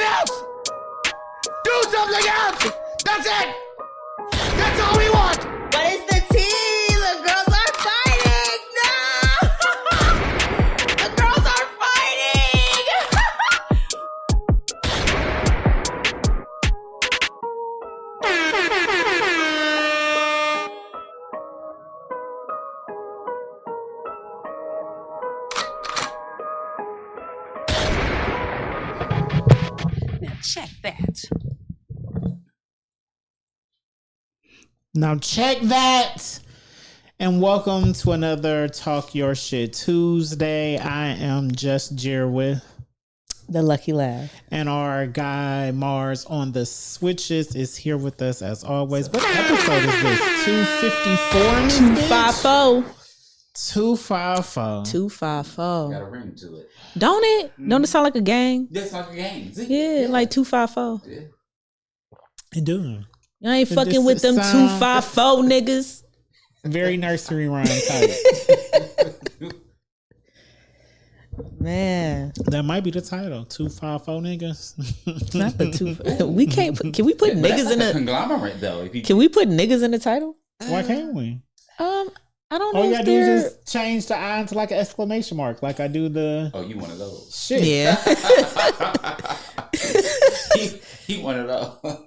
something else! Do something else! That's it! That's all we want! What is the tea? The girls are fighting! No! The girls are fighting! Check that. Now check that. And welcome to another Talk Your Shit Tuesday. I am just Jerwith. The Lucky Laugh. And our guy Mars on the switches is here with us as always. What episode is this? 254 in this 254. 254. 254. Got a ring to it. Don't it? Don't it sound like a gang? That's like a game. Yeah, like 254. Yeah. You doing? You ain't This fucking with them sound- 254 niggas. Very nursery rhyme type. Man, That might be the title. 254 niggas. not the two. We can't. Can we put But niggas that's in like a the? conglomerate though. If you Can we put niggas in the title? Why can't we? I don't know. All you if gotta do is they're- just change the I into like an exclamation mark, like I do the you one of those. shit. Yeah. he one of those.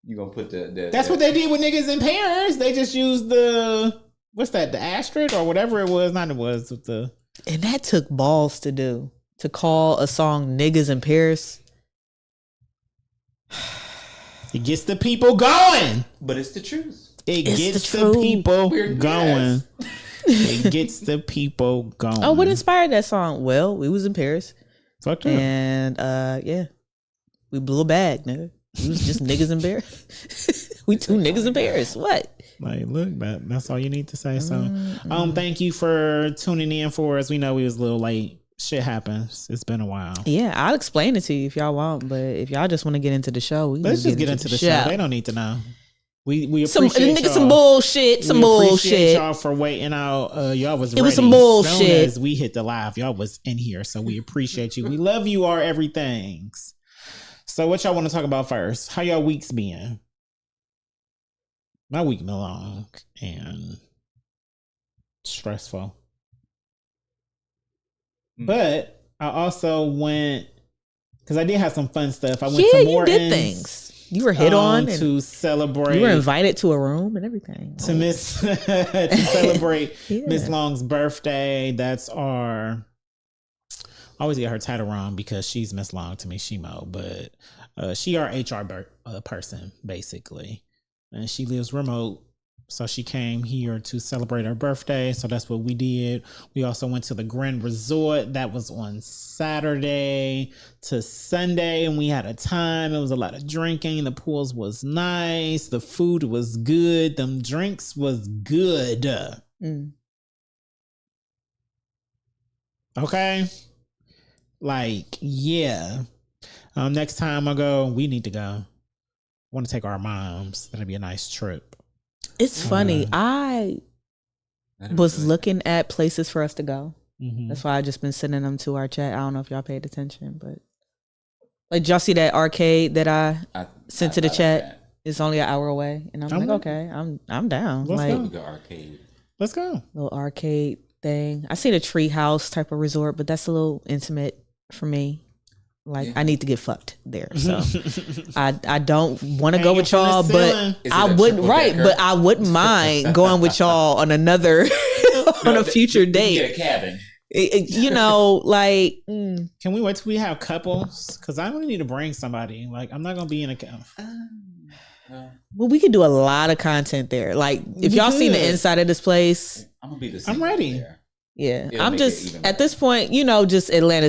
You gonna put the That's what they did with niggas in Paris. They just used the what's that, the asterisk or whatever it was. Not it was with the And that took balls to do. To call a song "Niggas in Paris." it gets the people going. But it's the truth. It It's gets the the, truth. people We're going. yes. It gets the people going. Oh, what inspired that song? Well, we was in Paris, Fuck yeah. and yeah, we blew a bag, nigga. We was just niggas in Paris. We two niggas in Paris. What? Like, look, that's all you need to say. So, thank you for tuning in for us. We know we was a little late. Shit happens. It's been a while. Yeah, I'll explain it to you if y'all want, but if y'all just want to get into the show, we can Let's just get into the show. They don't need to know. We Some appreciate nigga, y'all. some bullshit, some We appreciate bullshit. y'all for waiting out. Y'all was It was ready. some bullshit. Soon as we hit the live, y'all was in here, so we appreciate you. We love you, our everythings. So, what y'all want to talk about first? How y'all weeks been? My week been long and stressful, but I also went because I did have some fun stuff. I went Yeah, to you Morton's. did things. You were hit on, and to celebrate. you were invited to a room and everything. to Miss to celebrate Yeah. Miss Long's birthday. That's our. I always get her title wrong because she's Miss Long to me, Shimo, but she our HR person basically, and she lives remote. So she came here to celebrate her birthday. So that's what we did. We also went to the Grand Resort. That was on Saturday to Sunday, and we had a time. It was a lot of drinking. The pools was nice. The food was good. Them drinks was good. Mm. Okay. Like, yeah. Next time I go, we need to go. I want to take our moms. That'd be a nice trip. It's funny. I That'd be was good. looking at places for us to go. Mhm. That's why I just been sending them to our chat. I don't know if y'all paid attention, but like, did y'all see that arcade that I sent to the thought of chat? that. It's only an hour away, and I'm I'm like, with okay, I'm down. Let's Like, go. We go arcade. Let's go. little arcade thing. I seen a tree house type of resort, but that's a little intimate for me. Like, Yeah. I need to get fucked there. So I don't want to go Hanging with from the y'all, ceiling. but Is it I a wouldn't, triple right, decker? but I wouldn't mind going with y'all on another on a future You can date. Get a cabin. You know, like Can we wait till we have couples? Because I really need to bring somebody. Like, I'm not gonna be in a. well, we could do a lot of content there. Like, if We y'all seen the could. inside of this place, I'm gonna be the. I'm ready. There. yeah, It'll I'm make it just even at this point, you know, just Atlanta.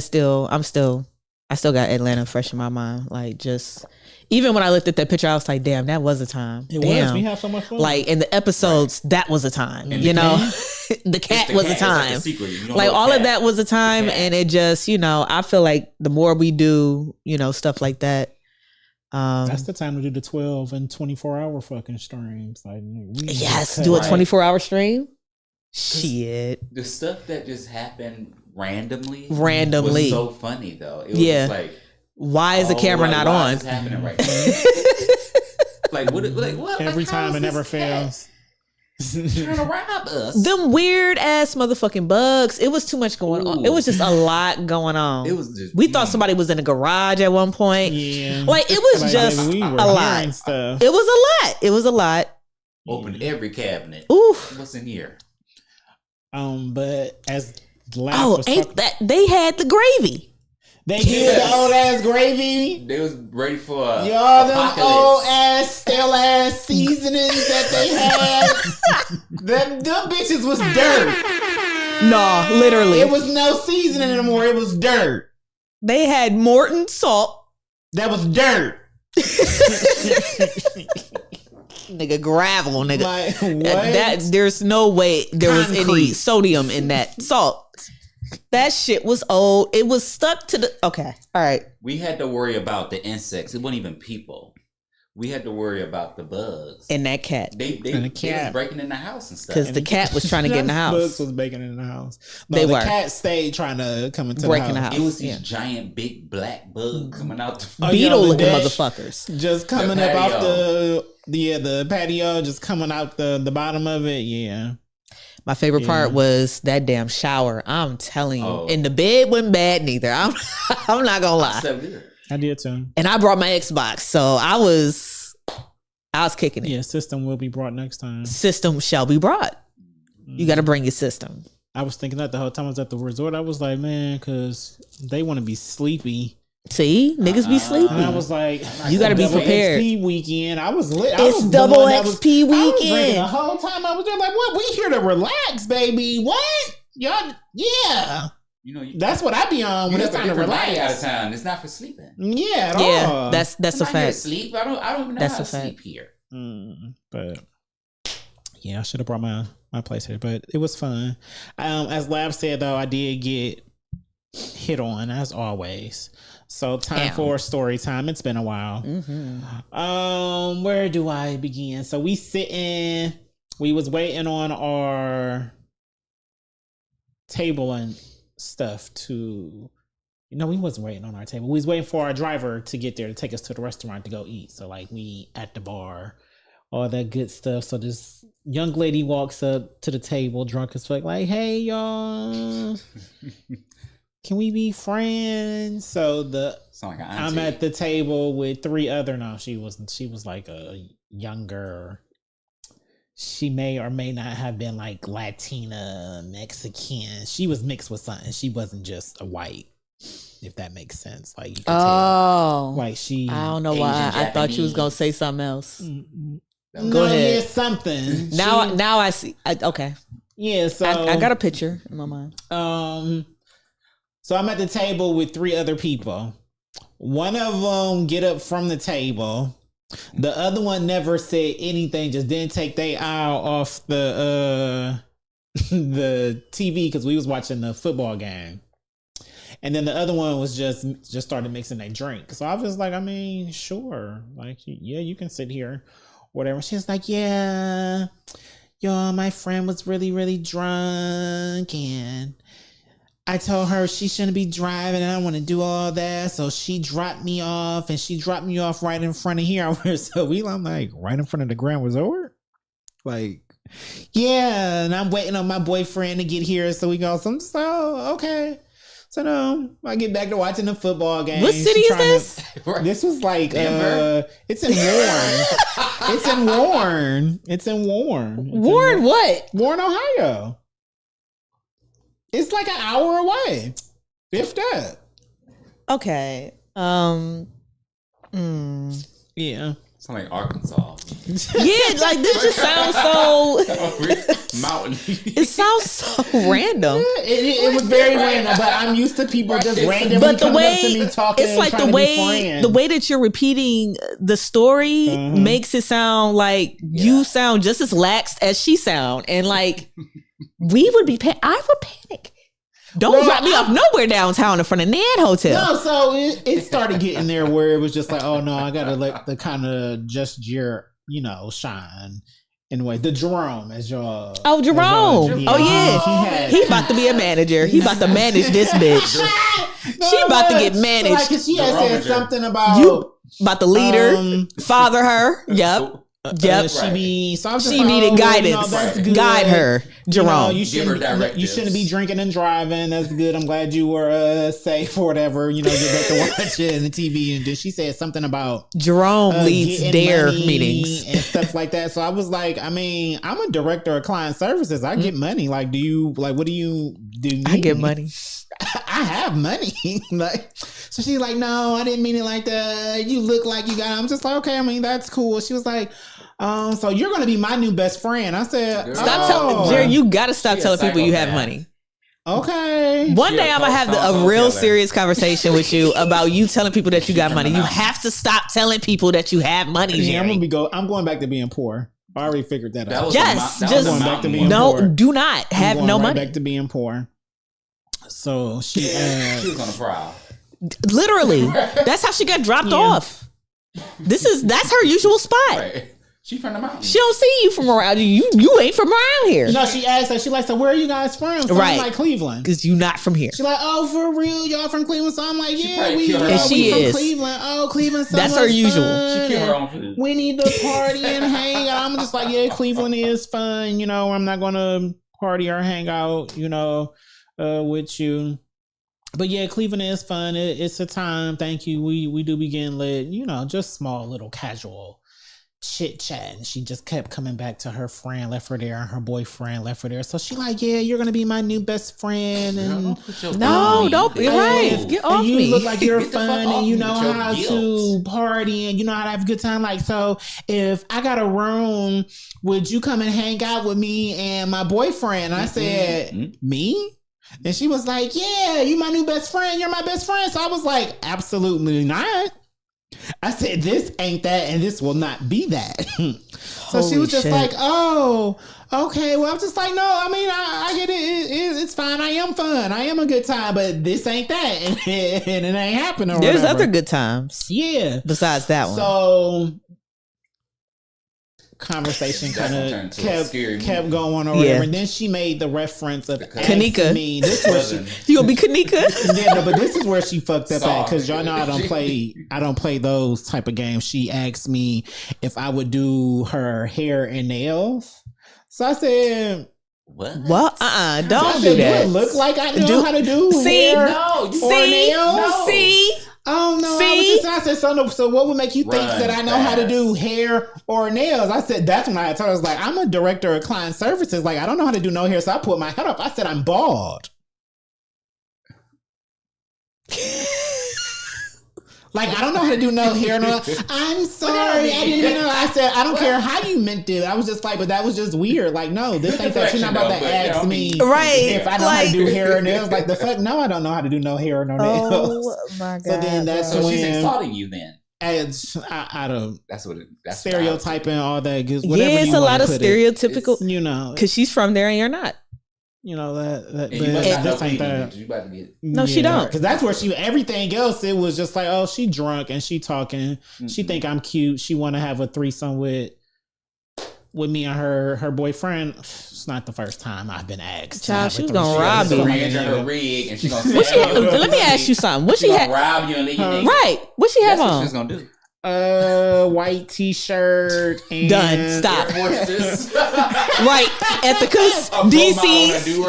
I still got Atlanta fresh in my mind. Like, just even when I looked at that picture, I was like, damn, that was a time. It Damn. was. We have so much fun. Like in the episodes, that was a time. And You the know, cat? the It's cat the was a cat. It's like time. the secret. You don't Like know all cat. of that was a time, cat. and it just, you know, I feel like the more we do, you know, stuff like that. that's the time to do the 12 and 24-hour fucking streams. Like, we Yes, cut do a right. 24-hour stream. Shit. The stuff that just happened randomly Randomly. was so funny though. It was Yeah. just like Why is the camera not why on? is this happening right now? Like what? Every Like, how time is it never this cat fails. trying to rob us. Them weird ass motherfucking bugs. It was too much going on. Ooh. It was just a lot going on. It was just We thought somebody was in the garage at one point. Yeah. Like it was Like, just baby, we were a lot. hearing stuff. It was a lot. It was a lot. opened every cabinet. Oof. What's in here? But as Laugh Oh, was ain't talking, that they had the gravy? they did the old ass gravy. They was ready for Y'all, them apocalypse. old ass, stale ass seasonings that they had. them bitches was dirt. No, literally. It was no seasoning anymore. It was dirt. They had Morton salt. That was dirt. Nigga, gravel, nigga. Like, what? That there's no way there was any Concrete. sodium in that salt. That shit was old. It was stuck to the. Okay, all right. We had to worry about the insects. It wasn't even people. We had to worry about the bugs. And that cat, They And the they was cat. breaking in the house and stuff. because the cat was trying to get in the Bugs house. was baking in the house. No, They the were. cat stayed trying to come into Breaking the the house. house. It was these Yeah. giant, big black bugs coming out. The Oh, Beetle yeah, looking the motherfuckers. Just coming The up off patio. the patio, just coming out the bottom of it. Yeah. My favorite Yeah. part was that damn shower. I'm telling you, Oh. and the bed wasn't bad neither. I'm not gonna lie. so good. I did too. And I brought my Xbox, so I was kicking it. Yeah, system will be brought next time. System shall be brought. You got to bring your system. I was thinking that the whole time I was at the resort. I was like, man, because they want to be sleepy. See, niggas be sleeping. And I was like, You gotta be double prepared. XP weekend. I was lit. It's double XP I was drinking weekend. the whole time. I was there like, what? We here to relax, baby. What? Y'all? Yeah. You know, That's what I be on when you it's have time a to different body out of relax. town. It's not for sleeping. Yeah, at Yeah, all. that's I'm a not here to fact. sleep. I don't even know That's how a to fact. sleep here. But yeah, I should have brought my place here, but it was fun. As Lab said though, I did get hit on as always. So time Damn. for story time. It's been a while. Where do I begin? So we was waiting on our table and stuff to. No, we wasn't waiting on our table. We was waiting for our driver to get there to take us to the restaurant to go eat. So like we at the bar, all that good stuff. So this young lady walks up to the table, drunk as fuck, like, "Hey y'all, can we be friends?" So Sound like an I'm auntie. at the table with three other. No, she wasn't. She was like a younger. She may or may not have been like Latina, Mexican. She was mixed with something. She wasn't just a white, if that makes sense. Like you could tell. Oh, Like she. I don't know Asian, why. I thought you was gonna Japanese. say something else. No, Go ahead. Yeah, something. Now I see. Okay, Yeah. So I got a picture in my mind. So I'm at the table with three other people. One of them get up from the table. The other one never said anything, just didn't take their eye off the the TV because we was watching the football game. And then the other one was just started mixing their drink. So I was like, I mean, sure. Like, yeah, you can sit here. Whatever. She's like, yeah, y'all, my friend was really, really drunk and I told her she shouldn't be driving and I don't want to do all that. So she dropped me off and she dropped me off right in front of here. So I'm like, right in front of the Grand Resort? Like, yeah. And I'm waiting on my boyfriend to get here. So we go, so okay. So no, I get back to watching the football game. What city is this? This was like, Denver? it's in Warren. It's in Warren. It's in Warren. It's in Warren, what? Warren, Ohio. It's like an hour away. If that. Okay. Yeah. Sound like Arkansas. Yeah, like this just sounds so. Mountain. It sounds so random. It was very random, but I'm used to people just randomly But the coming way up to me talking. it's like and trying the way that you're repeating the story Mhm. makes it sound like you sound just as laxed as she sound, and like we would be. I would panic. Don't Well, drop me off nowhere downtown in front of Nan Hotel. No, so it started getting there where it was just like, oh no, I gotta let the kind of gesture, shine in a way. The Jerome as your Oh, Jerome. as Oh, yeah. he had He about to be a manager. He about to manage this bitch. She about to get managed. Like, 'cause she had said Jerometer. something about You about the leader, father her. Yep. So, Yep. she be. So I was just She like, needed oh, guidance. You know, that's good. Guide her, You know, Jerome. you Give her shouldn't. You directives. shouldn't be drinking and driving. That's good. I'm glad you were safe or whatever. You know, get back to watching the TV. And then she said something about Jerome leads getting DARE money meetings. and stuff like that. So I was like, I mean, I'm a director of client services. I get money. Like, do you like? What do you do? I get money. I have money. Like, so she's like, no, I didn't mean it like that. You look like you got it. I'm just like, okay, I mean, that's cool. She was like, so you're gonna be my new best friend. I said, Stop oh, telling Jerry. You gotta stop She a telling people you have psychopath. money. okay. One She day a I'm gonna have a post-punk real killer. serious conversation with you about you telling people that you got money. You have to stop telling people that you have money, Yeah, Jerry. I'm going back to being poor. I already figured that That out. was Yes, that just was a going back to mountain being one. No, poor. do not I'm have going no right money. Back to being poor. So she, She was on a prowl. Literally, that's how she got dropped Yeah. off. That's her usual spot. Right. She from the mountain. She don't see you from around you ain't from around here no, she asked her. She like, so where are you guys from? So Right. I'm like Cleveland. because you not from here. She's like, oh, for real, y'all from Cleveland? So I'm like, yeah, probably we, killed her And own she we from is. Cleveland. Oh, Cleveland. So That's her much usual. fun. She killed her own food. We need to party and hang out. I'm just like, yeah, Cleveland is fun. You know, I'm not gonna party or hang out. You know, with you. But yeah, Cleveland is fun. It's a time. Thank you. We do begin lit. You know, just small little casual chit chat. And she just kept coming back to her friend left her there, and her boyfriend left her there. So she like, yeah, you're gonna be my new best friend, and Don't put your No, thumb on me. don't be Get right. off. Get and off you me. look like you're Get the fuck fun, off and you me know with your how guilt. to party, and you know how to have a good time. Like, so if I got a room, would you come and hang out with me and my boyfriend? I said, Mm-hmm. me? And she was like, yeah, you my new best friend. You're my best friend. So I was like, absolutely not. I said, this ain't that, and this will not be that. So she Holy was just shit. like, oh, okay. Well, I'm just like, no, I mean, I get it. It's fine. I am fun. I am a good time, but this ain't that. And it ain't happening. Or There's whatever. other good times Yeah. besides that one. So conversation That's kind turned of to a scary kept movie. going or Yeah. whatever. And then she made the reference of Kanika. asking me. This was she, You gonna be Kanika? yeah, no, but this is where she fucked up at because y'all know I don't Sorry. play those type of games. She asked me if I would do her hair and nails. So I said, What? Well, I don't said, do that. it look like I know Do- how to do See? hair No, you or See, nails? No. see, Oh no! See? I said, so what would make you think Run that I know how to fast. do hair or nails? I said that's when I told her I was like, I'm a director of client services. Like I don't know how to do no hair, so I put my head up. I said I'm bald. Like I don't know how to do no hair. No, I'm sorry, I didn't even know. I said I don't care how you meant it. I was just like, but that was just weird. Like no, this ain't that. You're not about to ask me Right, if I know how like- to do hair or nails. Like the fuck, no, I don't know how to do no hair or no nails. Oh my god! So then that's So she's when- insulting you then. As I don't That's what it. That's stereotyping all that. Whatever yeah, it's you a lot wanna of put it. stereotypical You know, because she's from there and you're not. you know that. And you must But not know this ain't Cleveland, that. 'cause you about to get. No, she don't. Because that's where she. Everything else, it was just like, oh, she drunk and she talking. She Mm-mm. think I'm cute. She want to have a threesome with me and her boyfriend. It's not the first time I've been asked. to Child, have a she was threesome gonna with rob you. somebody Re-enter her nigga. rig and she gonna. What she? Let me ask you something. What She she gonna had? rob you and leave you naked. Right. What she have That's what on? she's gonna do. White t-shirt. And Done. Stop. Horses. Right. Ethicus. DC's.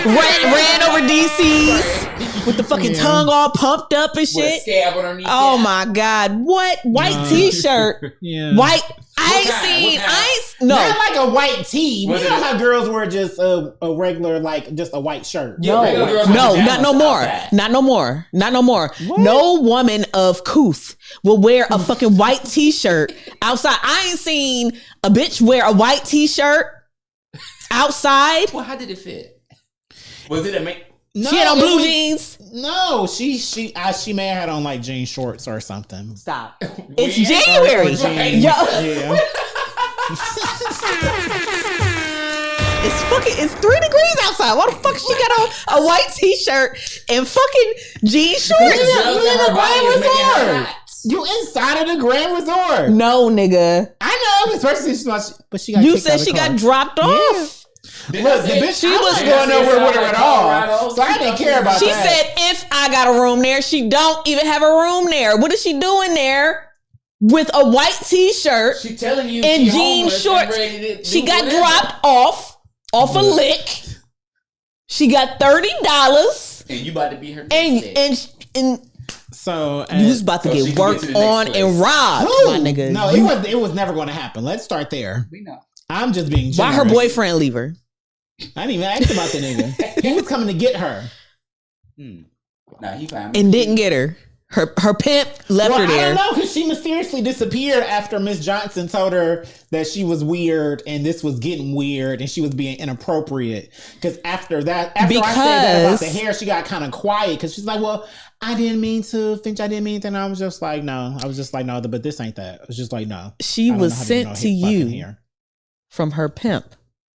Ran over DC's with the fucking Yeah. tongue all pumped up and With a shit. scab on her knee. Oh my god! What white No. T-shirt? Yeah. White. I ain't kind? seen. What kind? I ain't. No. Not like a white tee. Was You know it- how girls wear just a regular, like just a white shirt. Yeah, regular girls No, wear not no pajamas more. outside. Not no more. Not no more. What? No woman of couth will wear a fucking white T-shirt outside. I ain't seen a bitch wear a white T-shirt outside. Well, how did it fit? Was it a make? No, She had on it blue was- jeans. No, she may have had on like jean shorts or something. Stop. It's Weird. January. Jeans. Yo, Yeah. it's 3 degrees outside. Why the fuck she got on a white T-shirt and fucking jean shorts? Drugs in her body is making her Resort. hot. You inside of the Grand Resort. No, nigga. I know, especially but she got You kicked out said of she the car. got dropped off. Look, the bitch, She I was- wasn't going nowhere with her at Colorado. all. So I didn't care about She that. said, if I got a room there, she don't even have a room there. What is she doing there with a white t-shirt She telling you and she jean homeless shorts? and ready to She do got whatever. dropped off a lick. She got $30 And you about to be her next day. and So you was about to So she get can worked get to the next on place. and robbed, Who? my nigga. No, You- it was never going to happen. Let's start there. We know. I'm just being generous. why her boyfriend leave her? I didn't even ask about the nigga. He was coming to get her. Nah, he found me. And didn't get her. Her pimp left Well, her I there. don't know, because she mysteriously disappeared after Miss Johnson told her that she was weird and this was getting weird and she was being inappropriate. Because after that, I said that about the hair, she got kind of quiet because she's like, well, I didn't mean to, Finch, I didn't mean to. And I was just like, no. I was just like, no, but this ain't that. I was just like, no. She I don't was know how do sent know to his fucking you hair. from her pimp.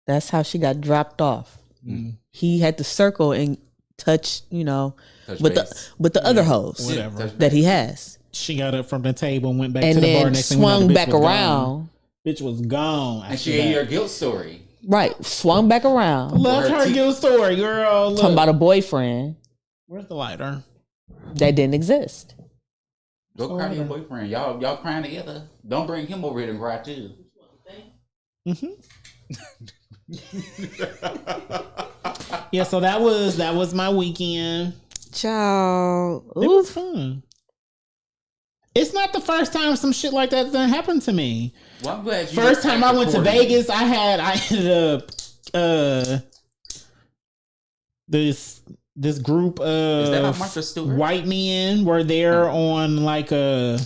That's how she got dropped off. Mm. He had to circle and touch, Touch with base. the other hoes Whatever. Touch that he base. has. She got up from the table and went back And to the bar. then Next thing we know, the swung bitch back was gone. around. Bitch was gone. And after she gave you that. her guilt story. Right. Swung back around. Love Her her teeth. guilt story, girl. Look. Talking about a boyfriend Where's the lighter? that didn't exist. Go cry to your boyfriend. Y'all crying together. Don't bring him over here to cry too. Yeah, so that was my weekend. Child. It was fun. It's not the first time some shit like that done happened to me. Well, I'm glad you First time I went to recorded. Vegas, I ended up this group Is that of not Martha Stewart? white men were there on like a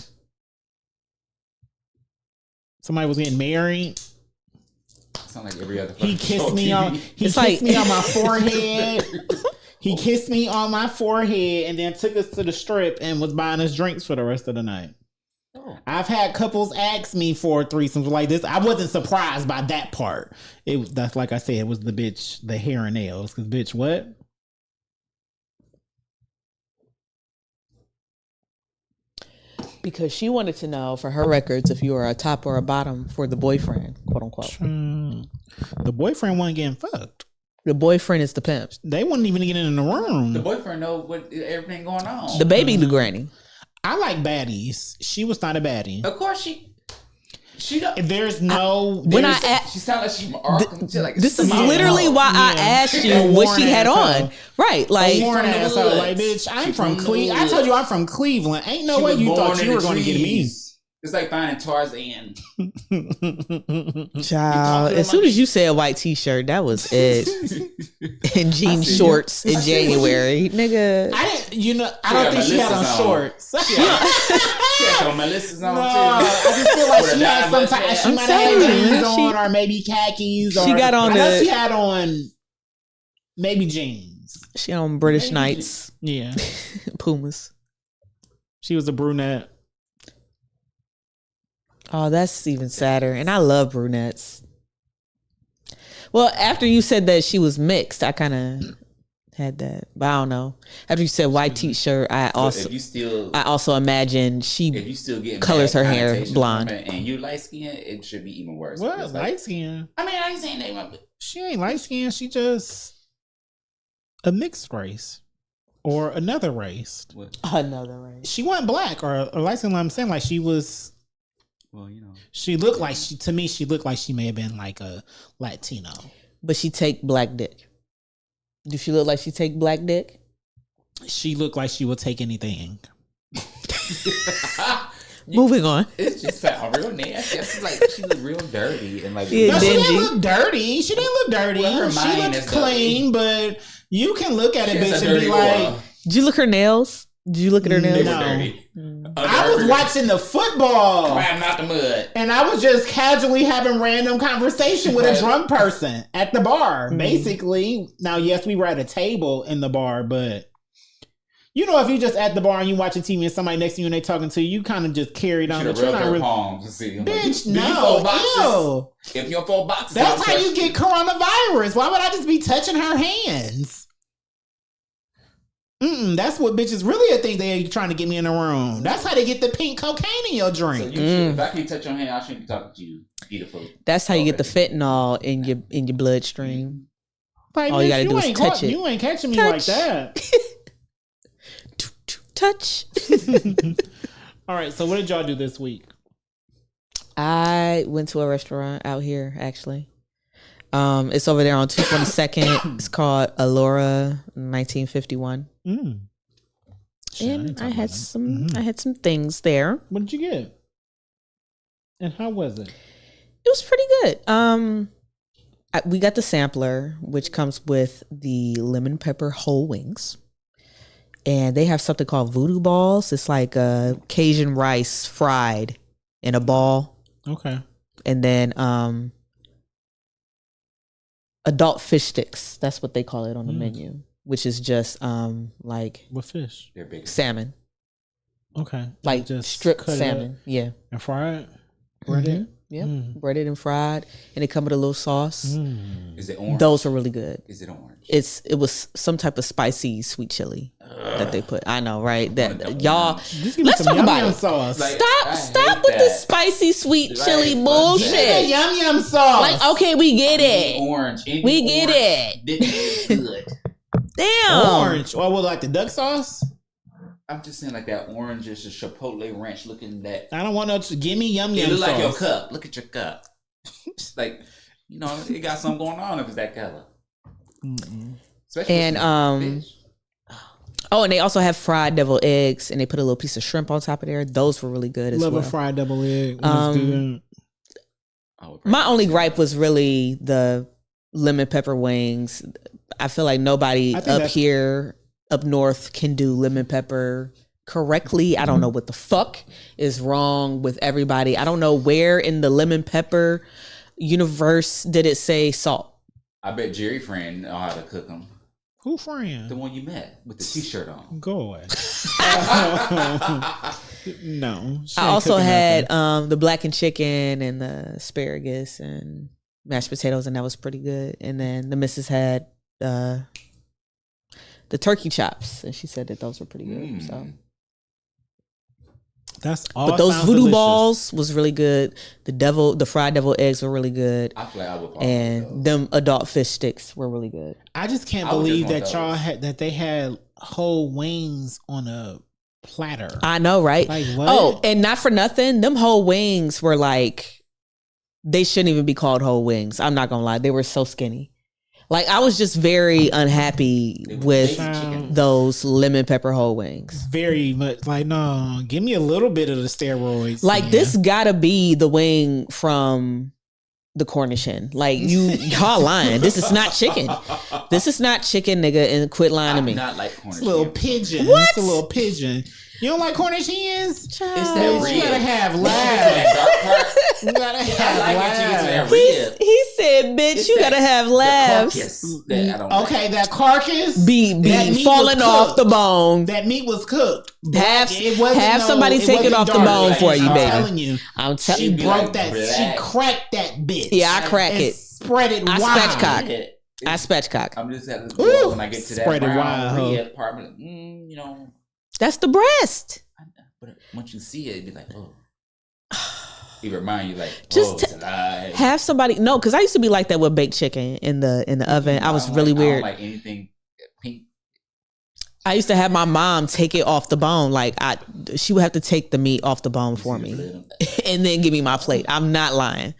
somebody was getting married. Sound like every other. He fucking kissed show me TV. on It's like- my forehead. He kissed me on my forehead and then took us to the strip and was buying us drinks for the rest of the night. Oh. I've had couples ask me for threesomes like this. I wasn't surprised by that part. That's like I said, it was the hair and nails. Cause bitch, what? Because she wanted to know for her records if you were a top or a bottom for the boyfriend, quote unquote. The boyfriend wasn't getting fucked. The boyfriend is the pimp. They wouldn't even get in the room. The boyfriend know what everything going on. The baby, the granny. I like baddies. She was not a baddie. Of course she don't. There's no. When there's- She sound like she's from Arkansas. Like This is Simone. literally why I Yeah. asked A you what worn she had asshole. on. Right. Like, Born from the asshole, woods. like bitch. I'm She from from the Cleveland. I woods. told you I'm from Cleveland. Ain't no she way was you born thought in you were the going to get me. trees. It's like finding Tarzan. child, to as the soon monkey. as you said white t-shirt, that was it. And jean see you. shorts in January. Nigga. I didn't. You know. I She don't had think she had on Melissa's on. shorts. She had some Melissa's on No, too. I just feel like With a she had diamond some. hat. She I'm might have had telling you, jeans she- on, or maybe khakis. she Or, got on I know the- she had on maybe jeans. She on British Maybe. Knights. Yeah, Pumas. she was a brunette. Oh, that's even sadder. And I love brunettes. Well, after you said that she was mixed, I kind of had that. But I don't know. After you said white t-shirt, I But if you still imagine she if you still get colors her hair blonde. and you light skinned, it should be even worse. What It's like- light skin? I mean, I ain't saying they want. She ain't light skin. She just a mixed race or another race. another race. She wasn't black or light skin. I'm saying like she was. Well, you know, She looked like she looked like she may have been like a Latino. But she take black dick. Do she look like she take black dick? She looked like she would take anything. Moving on. it's just sound real nasty. It's like she look real dirty and like Yeah, No, she dingy. didn't look dirty. She didn't look dirty. Well, her She mind looked is clean, but you can look at a She has bitch a and be dirty like, aura. Did you look her nails? Did you look at her They nails? were No. dirty. I was watching the football. Climb out the mud. And I was just casually having random conversation with a drunk person at the bar, basically. Now, yes, we were at a table in the bar, but you know, if you just at the bar and you watching TV and somebody next to you and they talking to you, you kind of just carried on. Should But have you're rubbed not her really. palms and see. I'm like, Bitch, do you no. fold boxes? Ew. If you're 4 boxes, That's I'll how you touch get coronavirus. Why would I just be touching her hands? That's what bitches really think they trying to get me in the room. That's how they get the pink cocaine in your So drink. you should, if I can't touch your hand, I shouldn't be talking to you. beautiful. That's how you get the fentanyl in your bloodstream. Like, All you gotta bitch, do is ain't touch it. You ain't catching me Touch. like that. Touch. All right. So what did y'all do this week? I went to a restaurant out here actually. It's over there on 222nd. It's called Alora 1951. Mm. And I had some things there. What did you get? And how was it? It was pretty good. We got the sampler, which comes with the lemon pepper whole wings. And they have something called voodoo balls. It's like Cajun rice fried in a ball. Okay. And then adult fish sticks. That's what they call it on the menu, which is just like What fish? They're big. salmon. Okay. Like Just stripped cut it salmon. up Yeah. and fry it. Breaded. Yeah. Mm. Breaded and fried. And they come with a little sauce. Mm. Is it orange? Those were really good. Is it orange? It was some type of spicy sweet chili that they put. I know, right? Wanted That that y'all orange. Just give me Let's some talk yum about yum it. sauce. Like- stop I stop hate with the that. spicy sweet Right, chili but bullshit. Give me yum yum sauce. Like, okay, we get it. Orange. Any We get orange. it. This is good. Damn. Orange. Or with like the duck sauce? I'm just saying like that orange is a Chipotle ranch looking that. I don't want no. Give me yum It yum look sauce. like your cup. Look at your cup. Like, you know, it got something going on if it's that color. Especially And, with some fish. Oh, and they also have fried deviled eggs, and they put a little piece of shrimp on top of there. Those were really good as Love well. a fried double egg. That's good. Oh, My only gripe was really the lemon pepper wings. I feel like nobody I think up that's- here, up north, can do lemon pepper correctly. I don't know what the fuck is wrong with everybody. I don't know where in the lemon pepper universe did it say salt. I bet Jerry friend know how to cook them. Who friend? The one you met with the t-shirt on. Go away. No. she I ain't also cooking had nothing. the blackened chicken and the asparagus and mashed potatoes, and that was pretty good. And then the missus had the turkey chops, and she said that those were pretty good. So, That's all. but those sounds voodoo delicious. balls was really good. The fried devil eggs were really good, I feel like I would probably and those. them adult fish sticks were really good. I just can't I would believe just that want y'all those. had that they had whole wings on a platter. I know, right? Like what? Oh, and not for nothing, them whole wings were like, they shouldn't even be called whole wings. I'm not gonna lie, they were so skinny. Like, I was just very unhappy They were with baby chicken. those lemon pepper whole wings. very much like no. Give me a little bit of the steroids. Like, man. this gotta be the wing from the Cornish hen. Like, y'all lying. This is not chicken. This is not chicken, nigga, and quit lying to I do me. not like Cornish It's a little hen. pigeon. What? It's a little pigeon. You don't like Cornish hens? It's that Bitch, rib. you gotta have That laughs. dark part. You gotta I have like it. You get to that laughs. rib. He said, bitch, It's you that- gotta have The laughs. carcass that I don't like. Okay, that carcass. Be that meat falling was off cooked. the bone. That meat was cooked. Have- It wasn't have somebody take it wasn't off the dark. bone for you, I'm baby. telling you. I'm She telling be you. broke like, that. relax. She cracked that bitch. Yeah, I crack and it. Spread it I wide. spatchcock. It- I spatchcock. I'm just at the Ooh, when I get to that spread it brown wide, ho. rib part, I'm like, you know. That's the breast. But once you see it, it'd be like, oh. It remind you like, Just oh, it's alive. Have somebody no, because I used to be like that with baked chicken in the oven. I was don't really like, weird. I don't like anything pink. I used to have my mom take it off the bone. Like, she would have to take the meat off the bone for me and then give me my plate. I'm not lying.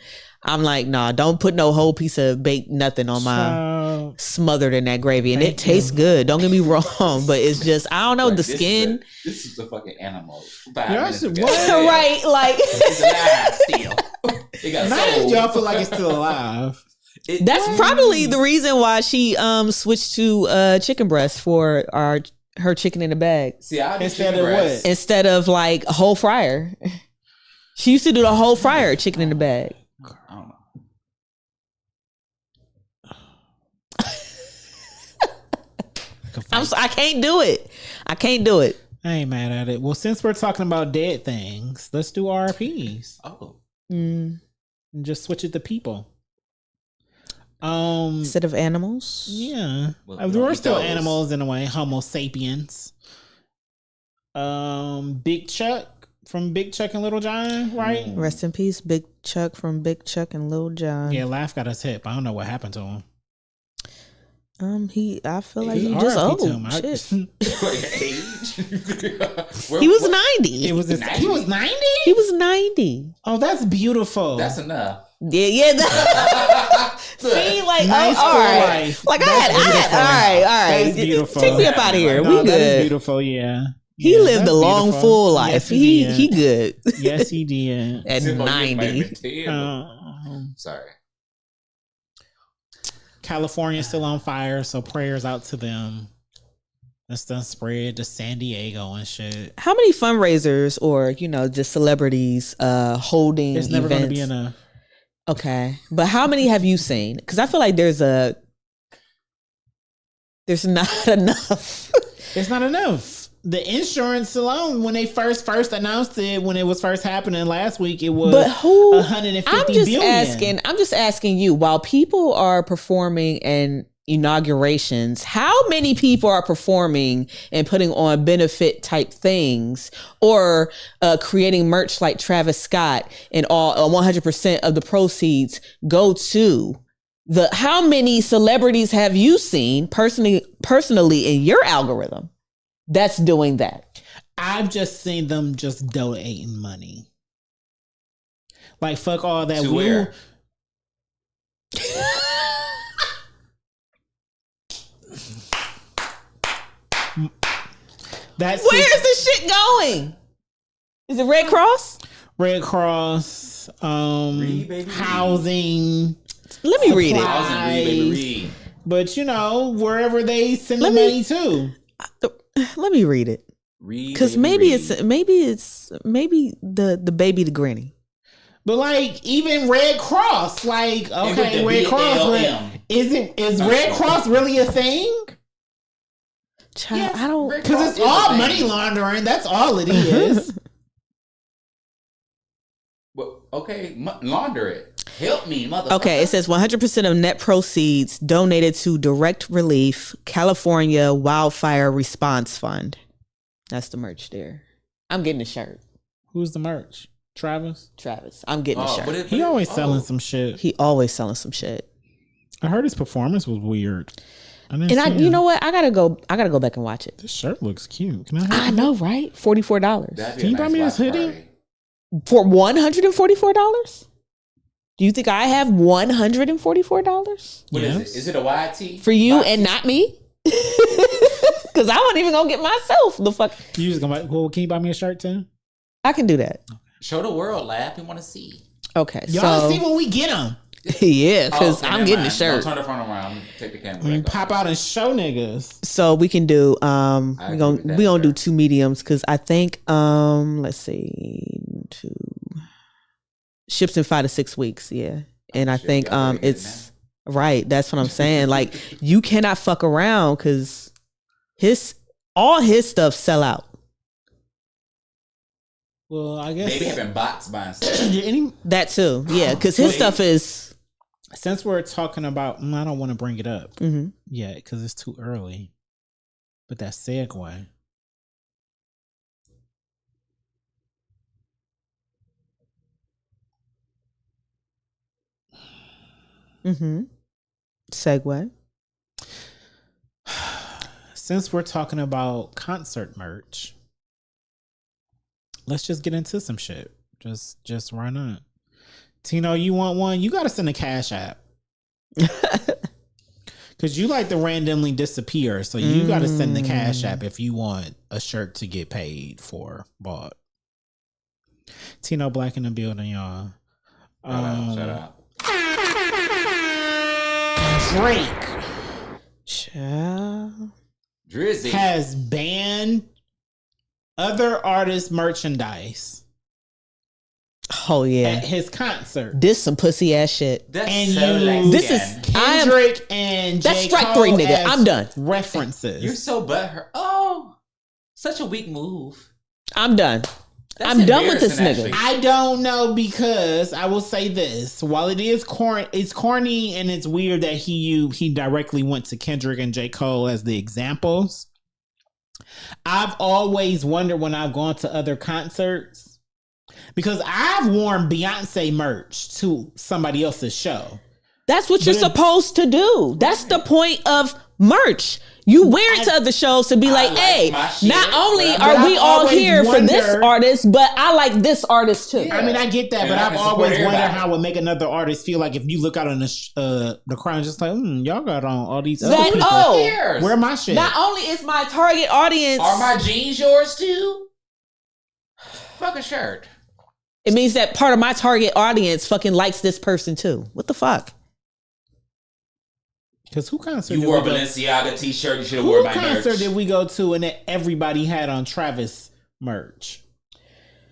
I'm like, nah, don't put no whole piece of baked nothing on my Child. smothered in that gravy. And Thank it tastes you. good. Don't get me wrong, but it's just, I don't know, Like, the this is skin. This is the fucking animal. 5 Yeah, minutes shit, ago. what? Yeah. Right, like It's alive still. It got Now that sold. y'all feel like it's still alive. that's probably the reason why she switched to chicken breast for her chicken in a bag See, I Instead of what? instead of like a whole fryer. She used to do the whole fryer chicken in the bag. I don't know. I can't do it. I can't do it. I ain't mad at it. Well, since we're talking about dead things, let's do RPs Oh, and just switch it to people. Instead of animals. Yeah, Well, there we don't are eat still those. animals in a way. Homo sapiens. Big Chuck from Big Chuck and Little John, right? Rest in peace, Big Chuck from Big Chuck and Lil Jon. Yeah, Laugh got his hip. I don't know what happened to him. I feel like he RIP just to old. him. Shit. Age? He was 90. He was 90? He was 90. Oh, that's beautiful. That's enough. Yeah. See, like, Nice all full right. life. Like, That's all right. That's beautiful. Take me up out of here. No, We that is good. beautiful, yeah. He Yeah, lived that's a long, beautiful. full life. Yes, He did. good. Yes, he did. At Zippo, you might 90. be terrible. Sorry. California's still on fire, so prayers out to them. That's done spread to San Diego and shit. How many fundraisers or, just celebrities holding It's never going to events? be enough. Okay. But how many have you seen? Because I feel like there's not enough. It's not enough. The insurance alone, when they first announced it, when it was first happening last week, it was But who? 150 billion. I'm just asking you, while people are performing in inaugurations, how many people are performing and putting on benefit type things or creating merch like Travis Scott and all 100% of the proceeds go to how many celebrities have you seen personally in your algorithm that's doing that? I've just seen them just donating money. Like, fuck all that. To where? That's Where's the shit going? Is it Red Cross? Red Cross, Read, baby, read. housing. Let me read it. Supply. I was in read, baby, read. But wherever they send the money to. Let me read it. Read, Because baby, maybe read. it's the baby the granny. But like even Red Cross, like okay, with the Red Cross, BLM. but is Red Cross really a thing? Child, Yes, I don't. Red Because Cross it's is a all thing. money laundering. That's all it is. Well, okay, launder it. Help me, motherfucker. Okay, it says 100% of net proceeds donated to Direct Relief California Wildfire Response Fund. That's the merch there. I'm getting a shirt, Who's the merch? Travis. Travis. I'm getting a shirt. He always selling some shit. He always selling some shit. I heard his performance was weird. And you know what? I gotta go back and watch it. This shirt looks cute. Can I? I know, right? $44 That'd be Can a you buy nice me watch this hoodie? party. for $144. Do you think I have $144 What is Yes. it? Is it a YT? for you Box? and not me? Because I wasn't even gonna get myself the fuck. You just gonna buy? Well, can you buy me a shirt too? I can do that. Show the world, laugh. We want to see. Okay, Y'all so see when we get them. yeah, because Oh, okay, I'm never getting mind. the shirt. Don't turn the phone around. Take the camera. We back pop off. out and show niggas. So we can do agree with that, we gonna do sir. 2 mediums because I think let's see, 2 ships in 5 to 6 weeks, yeah. And I Shit, think y'all already it's right. That's what I'm saying. Like you cannot fuck around because all his stuff sell out. Well, I guess Maybe having bots buying stuff. any, That too, yeah. Because his Wait. stuff is since we're talking about, I don't want to bring it up mhm. yet because it's too early. But that segue. Segue. Since we're talking about concert merch, let's just get into some shit. Just why not? Tino, you want one? You gotta send a cash app. Cause you like to randomly disappear. So you gotta send the cash app if you want a shirt to get paid for bought. Tino Black in the building, y'all. Shout out. Drake Child. Drizzy. has banned other artists' merchandise Oh yeah. at his concert. This some pussy ass shit. That's And so you- like This again. is- I am- Kendrick and That's J. strike Cole 3, nigga. as I'm done. References. You're so butthurt. Oh, such a weak move. I'm done. That's I'm done with this embarrassing, nigga. actually. I don't know because I will say this: while it is it's corny and it's weird that he directly went to Kendrick and J. Cole as the examples. I've always wondered when I've gone to other concerts, Because I've worn Beyonce merch to somebody else's show. That's what you're supposed to do. That's the point of merch. You wear it to other shows to be like, like hey, my shit, not only but are I've we all always here for this wondered- artist, but I like this artist too. I mean, I get that, And but I I've can support always wondered everybody. how it would make another artist feel like if you look out on the crowd, just like, y'all got on all these other That- people. oh, Who cares? Where my shit? Not only is my target audience, Are my jeans yours too? Fuck a shirt. it means that part of my target audience fucking likes this person too. What the fuck? Because who concert You did wore a we go? Balenciaga t-shirt. You should have Who worn my concert merch. did we go to and that everybody had on Travis merch?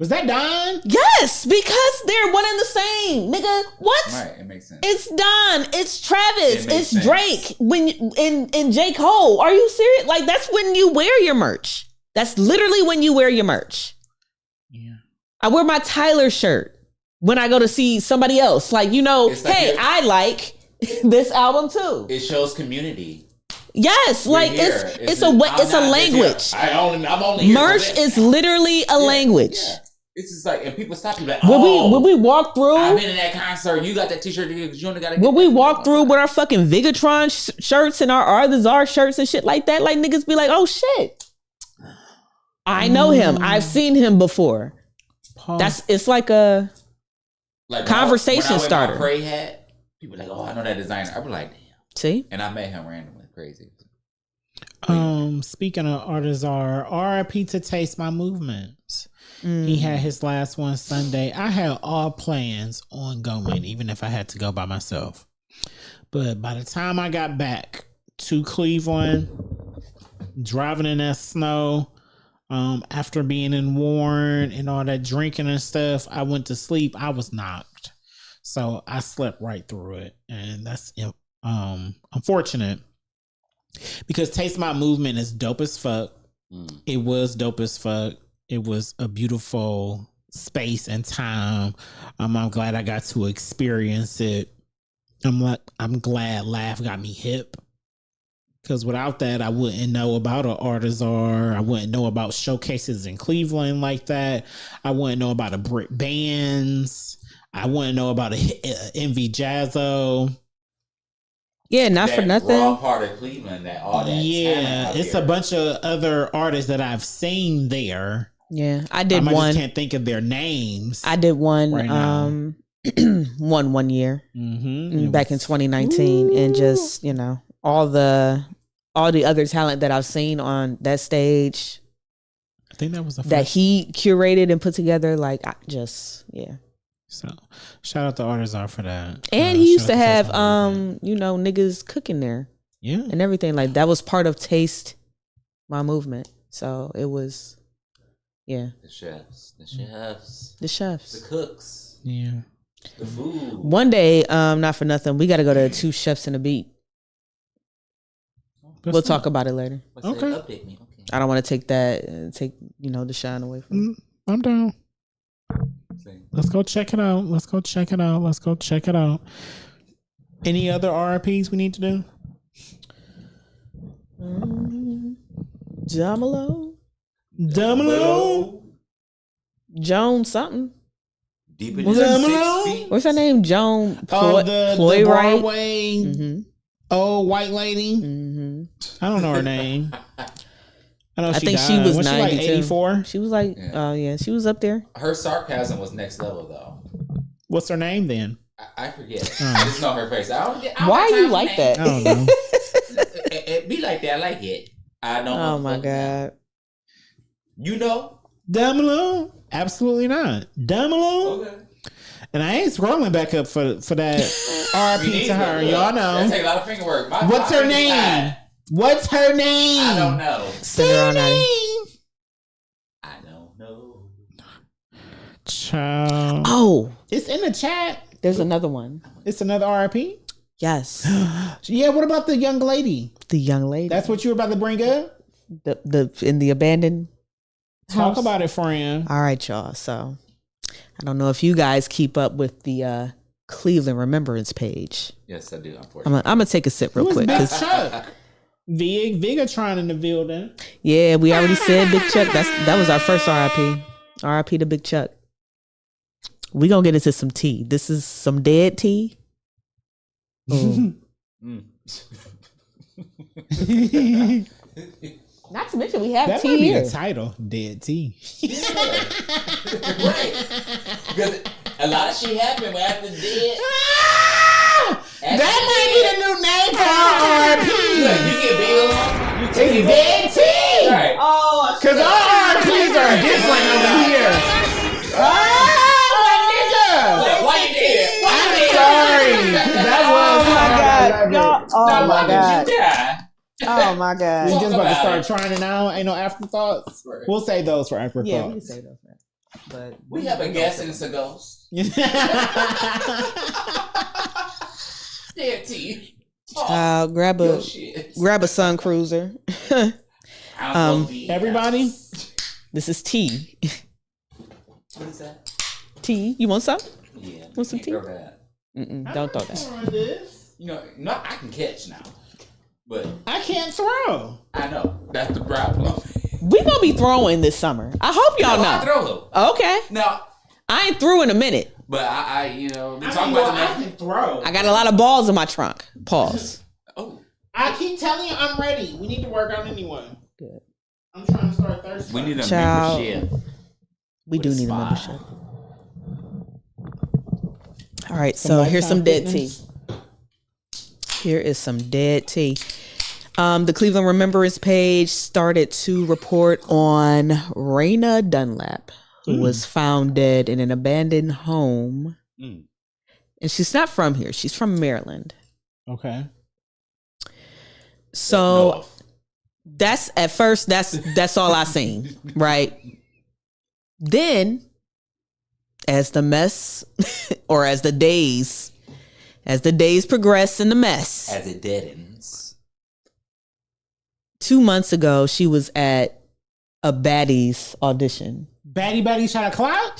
Was that Don? Yes, because they're one and the same, nigga. What? Right, it makes sense. It's Don. It's Travis. It makes It's sense. Drake. When in J. Cole. Are you serious? Like that's when you wear your merch. That's literally when you wear your merch. Yeah. I wear my Tyler shirt when I go to see somebody else. Like, you know, It's like hey, you're- I like this album too. It shows community. Yes, like We're here. it's a way, I'm it's a not just language. here. I'm only here for Merch this. is literally a language. Yeah. It's just like, and people stop you like, When we walk I've through, been in that concert. You got that t-shirt because you only got to. when we walk through with our fucking Vigatron shirts and our Are the Czar shirts and shit like that, like niggas be like, oh shit, I know him. I've seen him before. Paul. It's like a like conversation when I wear starter. My Prey hat. People like, oh, I know that designer. I be like, damn. see. And I met him randomly. Crazy. Speaking of artists, RIP to Taste My Movements. He had his last one Sunday. I had all plans on going, even if I had to go by myself. But by the time I got back to Cleveland, driving in that snow, after being in Warren and all that drinking and stuff, I went to sleep. I was knocked. So I slept right through it. And that's unfortunate. Because Taste My Movement is dope as fuck. It was dope as fuck. It was a beautiful space and time. I'm glad I got to experience it. I'm glad Laugh got me hip. Because without that, I wouldn't know about an Artizar. I wouldn't know about showcases in Cleveland like that. I wouldn't know about a Brit bands. I wouldn't know about a Envy Jazzo. Yeah, not for That nothing. raw part of Cleveland, that all that. Yeah, talent out it's here. a bunch of other artists that I've seen there. Yeah, I I did just one. can't think of their names. I did one. Right now. one year Mm-hmm. back in 2019, and just all the other talent that I've seen on that stage I think that was the first. that he curated and put together. Like I just So shout out to Artizar for that. And he used shout to out have Taste My Movement. niggas cooking there Yeah. and everything. Like that was part of Taste My Movement. So it was The chefs, the chefs. cooks, Yeah. the food. One day, not for nothing, we got to go to Two Chefs and a Beat. We'll talk about it later. What's Okay. that? Update me. Okay. I don't want to take the shine away from it. I'm down. Say, Let's go check it out. Let's go check it out. Any other RIPs we need to do? Jamalo, Domino. Joan something. Deep in Was the that 6 Milo? feet. What's her name? Joan Oh, the Ploy right? Broadway Mm-hmm. old white lady. Mm-hmm. I don't know her name. I know I she think died. she was she like 92. 84? She was like, Yeah. she was up there. Her sarcasm was next level, though. What's her name then? I forget. Oh. I just know her face. I don't Why got are you time for like that? I don't know. It be like that. I like it. I know. Oh my motherfucker. god. You know? Domino? Absolutely not. Domino? Okay. And I ain't scrolling back up for that RIP to her. Y'all That know. take a lot of finger work. What's her name? What's her name? I don't know. Say her her on, Natty. name. I don't know. Child. Oh, It's in the chat. there's another one. It's another RIP. Yes, Yeah, what about the young lady? the young lady. That's what you were about to bring up? the in the abandoned Talk house. about it, friend. All right, y'all. So I don't know if you guys keep up with the Cleveland Remembrance page. Yes, I do. Unfortunately. I'm gonna take a sip real Who's quick. Big 'Cause, Chuck? Vigatron in the building. yeah, we already said Big Chuck. That was our first RIP. RIP to Big Chuck. We gonna get into some tea. This is some dead tea. Mm. Not to mention we have That tea might be here. the title, Dead Tea. Right. Because a lot of shit happened after dead. That might be the new name for our RP. Look, you get bills. You take it Dead Tea. Right. Oh, Because our RPs are different over here. Oh, my nigga. Why you did? Why you did? Sorry. That was. Oh my God. Y'all, oh Now, my why God. did you die? Oh my We God. just about to about start it. trying it now. Ain't no afterthoughts. Right. We'll save those for Yeah, we can afterthoughts. say that. But We have a guest and it's a ghost. Dead tea. grab Yo, a shit. Sun Cruiser. Everybody, This is tea. What is that? Tea. You want some? Yeah. Want some can't tea? throw that. Don't throw that. You know, not I can catch now. But I can't throw. I know. That's the problem. We gonna be throwing this summer. I hope y'all I know. throw them. Okay. Now, I ain't through in a minute. but I you know, we I talking mean, about well, the I can throw. I got a lot of balls in my trunk. Pause. Oh, I keep telling you, I'm ready. We need to work out anyway. Good. I'm trying to start Thursday. we need a Child. membership. We do With a need a spa. membership. All right, so here's some dead tea. Here is some dead tea. The Cleveland Remembrance page started to report on Raina Dunlap, who was found dead in an abandoned home. Mm. And she's not from here. She's from Maryland. Okay. So No. that's at first that's all I seen, right? Then as the mess or as the days progress in the mess, As it deadens. 2 months ago she was at a Baddies audition. Batty shot a clout?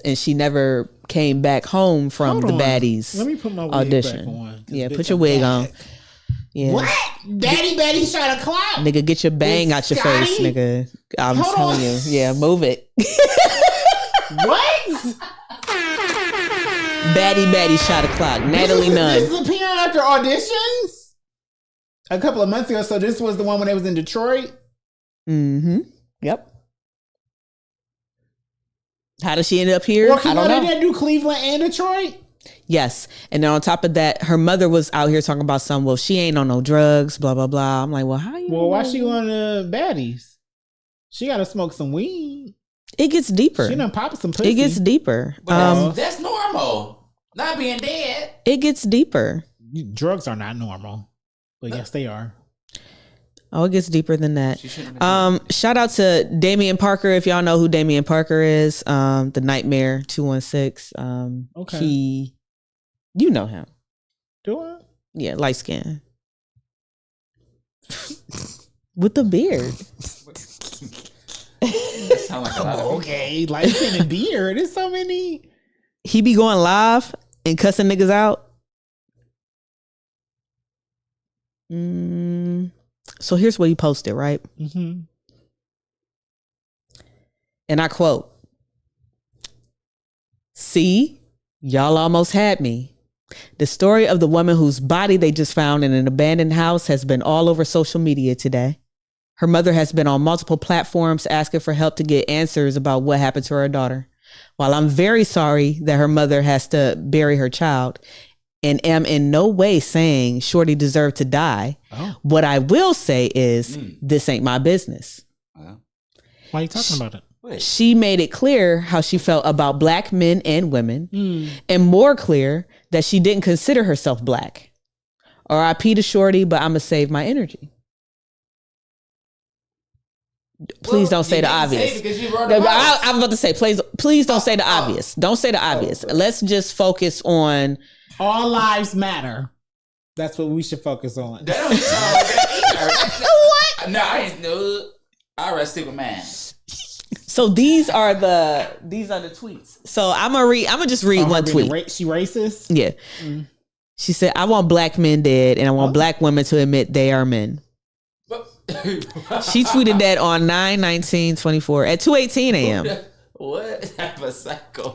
And she never came back home from Hold the on. Baddies Let me put my wig audition. back on. 'cause Yeah, bitch, put your I'm wig back. on. Yeah. What? Batty shot a clout? Nigga, get your bang With out your face, Scotty? nigga. I'm Hold telling on. you. Yeah, move it. What? Baddie shot a clock. Natalie This Nunn. is appearing after auditions? A couple of months ago, so this was the one when they was in Detroit? Mm-hmm. Yep. How does she end up here? Well, I don't they know. did do Cleveland and Detroit? Yes. And then on top of that, her mother was out here talking about some, well, she ain't on no drugs, blah, blah, blah. I'm like, well, how you? Well, why she going to Baddies? She got to smoke some weed. It gets deeper. She done popped some pussy. It gets deeper. But that's normal. Not being dead. It gets deeper. Drugs are not normal. But yes, they are. Oh, it gets deeper than that. She shouldn't have been Shout out to Damian Parker. If y'all know who Damian Parker is, the Nightmare 216. Okay. You know him. Do I? Yeah, light skin. With the beard. That sound like a lot of Okay, like in a beard. There's so many. He be going live and cussing niggas out. So here's what he posted, right? Mm-hmm. And I quote, "See, y'all almost had me. The story of the woman whose body they just found in an abandoned house has been all over social media today. Her mother has been on multiple platforms asking for help to get answers about what happened to her daughter. While I'm very sorry that her mother has to bury her child and am in no way saying Shorty deserved to die, what I will say is this ain't my business." Well, Why are you talking about it? wait. She made it clear how she felt about black men and women, and more clear that she didn't consider herself black. R.I.P. to Shorty, but I'ma save my energy. Please don't say the obvious. Because you wrote it out. I'm about to say, please don't say the obvious. Don't say the obvious. Let's just focus on. All lives matter. That's what we should focus on. That don't sound like that either. What? No, I ain't know. I'd rather stick with mine. So these are the tweets. So I'm gonna just read one tweet. She racist? Yeah. She said, "I want black men dead, and I want black women to admit they are men." She tweeted that on 9/19/24 at 2:18 a.m. What type of psycho?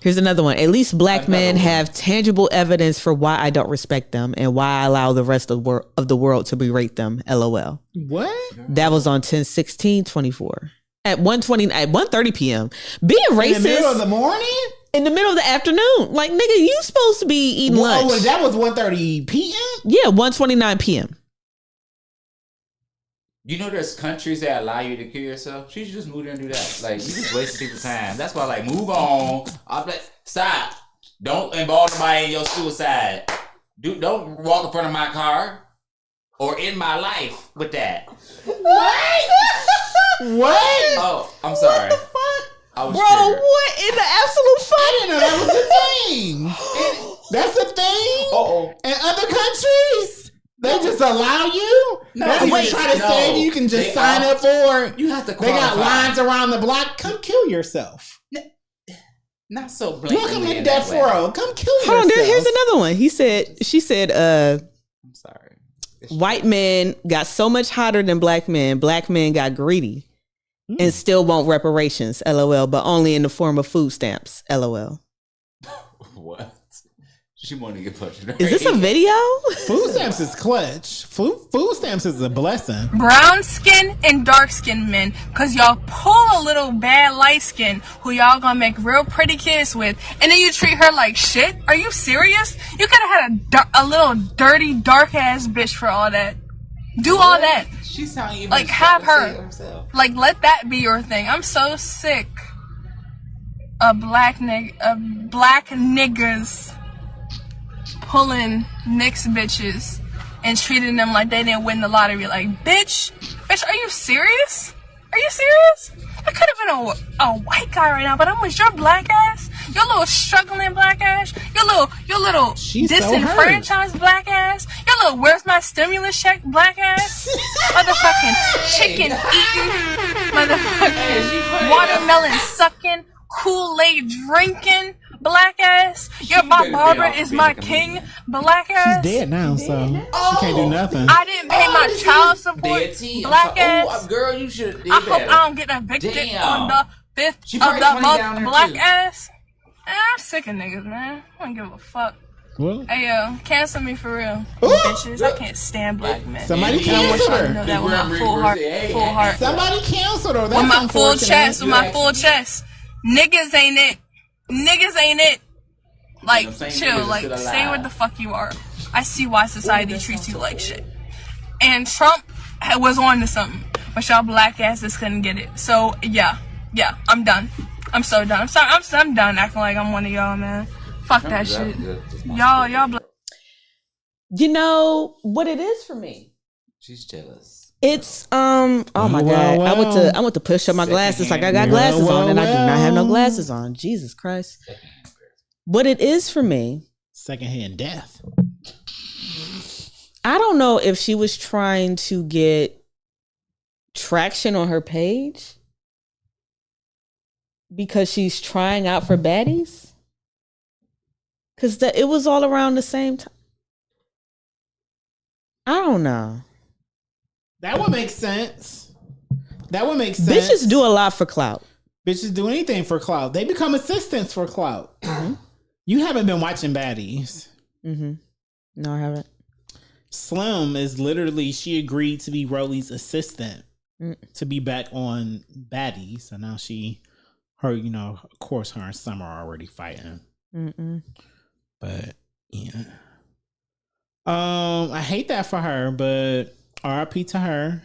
Here's another one. At least black Another men one. have tangible evidence for why I don't respect them and why I allow the rest of the world to berate them. LOL. What? That was on 10/16/24 at 1:30 p.m. Being racist In the middle of the morning? in the middle of the afternoon. Like, nigga, you supposed to be eating lunch. Oh, that was 1:30 p.m.? Yeah, 1:29 p.m. You know, there's countries that allow you to kill yourself. She should just move there and do that. Like, you just wasting people's time. That's why, like, move on. I'm like, stop. Don't involve nobody in your suicide. Don't walk in front of my car or in my life with that. What? Oh, I'm sorry. I was Bro, triggered. what in the absolute fuck? I didn't know that was a thing. That's a thing? Uh-oh. In other countries? They just allow you? No, They don't wait, even try to no. say you can just They sign are- up for it. You have to They got qualify. lines around the block. Come kill yourself. Not so blatantly. Welcome to in death that way. row. Come kill yourself. Hold on, here's another one. She said, I'm sorry. white men got so much hotter than black men got greedy and still want reparations, LOL, but only in the form of food stamps, LOL. What? She wanted to get punched. Is this a video? Food stamps is clutch. Food stamps is a blessing. Brown skin and dark skin men, cause y'all pull a little bad light skin who y'all gonna make real pretty kids with, and then you treat her like shit. Are you serious? You could have had a little dirty dark ass bitch for all that. Do all that. She's telling you. Like, have her. Like, let that be your thing. I'm so sick of black niggas pulling Knicks bitches and treating them like they didn't win the lottery. Like, bitch, are you serious? Are you serious? I could have been a white guy right now, but I'm with your black ass, your little struggling black ass, your little She's so disenfranchised black ass, your little where's my stimulus check black ass, motherfucking chicken eating, motherfucking watermelon sucking, Kool-Aid drinking black ass. My barber is my king black ass. She's dead now, so she can't do nothing. I didn't pay my child support black ass. Oh, girl, you should. I hope I don't get evicted Damn. on the 5th She of probably the 20 down month there, black too. ass. I'm sick of niggas, man. I don't give a fuck. Well, Hey, cancel me for real. Ooh. Bitches, I can't stand black men. somebody Yeah. I wish canceled I knew her. that with my full heart. Somebody canceled her. That's With my full unfortunate. chest, with my full chest. Niggas ain't it. Niggas ain't it. Like, You know what I'm saying? chill. Niggas Like, still stay alive. what the fuck you are. I see why society treats you like shit. And Trump was on to something, but y'all black asses couldn't get it. So yeah, I'm done. I'm so done. I'm sorry. I'm done acting like I'm one of y'all, man. Fuck that shit. Y'all black. You know what it is for me? She's jealous. It's oh my god. well. I went to push up my glasses like I got Well, glasses on and I do not have no well. glasses on. Jesus Christ. What it is for me, Secondhand death. I don't know if she was trying to get traction on her page because she's trying out for baddies. Because it was all around the same time. I don't know. That would make sense. That would make sense. Bitches do a lot for clout. Bitches do anything for clout. They become assistants for clout. You haven't been watching Baddies. Mm-hmm. No, I haven't. Slim is literally, she agreed to be Rolly's assistant to be back on Baddies. So now of course, her and Summer are already fighting. Mm-mm. But yeah. I hate that for her, but RIP to her.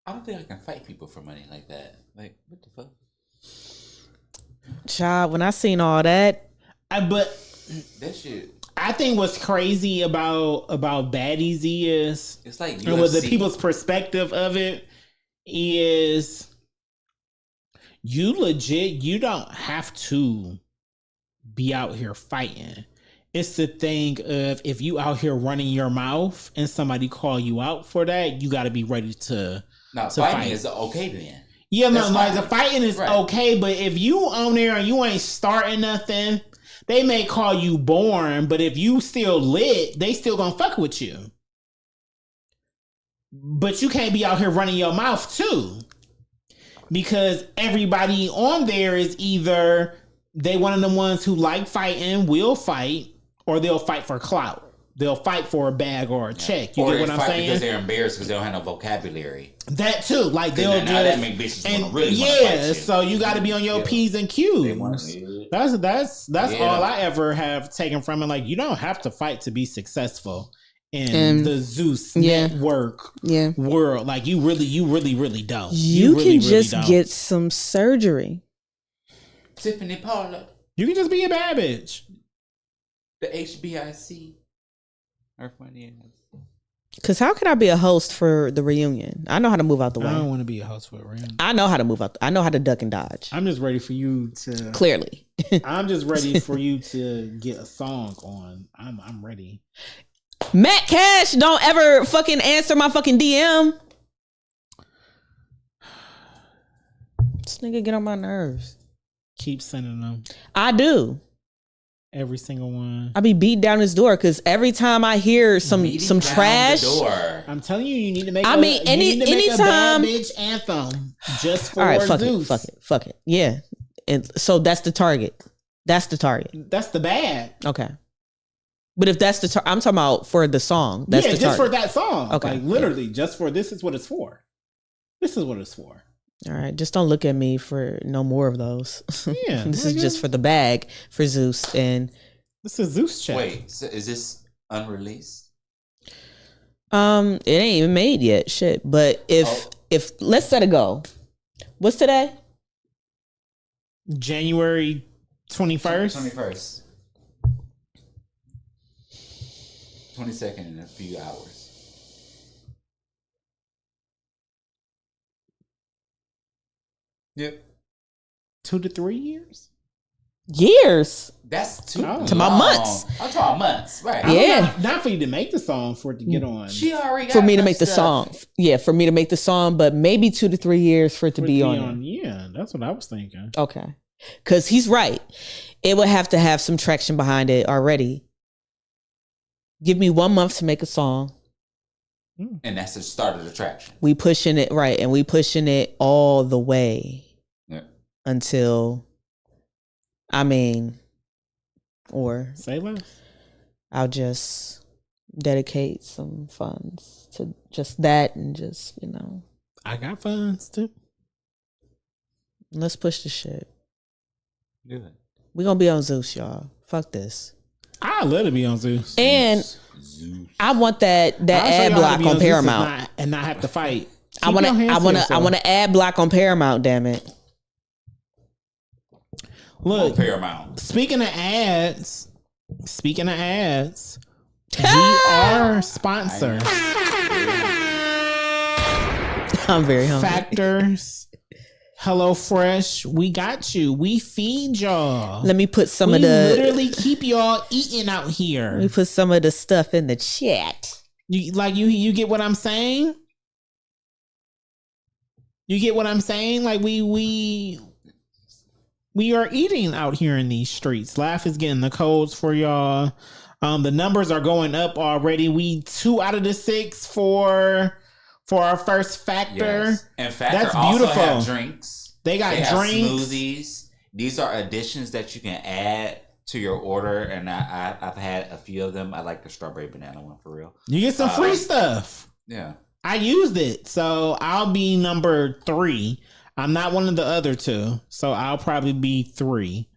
I don't think I can fight people for money like that. Like, what the fuck? Child, when I seen all that, But That shit. I think what's crazy about Baddies is, It's like and with the UFC. people's perspective of it, is you don't have to be out here fighting. It's the thing of, if you out here running your mouth and somebody call you out for that, you got to be ready to Now, to fighting fight. is okay then. Yeah, no, That's like fine. the fighting is Right. okay, but if you on there and you ain't starting nothing, they may call you boring, but if you still lit, they still gonna fuck with you. But you can't be out here running your mouth too. because everybody on there is either they one of the ones who like fighting, will fight, or they'll fight for clout. They'll fight for a bag or a check. You or get they what I'm fight saying? because they're embarrassed because they don't have no vocabulary. That too. Like they'll Now just that make bitches and wanna really wanna yeah. fight you. So you got to be on your P's and Q's. That's Yeah. all I ever have taken from it. Like you don't have to fight to be successful in the Zeus network world. Like you really don't. You really, can just don't. get some surgery. Tiffany Pollard, You can just be a bad bitch. the HBIC. Her funny ass. Because how can I be a host for the reunion? I know how to move out the way. I don't want to be a host for a reunion. I know how to move out. I know how to duck and dodge. I'm just ready for you to. Clearly. I'm just ready for you to get a song on. I'm ready. Matt Cash, don't ever fucking answer my fucking DM. This nigga get on my nerves. Keep sending them. I do. Every single one. I be beat down his door because every time I hear some Beating down trash. the door. I'm telling you, you need to make. I mean, anytime. a bad bitch anthem just for All right, fuck Zeus. it, fuck it. Yeah, and so that's the target. That's the target. That's the bad. Okay, but if that's the I'm talking about for the song. That's yeah, the just for target. that song. Okay. Like literally, just for this is what it's for. This is what it's for. All right, just don't look at me for no more of those. Yeah, This is just for the bag for Zeus, and this is Zeus check. Wait, so is this unreleased? it ain't even made yet. Shit, but if let's set a goal. What's today? January 21st. 21st. 22nd in a few hours. Yep. 2 to 3 years. Years. That's too Oh. To my long. months. I'm talking months, right? Yeah. Not for you to make the song, for it to get on. She already got For me to her make the stuff. song. Yeah, for me to make the song, but maybe 2 to 3 years for it to For it be on. Yeah, that's what I was thinking. Okay. Because he's right. It would have to have some traction behind it already. Give me 1 month to make a song. And that's the start of the traction. We pushing it, right. And we pushing it all the way Yeah. until, or Say less. I'll just dedicate some funds to just that and just, I got funds too. let's push the shit. Good. We're going to be on Zeus, y'all. Fuck this. I love to be on Zeus. And Zeus. I want that I'll show ad you how to block be on Zeus Paramount. and not have to fight. I want to ad block on Paramount, damn it. Look, Paramount. speaking of ads, we are sponsors. I'm very hungry. Factors, HelloFresh, we got you. We feed y'all. Let me put some we of the literally keep y'all eating out let here. me put some of the stuff in the chat. You get what I'm saying? You get what I'm saying? Like we are eating out here in these streets. Laugh is getting the codes for y'all. The numbers are going up already. We 2 out of the 6 for our first Factor. Yes. And Factor That's also beautiful. have drinks. They got have drinks. smoothies. These are additions that you can add to your order, and I've had a few of them. I like the strawberry banana one for real. You get some free stuff. Yeah. I used it, so I'll be number 3. I'm not one of the other 2, so I'll probably be 3.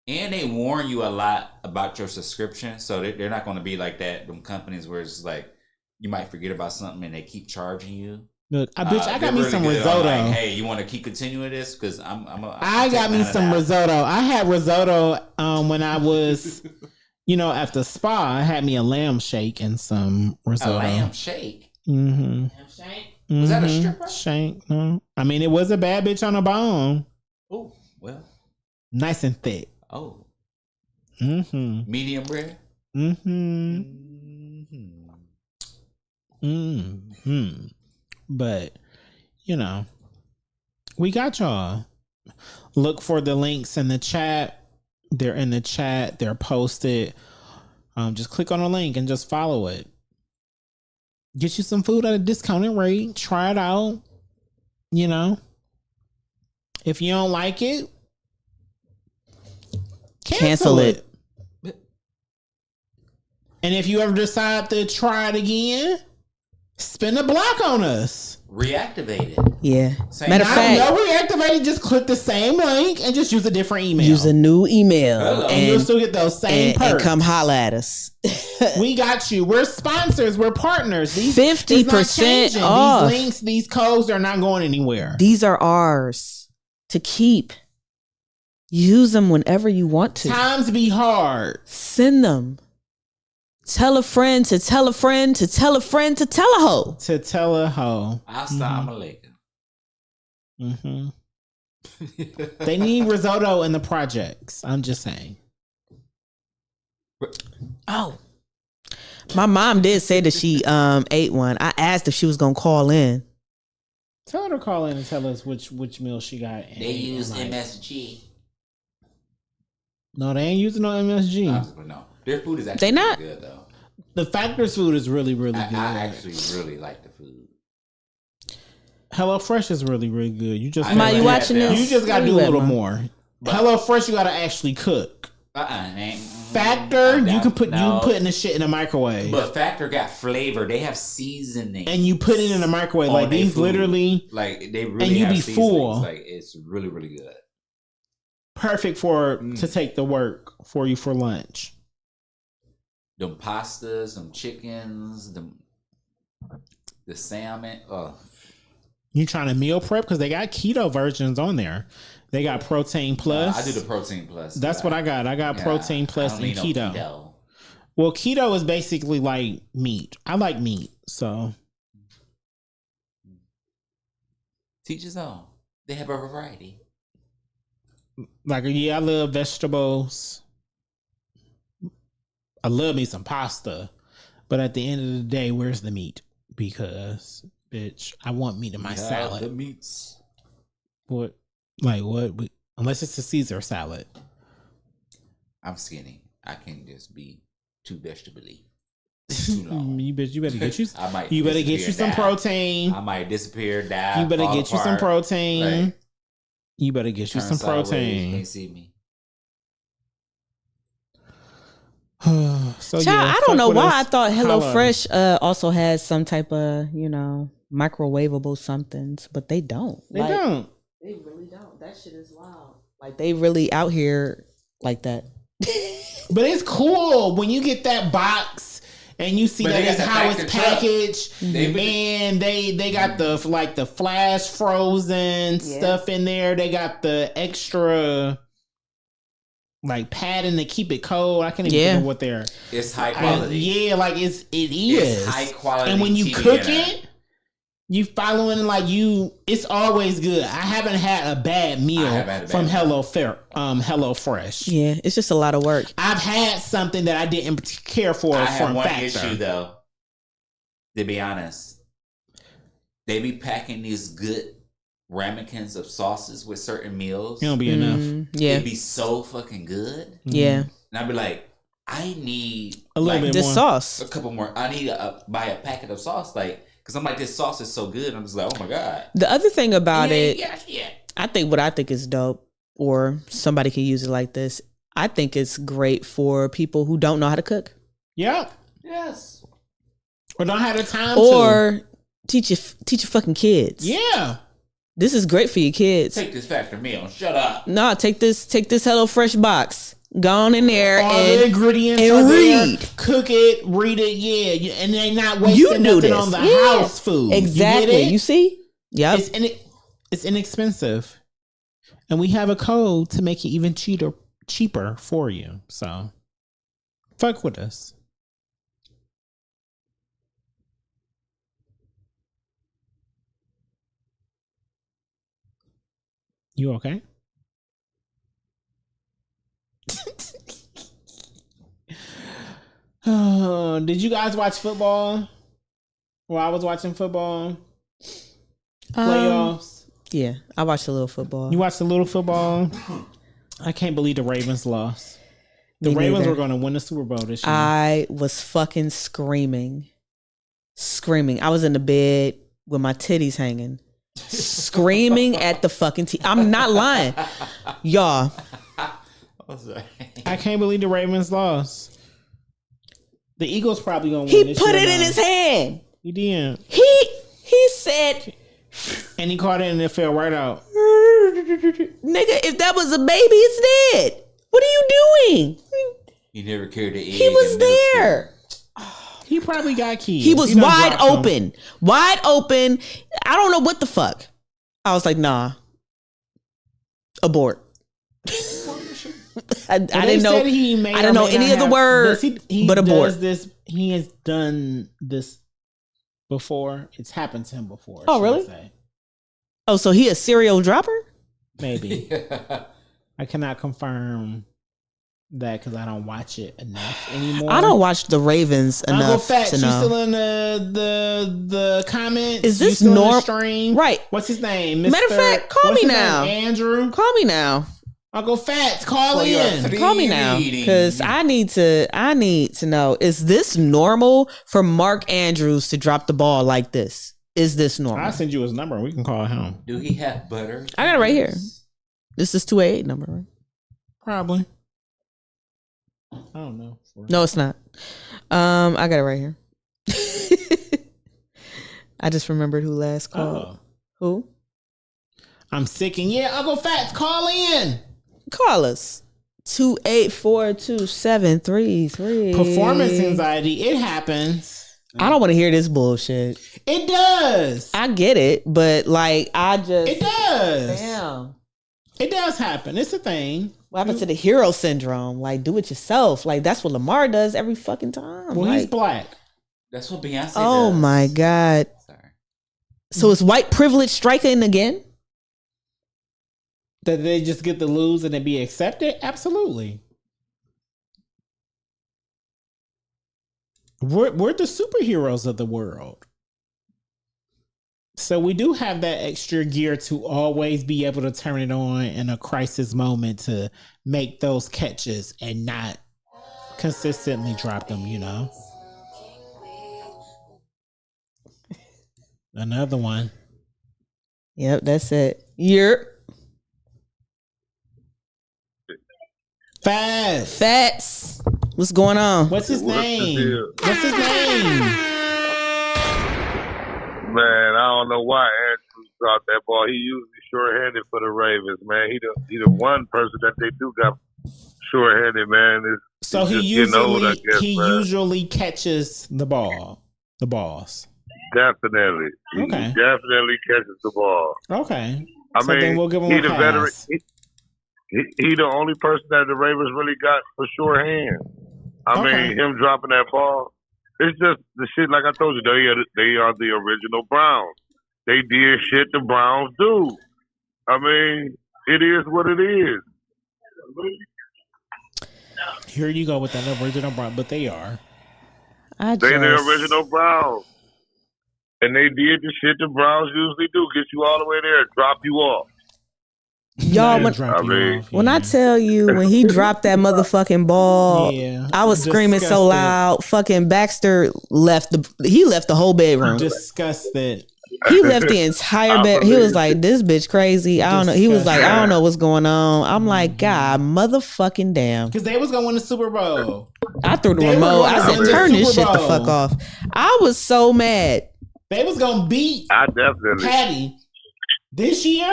And they warn you a lot about your subscription, so they're not going to be like that. Them companies where it's like you might forget about something and they keep charging you. Look, I got They're me really some good on, risotto. like, hey, you want to keep continuing this? Because I got me some risotto. I had risotto when I was, at the spa. I had me a lamb shake and some risotto. A lamb shake. Mm-hmm. Was that a stripper? Shank? No. I mean, it was a bad bitch on a bone. Oh, well. Nice and thick. Oh. Mm-hmm. Medium rare? Mm-hmm. Mm-hmm. Mm-hmm. But, we got y'all. Look for the links in the chat. They're in the chat. They're posted. Just click on the link and just follow it. Get you some food at a discounted rate. Try it out. If you don't like it, Cancel it. And if you ever decide to try it again, spin a block on us. Reactivate it. Yeah. Same Matter of fact, No reactivate it, just click the same link and just use a different email. use a new email Hello. and you'll and, still get those same perks. and come holla at us. We got you. We're sponsors. We're partners. These 50% it's not changing. off. These links, these codes are not going anywhere. These are ours to keep. Use them whenever you want to. Times be hard. Send them. Tell a friend to tell a friend to tell a friend to tell a hoe. To tell a hoe. Assalamu alaikum. Mm-hmm. They need risotto in the projects. I'm just saying. Oh. My mom did say that she ate one. I asked if she was gonna call in. Tell her to call in and tell us which meal she got. They use MSG. No, they ain't using no MSG. No, their food is actually They not? really good though. The Factor's food is really, really good. I actually really like the food. HelloFresh is really, really good. You just I Ma, never you had watching that. this? you just gotta Where do a you at, little Ma? more. But- HelloFresh, you gotta actually cook. Factor, you can put you put in the shit in the microwave, But Factor got flavor. They have seasoning, and you put it in the microwave. on Like their these, food. literally like they really and you have be seasonings. full. Like it's really really good. perfect for to take the work for you for lunch. Them pastas, them chickens, the salmon. Oh, You trying to meal prep because they got keto versions on there. They got Protein Plus. I do the Protein Plus. That's what I got. I got Yeah, Protein I Plus don't and need no keto. Well, keto is basically like meat. I like meat, so Teach his own. They have a variety. like yeah, I love vegetables. I love me some pasta, but at the end of the day, where's the meat? Because bitch, I want meat in my salad. The meats. What? Like what? Unless it's a Caesar salad. I'm skinny. I can't just be too vegetable-y. Too long. You better get you. I might. You better get you some die. protein. I might disappear, die. You better fall get you some apart, protein. like, You better get you turn some sideways, protein. Can't see me. So Child, yeah, I fuck don't know with why us. I thought Holla. HelloFresh also has some type of, microwavable somethings, but they don't. They Like, don't. They really don't. That shit is wild. Like they really out here like that. But it's cool when you get that box and you see But that they got it's the how it's Factor truck. packaged, They put- and they got the flash frozen stuff in there. They got the extra like padding to keep it cold. I can't even think of what they're. It's high quality. Yeah, like it is. It's high quality. And when you TV cook dinner. it, you following it's always good. I haven't had a bad meal I haven't had a bad from meal. HelloFresh. Yeah, it's just a lot of work. I've had something that I didn't care for I have from one Factor. issue though. To be honest, they be packing these good ramekins of sauces with certain meals. It don't be enough. Yeah, It'd be so fucking good, yeah. and I'd be like, I need A little bit This more. sauce. a couple more. I need to buy a packet of sauce, because I'm like, this sauce is so good. I'm just like, oh my god. The other thing about it, Yeah. I think what I think is dope, or somebody can use it like this. I think it's great for people who don't know how to cook, Yep. Yes. Or don't have the time to. or teach your fucking kids. Yeah. This is great for your kids. Take this Factor meal. Shut up. No, take this HelloFresh box. Go on in there All the and ingredients and are there. read. Cook it, read it, yeah. And they're not wasting You do nothing this. on the Yeah. house food. Exactly. You, get it? You see? Yep. It's inexpensive. And we have a code to make it even cheaper for you. So fuck with us. You okay? Did you guys watch football? Well, I was watching football. Playoffs. Yeah, I watched a little football. You watched a little football? I can't believe the Ravens lost. The Me Ravens neither. were going to win the Super Bowl this year. I was fucking screaming. I was in the bed with my titties hanging. screaming at the fucking TV. I'm not lying, y'all. I'm sorry. I can't believe the Ravens lost. The Eagles probably gonna win. He this put year it in now. his hand. He did, He said, and he caught it and it fell right out. "Nigga, if that was a baby, it's dead. What are you doing?" He never carried the egg. He was in middle there. He probably got kids. He was done wide dropped them. open. Wide open. I don't know what the fuck. I was like, nah. Abort. I Well, they didn't know. said he may I or don't know may any not of the have- words, he but does abort. this. He has done this before. It's happened to him before. Oh, should I really? say. Oh, so he a serial dropper? Maybe. I cannot confirm that because I don't watch it enough anymore. I don't watch the Ravens Uncle enough Fats, to you know. still in the comments? Is You this still in the norm- stream? Right. What's his name? Matter of fact, call what's me his now. name? Andrew. Call me now. Uncle Fats, call For your in. three Call me now, readings. because I need to know: is this normal for Mark Andrews to drop the ball like this? Is this normal? I'll send you his number. We can call him. Do he have butter? I got it right here. This is 288 number, right? Probably. I don't know. No, it's not. I got it right here. I just remembered who last called. Oh. Who? I'm sick and yeah, Uncle Fats, call in. Call us. 2842733. Performance anxiety, it happens. I don't want to hear this bullshit. It does. I get it, but like I just It does. damn. It does happen. It's a thing. What happened to the hero syndrome? Like, do it yourself. Like, that's what Lamar does every fucking time. Well, he's Like, black. That's what Beyonce oh does. my God. Sorry. So is white privilege striking again? That they just get to lose and it be accepted? Absolutely. We're the superheroes of the world. So we do have that extra gear to always be able to turn it on in a crisis moment to make those catches and not consistently drop them, you know? Another one. Yep, that's it. Yep. Fats. What's going on? What's his What's the name? deal? What's his name? Man, I don't know why Andrews dropped that ball. He usually short-handed for the Ravens, man. He the one person that they do got short-handed, man. So he just getting old, I guess, man. usually catches the balls. Definitely. He Okay. definitely catches the ball. Okay. I So mean, then we'll give him he a the pass. veteran. He the only person that the Ravens really got for shorthand. I Okay. mean, him dropping that ball, it's just the shit. Like I told you, they are the original Browns. They did shit the Browns do. I mean, it is what it is. Here you go with that original Brown, but they are. They the original Browns. And they did the shit the Browns usually do. Get you all the way there, drop you off. Y'all, Not drop I you mean- off, when I yeah. tell you, when he dropped that motherfucking ball, Yeah. I was screaming so Disgusted. loud. Fucking Baxter left the whole bedroom. Disgusted. He left the entire I bed. He was believe like, "This bitch crazy." I don't know. He was like, "I don't know what's going on." I'm like, "God, motherfucking damn!" Because they was gonna win the Super Bowl. I threw the They were remote. gonna I said, win the "Turn this Super shit the Bowl. fuck off." I was so mad. They was gonna beat I definitely Patty this year.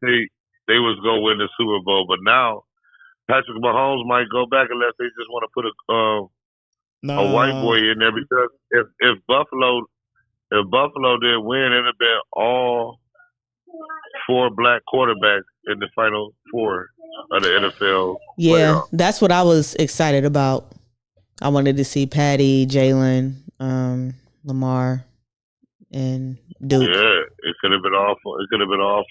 think they was gonna win the Super Bowl, but now Patrick Mahomes might go back unless they just want to put a white boy in there, because if Buffalo didn't win, it'd have been all 4 black quarterbacks in the final 4 of the NFL. Yeah, playoff. that's what I was excited about. I wanted to see Patty, Jalen, Lamar, and Duke. Yeah, it could have been all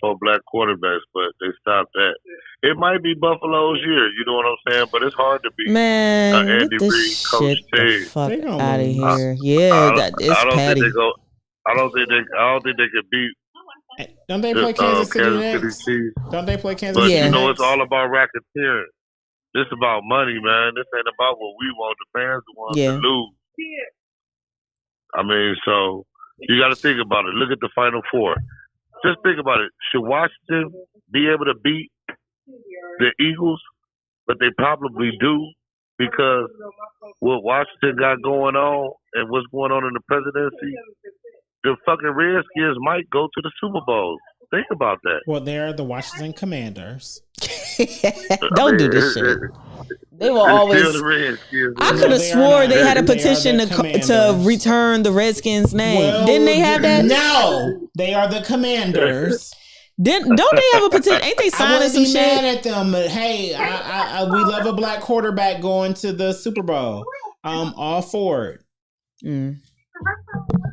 4 black quarterbacks, but they stopped that. It might be Buffalo's year, you know what I'm saying? But it's hard to be. Man, Andy get this Reid, Coach shit the T. fuck They gonna out of lose. here. Yeah, it's Patty. I don't think they could beat Don't they play Kansas City Kansas next? City Chiefs. Don't they play Kansas But City Yeah. you know, next? it's all about racketeering. This about money, man. This ain't about what we want. The fans want Yeah. to lose. I mean, so you got to think about it. Look at the Final 4. just think about it. Should Washington be able to beat the Eagles? But they probably do because what Washington got going on and what's going on in the presidency, the fucking Redskins might go to the Super Bowl. Think about that. Well, they're the Washington Commanders. Don't do this shit. They will always. I could have swore they had a petition to return the Redskins' name. Well, didn't they have that? No, they are the Commanders. Don't they have a petition? Ain't they signing some shit? Mad at them, but hey, we love a black quarterback going to the Super Bowl. I'm all for it.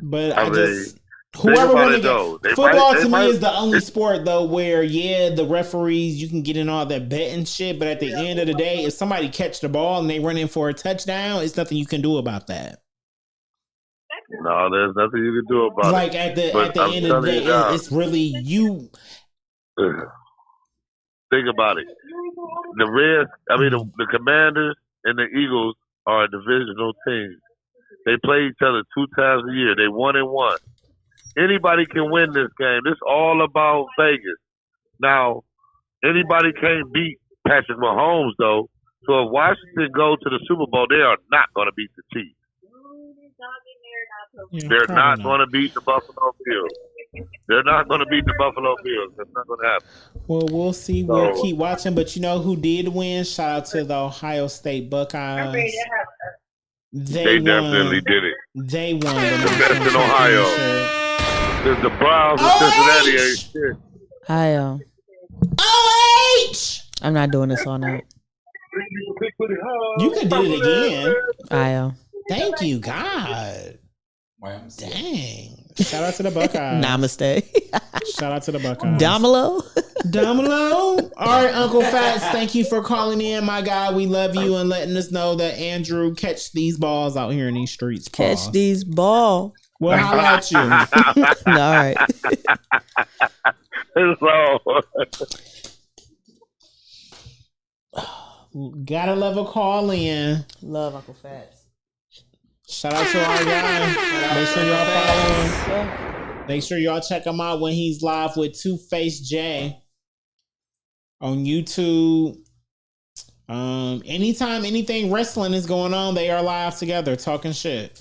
But I just whoever want to go. Football to me is the only sport though where the referees, you can get in all that betting shit, but at the end of the day, if somebody catch the ball and they run in for a touchdown, it's nothing you can do about that. No, there's nothing you can do about it. At the end of the day, it's really you. Think about it. The Commanders and the Eagles are a divisional team. They play each other 2 times a year. They 1-1. Anybody can win this game. This all about Vegas. Now, anybody can't beat Patrick Mahomes though. So if Washington go to the Super Bowl, they are not going to beat the Chiefs. They're not going to beat the Buffalo Bills. They're not going to beat the Buffalo Bills. That's not going to happen. Well, we'll see. We'll keep watching. But you know who did win? Shout out to the Ohio State Buckeyes. They definitely did it. They won the best in Ohio. There's the Browns and Cincinnati ain't shit. Ohio. OH! I'm not doing this all night. You can do it again. Ohio. Thank you, God. Dang. Shout out to the Buckeyes. Namaste. Shout out to the Buckeyes. Domino. All right, Uncle Fats, thank you for calling in, my guy. We love you and letting us know that Andrew catch these balls out here in these streets. Catch these balls. Well, how about you? All right. Gotta love a call in. Love Uncle Fats. Shout out to our guy. Make sure y'all follow him. Make sure y'all check him out when he's live with Two-Face J on YouTube. Anytime anything wrestling is going on, they are live together talking shit.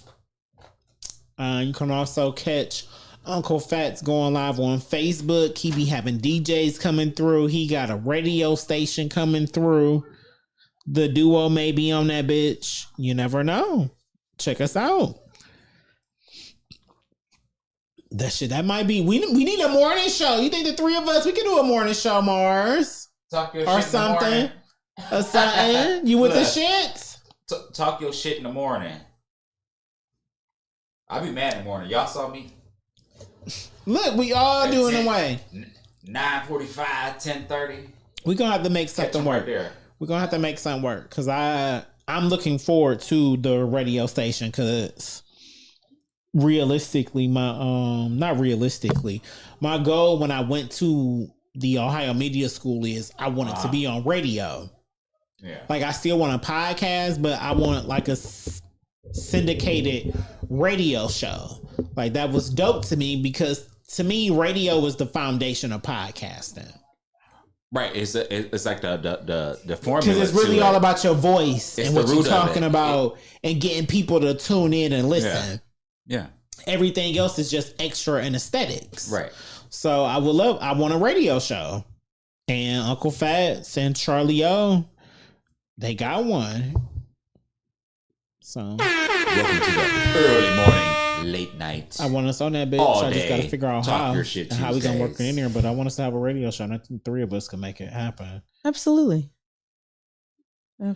You can also catch Uncle Fats going live on Facebook. He be having DJs coming through. He got a radio station coming through. The duo may be on that bitch. You never know. Check us out. That might be. We need a morning show. You think the three of us we can do a morning show, Mars? Talk your or shit something. In the morning. Or something. You with the shits? Talk your shit in the morning. I'll be mad in the morning. Y'all saw me. Look, we all doing away. 9:45, 10:30. We're gonna have to make something work. Right, we're gonna have to make something work because I'm looking forward to the radio station because realistically, my goal when I went to the Ohio Media School is I wanted to be on radio. Yeah. Like I still want a podcast, but I want like a syndicated radio show. Like that was dope to me because to me, radio was the foundation of podcasting. Right, it's like the formula because it's really all about your voice and what you're talking about and getting people to tune in and listen. Yeah. Everything else is just extra and aesthetics. Right. So I want a radio show, and Uncle Fats and Charlie O, they got one. So welcome to the early morning, late night. I want us on that bitch. All I just got to figure out how we gonna work it in there. But I want us to have a radio show, and I think 3 of us can make it happen. Absolutely. I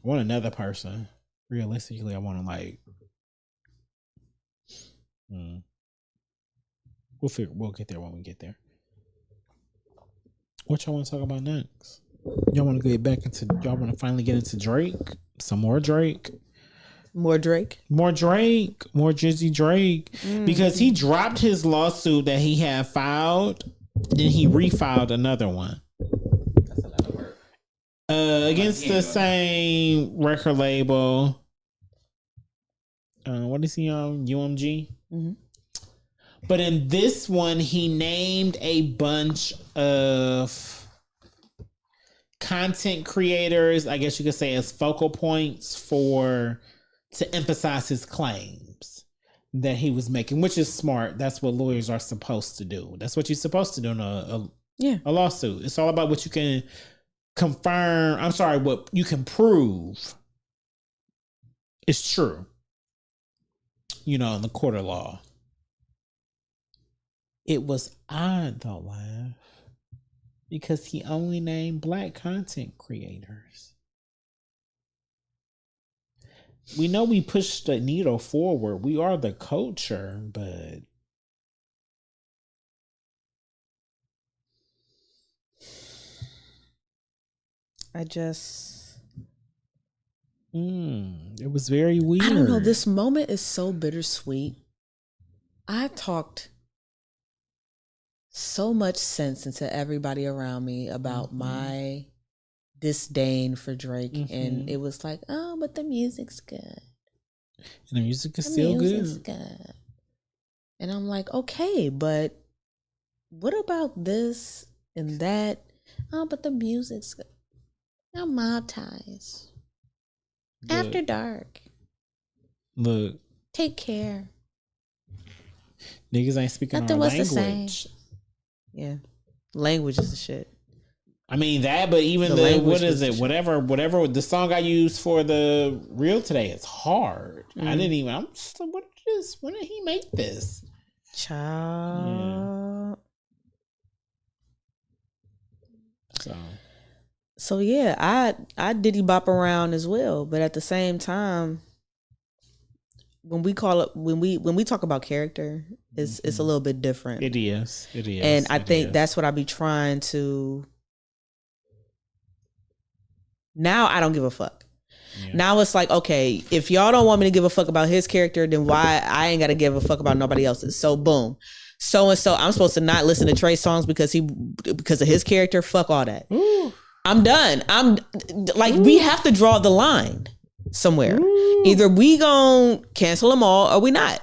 want another person. Realistically, I want to We'll get there when we get there. What y'all want to talk about next? Y'all want to y'all want to finally get into Drake? Some more Drake? More Drake? More Drizzy Drake. Because he dropped his lawsuit that he had filed, then he refiled another one. That's a lot of work. Against the same record label. What is he on? UMG? Mm-hmm. But in this one, he named a bunch of content creators, I guess you could say, as focal points to emphasize his claims that he was making, which is smart. That's what lawyers are supposed to do. That's what you're supposed to do in a lawsuit. It's all about what you can confirm. I'm sorry, what you can prove is true, in the court of law. It was odd though, Laugh, because he only named Black content creators. We know we push the needle forward. We are the culture, but it was very weird. I don't know. This moment is so bittersweet. I talked so much sense into everybody around me about my disdain for Drake, and it was like, oh, but the music's good. And the music is still good. And I'm like, okay, but what about this and that? Oh, but the music's good. Now Mob Ties. After Dark. Look. Take Care. Niggas ain't speaking Nothing our was language. The same. Yeah. Language is the shit. I mean that, but even what is it? Whatever the song I used for the reel today, it's hard. I didn't even. I'm just like, what is this? When did he make this? Child. Yeah. So yeah, I diddy bop around as well, but at the same time, when we talk about character, it's a little bit different. It is. And I think that's what I be trying to. Now I don't give a fuck. Yeah. Now it's like, okay, if y'all don't want me to give a fuck about his character, then why I ain't got to give a fuck about nobody else's. So boom. So and so I'm supposed to not listen to Trey's songs because of his character. Fuck all that. Ooh. I'm done. I'm like, we have to draw the line somewhere. Ooh. Either we gonna cancel them all or we not.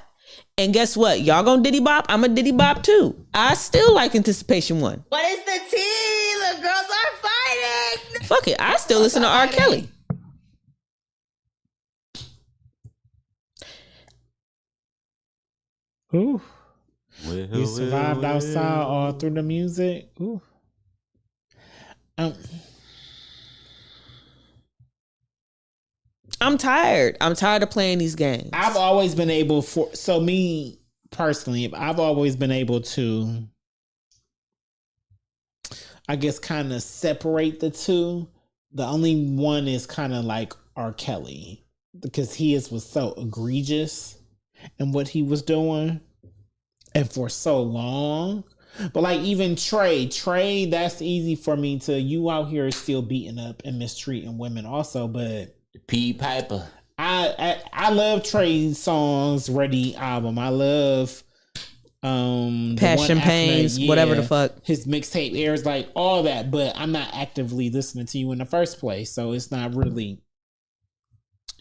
And guess what? Y'all gonna diddy bop? I'm a diddy bop too. I still like Anticipation 1. What is the tea? The girls are fighting. Fuck it. I still listen to R. Kelly. Ooh. You survived outside all through the music. Ooh. I'm tired. I'm tired of playing these games. I've always been able me personally, I've always been able to, I guess, kind of separate the two. The only one is kind of like R. Kelly, because his was so egregious in what he was doing and for so long. But like even Trey, that's easy for me to, you out here still beating up and mistreating women also, but P. Piper. I love Trey's songs, Ready album. I love Passion Pains, whatever the fuck. His mixtape airs, like all that, but I'm not actively listening to you in the first place, so it's not really,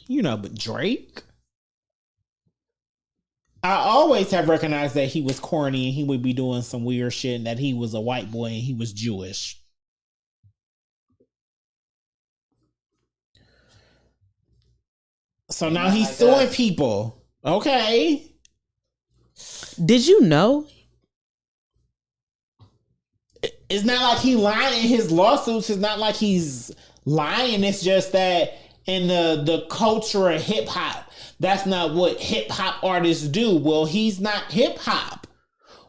but Drake, I always have recognized that he was corny and he would be doing some weird shit and that he was a white boy and he was Jewish. So now he's suing people. Okay. Did you know? It's not like he lying in his lawsuits. It's not like he's lying. It's just that in the culture of hip hop, that's not what hip hop artists do. Well, he's not hip hop.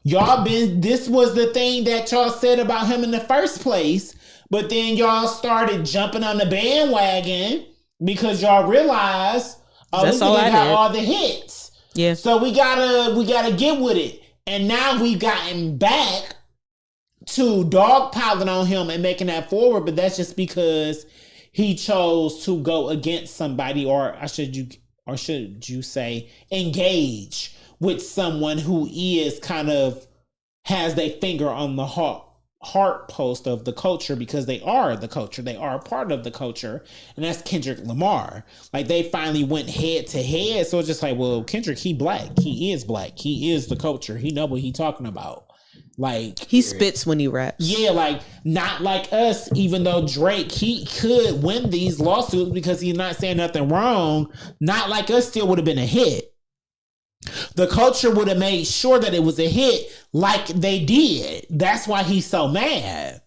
This was the thing that y'all said about him in the first place, but then y'all started jumping on the bandwagon because y'all realized, that's all I got did. All the hits. Yeah. So we gotta get with it. And now we've gotten back to dogpiling on him and making that forward, but that's just because he chose to go against somebody, or should you say engage with someone who is kind of has their finger on the heart post of the culture because they are the culture. They are a part of the culture. And that's Kendrick Lamar. Like, they finally went head to head. So it's just like, well, Kendrick, he black. He is black. He is the culture. He know what he talking about. Like, he spits when he raps. Yeah, like, not like us, even though Drake, he could win these lawsuits because he's not saying nothing wrong. Not like us still would have been a hit. The culture would have made sure that it was a hit like they did. That's why he's so mad.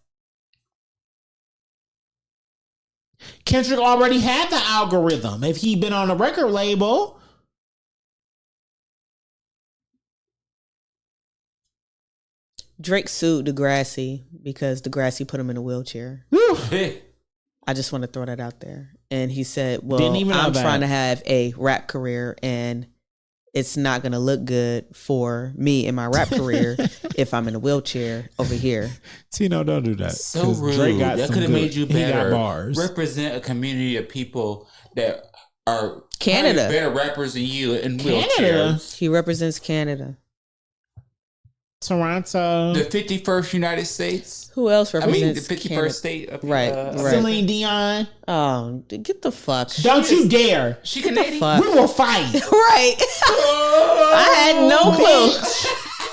Kendrick already had the algorithm. If he'd been on a record label. Drake sued Degrassi because Degrassi put him in a wheelchair. I just want to throw that out there. And he said, well, I'm trying to have a rap career and it's not going to look good for me in my rap career if I'm in a wheelchair over here. Tino, don't do that. So rude. That could have made you better. Represent a community of people that are Canada better rappers than you in wheelchairs. He represents Canada. Toronto. The 51st United States. Who else represents the 51st Canada? state of right. Celine Dion. Oh, get the fuck. Don't you dare. She Canadian. We will fight. Right. I had no clue.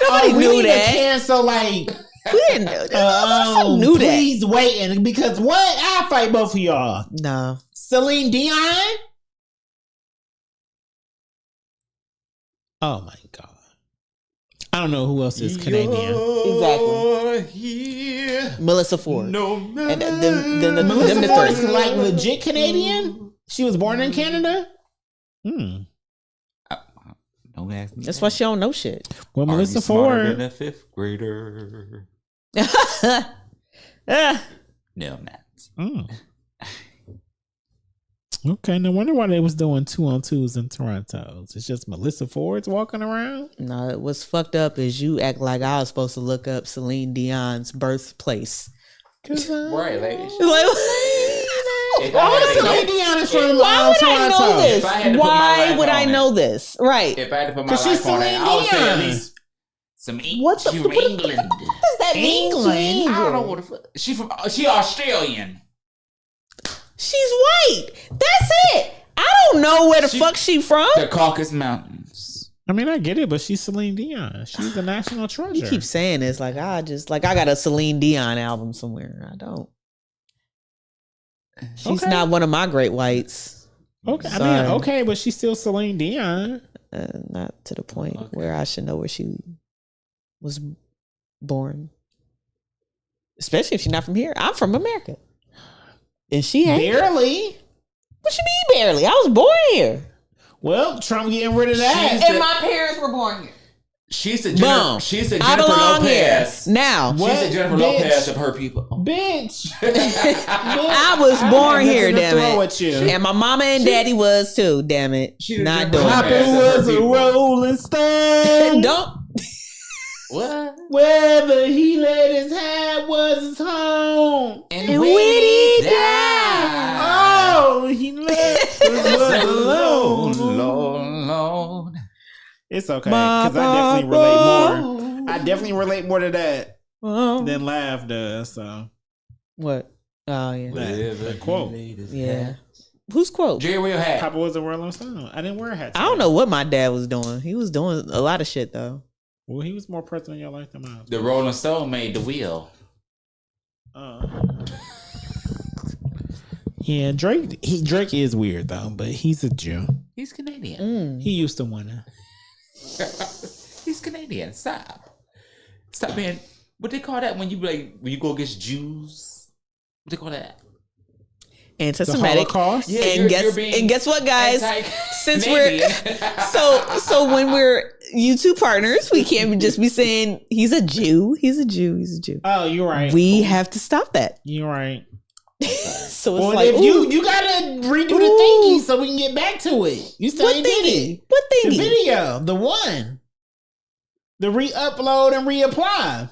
Nobody knew that. Cancel, like, we didn't know that. Knew please that. wait, because what? I'll fight both of y'all. No. Celine Dion? Oh my God. I don't know who else is Canadian. Exactly. Melissa Ford. No, and then Melissa Ford is like legit Canadian? She was born in Canada? Don't ask me. That's why she don't know shit. Well, Melissa Ford. Than a fifth grader. No, I'm not. Okay, no wonder why they was doing 2-on-2s in Toronto. It's just Melissa Ford's walking around. No, what's fucked up is you act like I was supposed to look up Celine Dion's birthplace. Right, like Celine Dion is from why would Toronto. I know this? Why would I know this? Right. If I had to put my life on it, I would say at least some England. She's from England. What does that mean? England? I don't know what the fuck. She Australian. She's white. That's it. I don't know where the fuck she from. The Caucasus Mountains. I mean, I get it, but she's Celine Dion. She's a national treasure. You keep saying this like I got a Celine Dion album somewhere. I don't. She's not one of my great whites. Okay, Sorry. I mean, okay, but she's still Celine Dion. Not to the point where I should know where she was born. Especially if she's not from here. I'm from America. And she ain't. Barely. What you mean barely? I was born here. Well, Trump getting rid of that. And my parents were born here. She's the Jennifer Lopez. Here. Now. She's the Jennifer Lopez of her people. Bitch. I was born here, damn it. With you. And my mama and daddy was too, damn it. Not doing Papa was a rolling stone. Don't. What? Wherever he laid his hat was his home. And when he died. Oh, he left us alone. Lord. It's okay, because I definitely relate more. I definitely relate more to that than Laugh does. So what? Oh yeah, that quote. Yeah, whose quote? Jerry, wear your hat. Papa was a Rolling Stone. I didn't wear a hat. I don't know what my dad was doing. He was doing a lot of shit though. Well, he was more present in your life than mine. The Rolling Stone made the wheel. Yeah, Drake is weird though, but he's a Jew. He's Canadian. He used to win. He's Canadian. Stop being. What they call that when you go against Jews? What they call that? Anti-Semitic. Yeah, and guess what, guys? Since we're so when we're YouTube partners, we can't just be saying he's a Jew. He's a Jew. He's a Jew. Oh, you're right. We have to stop that. You're right. So it's like, if you gotta redo the thingy so we can get back to it. You still ain't did it. What thingy? The video, the one, the re-upload and reapply.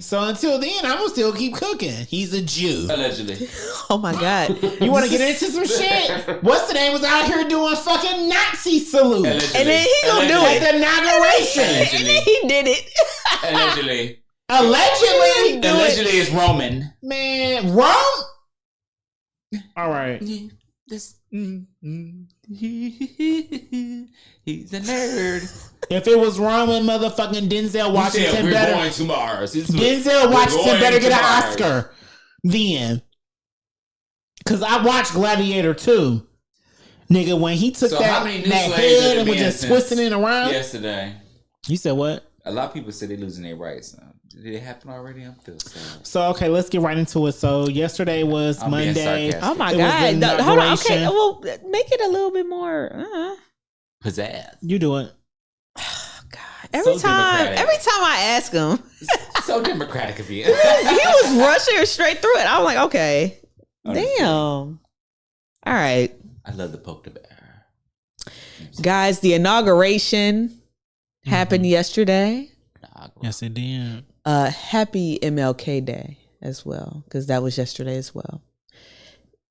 So until then, I'm gonna still keep cooking. He's a Jew, allegedly. Oh my God! You want to get into some shit? What's the name? Was out here doing fucking Nazi salute, allegedly. And then he gonna do it at the inauguration, and then he did it. Allegedly. Allegedly. Allegedly, it's Roman. Man, Rome? All right. He's a nerd. If it was Roman, motherfucking Denzel Washington we're better. going to Mars. Denzel Washington better get an Oscar then. Because I watched Gladiator 2. Nigga, when he took that head and was just twisting it around. Yesterday. You said what? A lot of people said they're losing their rights. Did it happen already? I'm still sad. So, okay, let's get right into it. So, yesterday was Monday. Oh, my God. Hold on. Okay, well, make it a little bit more. Pizzazz. You do it. Oh, God. Every time I ask him. So democratic of you. He was rushing straight through it. I'm like, okay. Damn. All right. I love the poke the bear. Guys, the inauguration happened yesterday. Yes, it did. Happy MLK Day as well, because that was yesterday as well.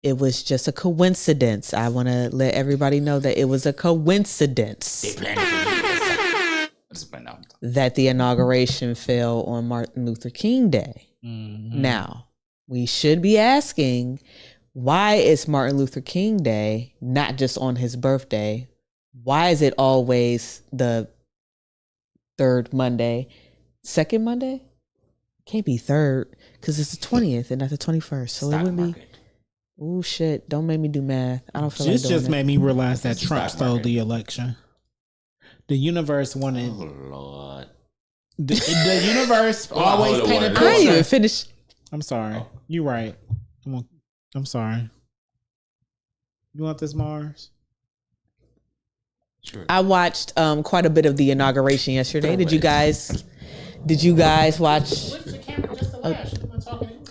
It was just a coincidence. I want to let everybody know that it was a coincidence that the inauguration fell on Martin Luther King Day. Mm-hmm. Now, we should be asking, why is Martin Luther King Day not just on his birthday? Why is it always the third Monday? Second Monday? Can't be third because it's the 20th and not the 21st. So it would be. Oh shit! Don't make me do math. I don't feel like doing just it. made me realize that Trump stole the election. The universe wanted. Oh Lord. The universe always painted a picture. I didn't even finish. I'm sorry. You right. I'm sorry. You want this, Mars? Sure. I watched quite a bit of the inauguration yesterday. Did you guys watch? Look at the camera just a lash. I'm talking anyway.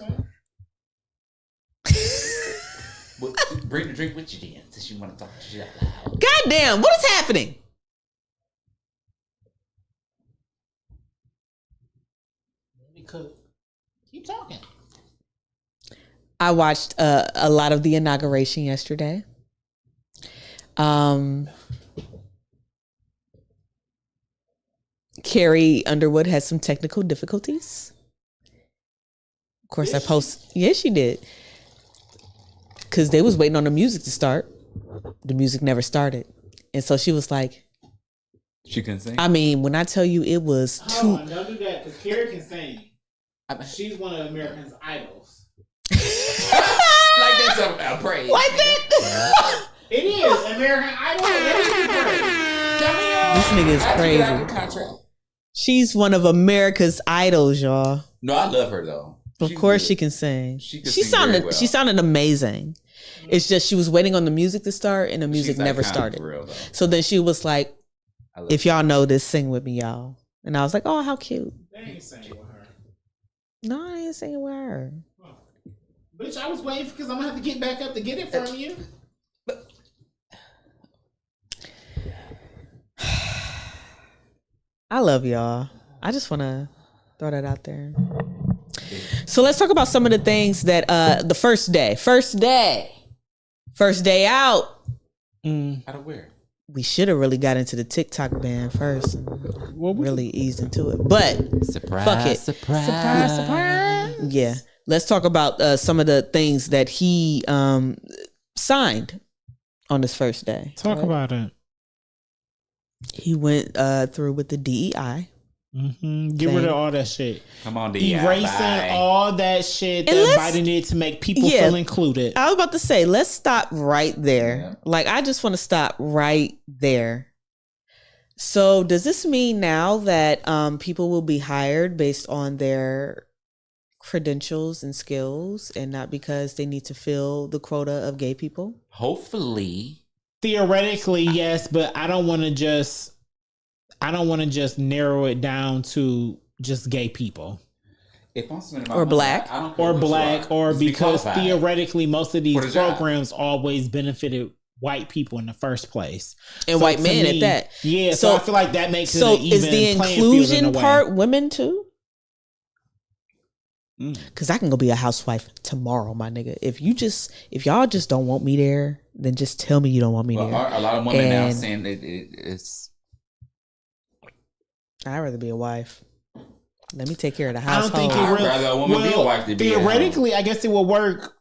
Bring the drink with you then, since you want to talk shit out loud. God damn, what is happening? Keep talking. I watched a lot of the inauguration yesterday. Carrie Underwood had some technical difficulties. Of course, I post. Yes, she did. Because they was waiting on the music to start. The music never started. And so she was like. She can sing? I mean, when I tell you it was Hold on, don't do that, because Carrie can sing. She's one of America's Idols. Like that's a praise. Like that? It is. American Idol. This nigga is crazy. She's one of America's Idols, y'all. No, I love her though. Of course she can sing. She sounded amazing. It's just she was waiting on the music to start and the music never started. Real, so then she was like, if y'all know this, sing with me, y'all. And I was like, oh, how cute. They ain't singing with her. No, I ain't singing with her. Oh. Bitch, I was waiting because I'm going to have to get back up to get it from you. I love y'all. I just want to throw that out there. So let's talk about some of the things that the first day out. Out of where? We should have really got into the TikTok ban first and really eased into it. But fuck it. Surprise. Yeah. Let's talk about some of the things that he signed on his first day. Talk about it. He went through with the DEI. Mm-hmm. Get rid of all that shit. Come on, DEI. Erasing all that shit that Biden did to make people feel included. I was about to say, let's stop right there. Yeah. Like, I just want to stop right there. So does this mean now that people will be hired based on their credentials and skills and not because they need to fill the quota of gay people? Hopefully. Theoretically, yes, but I don't want to just narrow it down to just gay people. If I'm or black. Or because theoretically most of these programs always benefited white people in the first place. And white men at that. Yeah, so I feel like that makes it an even is the inclusion part women too? Because I can go be a housewife tomorrow, my nigga. If y'all just don't want me there, then just tell me you don't want me there. A lot of women now saying it's. I'd rather be a wife. Let me take care of the I household. don't think it I'd really. rather a woman be a wife than be at home. Theoretically, I guess it will work.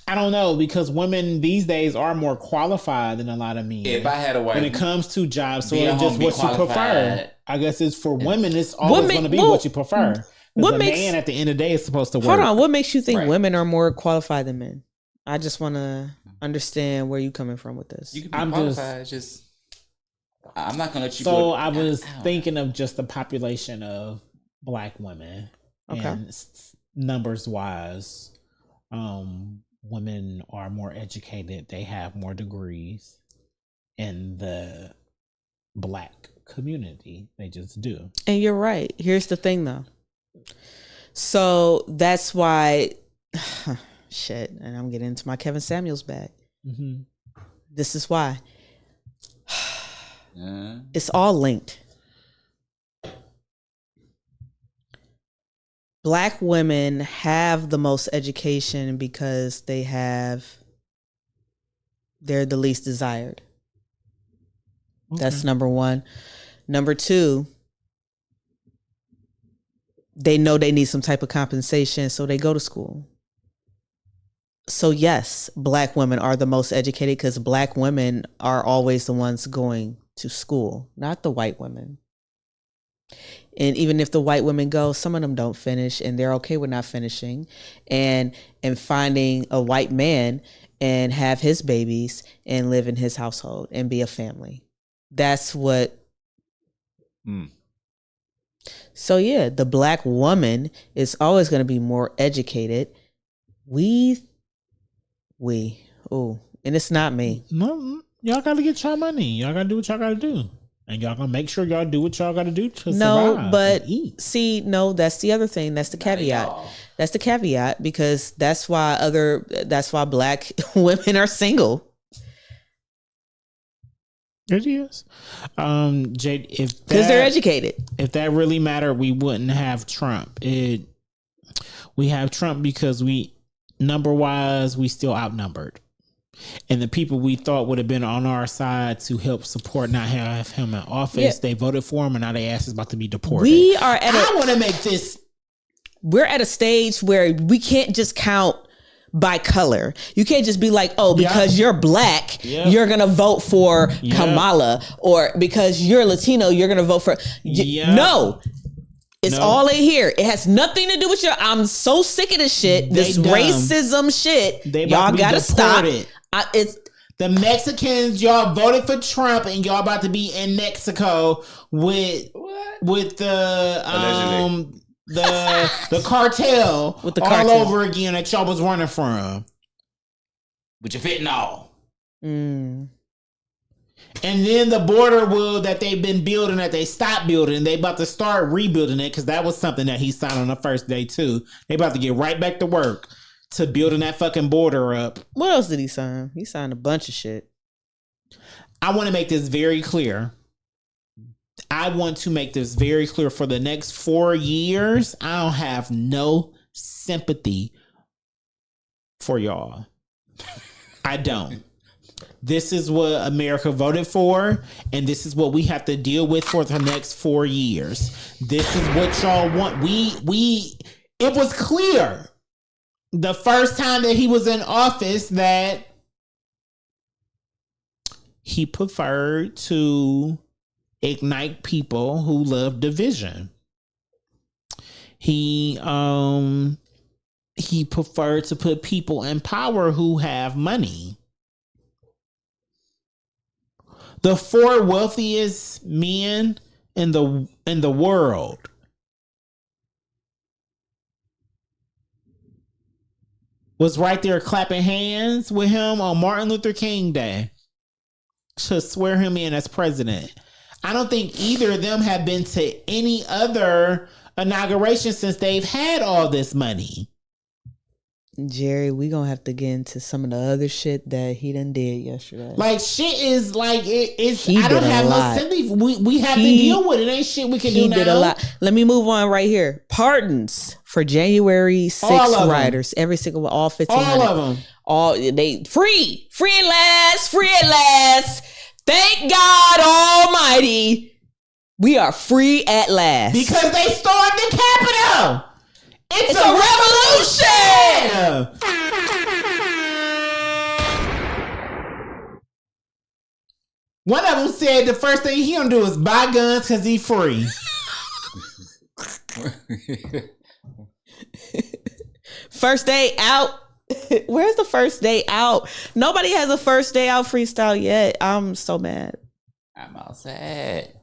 I don't know, because women these days are more qualified than a lot of men. If I had a wife, when it comes to jobs, so be at it's home, just be what you prefer. qualified. I guess it's for women. It's always going to be what you prefer. What man at the end of the day is supposed to work. Hold on, what makes you think Right. women are more qualified than men? I just want to understand where you coming from with this. you can be I'm qualified. Just I'm not gonna let you. So go, I was Ow. thinking of just the population of Black women, Okay. and numbers wise, women are more educated. They have more degrees in the Black community. They just do. And you're right. Here's the thing, though. So that's why, shit, and I'm getting into my Kevin Samuels bag. Mm-hmm. This is why. It's all linked. Black women have the most education because they're the least desired. That's number one. Number two, they know they need some type of compensation, so they go to school. So yes, Black women are the most educated because Black women are always the ones going to school, not the white women. And even if the white women go, some of them don't finish, and they're okay with not finishing, and finding a white man and have his babies and live in his household and be a family. That's what. So yeah, the Black woman is always going to be more educated. And it's not me. No, y'all got to get y'all money. Y'all got to do what y'all got to do. And y'all gonna make sure y'all do what y'all got to do to survive. But eat. See, no, that's the other thing. That's the caveat. That's the caveat, because that's why Black women are single. It is. Jade, if because they're educated. If that really mattered, we wouldn't have Trump. We have Trump because number wise, we still outnumbered. And the people we thought would have been on our side to help support not have him in office, they voted for him, and now their ass is about to be deported. I want to make this. We're at a stage where we can't just count by color. You can't just be like, oh, because you're Black, you're going to vote for Kamala, or because you're Latino, you're going to vote for. No. It's all in here. It has nothing to do with I'm so sick of this shit. This racism shit. Y'all got to stop. The Mexicans, y'all voted for Trump, and y'all about to be in Mexico with the cartel with the all cartel over again that y'all was running from. With your fentanyl. And then the border wall that they've been building, that they stopped building, they about to start rebuilding it, because that was something that he signed on the first day too. They about to get right back to work to building that fucking border up. What else did he sign? He signed a bunch of shit. I want to make this very clear. For the next 4 years, I don't have no sympathy for y'all. I don't. This is what America voted for, and this is what we have to deal with for the next 4 years. This is what y'all want. It was clear the first time that he was in office that he preferred to ignite people who love division. He preferred to put people in power who have money. The 4 wealthiest men in the world was right there clapping hands with him on Martin Luther King Day to swear him in as president. I don't think either of them have been to any other inauguration since they've had all this money. Jerry, we gonna have to get into some of the other shit that he done did yesterday. Like, shit is like it's. I don't have no sympathy. We have to deal with it. Ain't shit we can do now. He did a lot. Let me move on right here. Pardons for January 6th rioters. Every single one, all 1,500. All of them. All they free at last. Thank God Almighty. We are free at last. Because they stormed the Capitol. It's a revolution. One of them said the first thing he gonna do is buy guns because he free. First day out. Where's the first day out? Nobody has a first day out freestyle yet. I'm so mad. I'm all sad.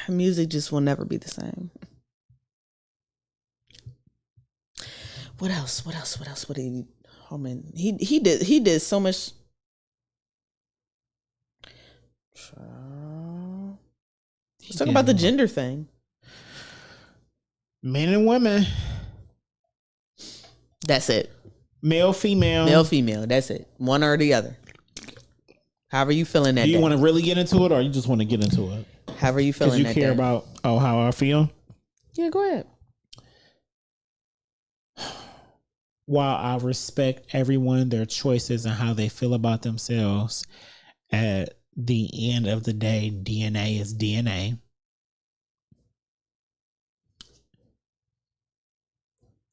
Music just will never be the same. What else? What did he? Oh man, he did so much. Let's talk about the gender thing. Men and women. That's it. Male, female. Male, female. That's it. One or the other. However you feeling that day. Do you want to really get into it, or you just want to get into it? However you feeling that day. Because you care about how I feel. Yeah, go ahead. While I respect everyone, their choices and how they feel about themselves, at the end of the day, DNA is DNA.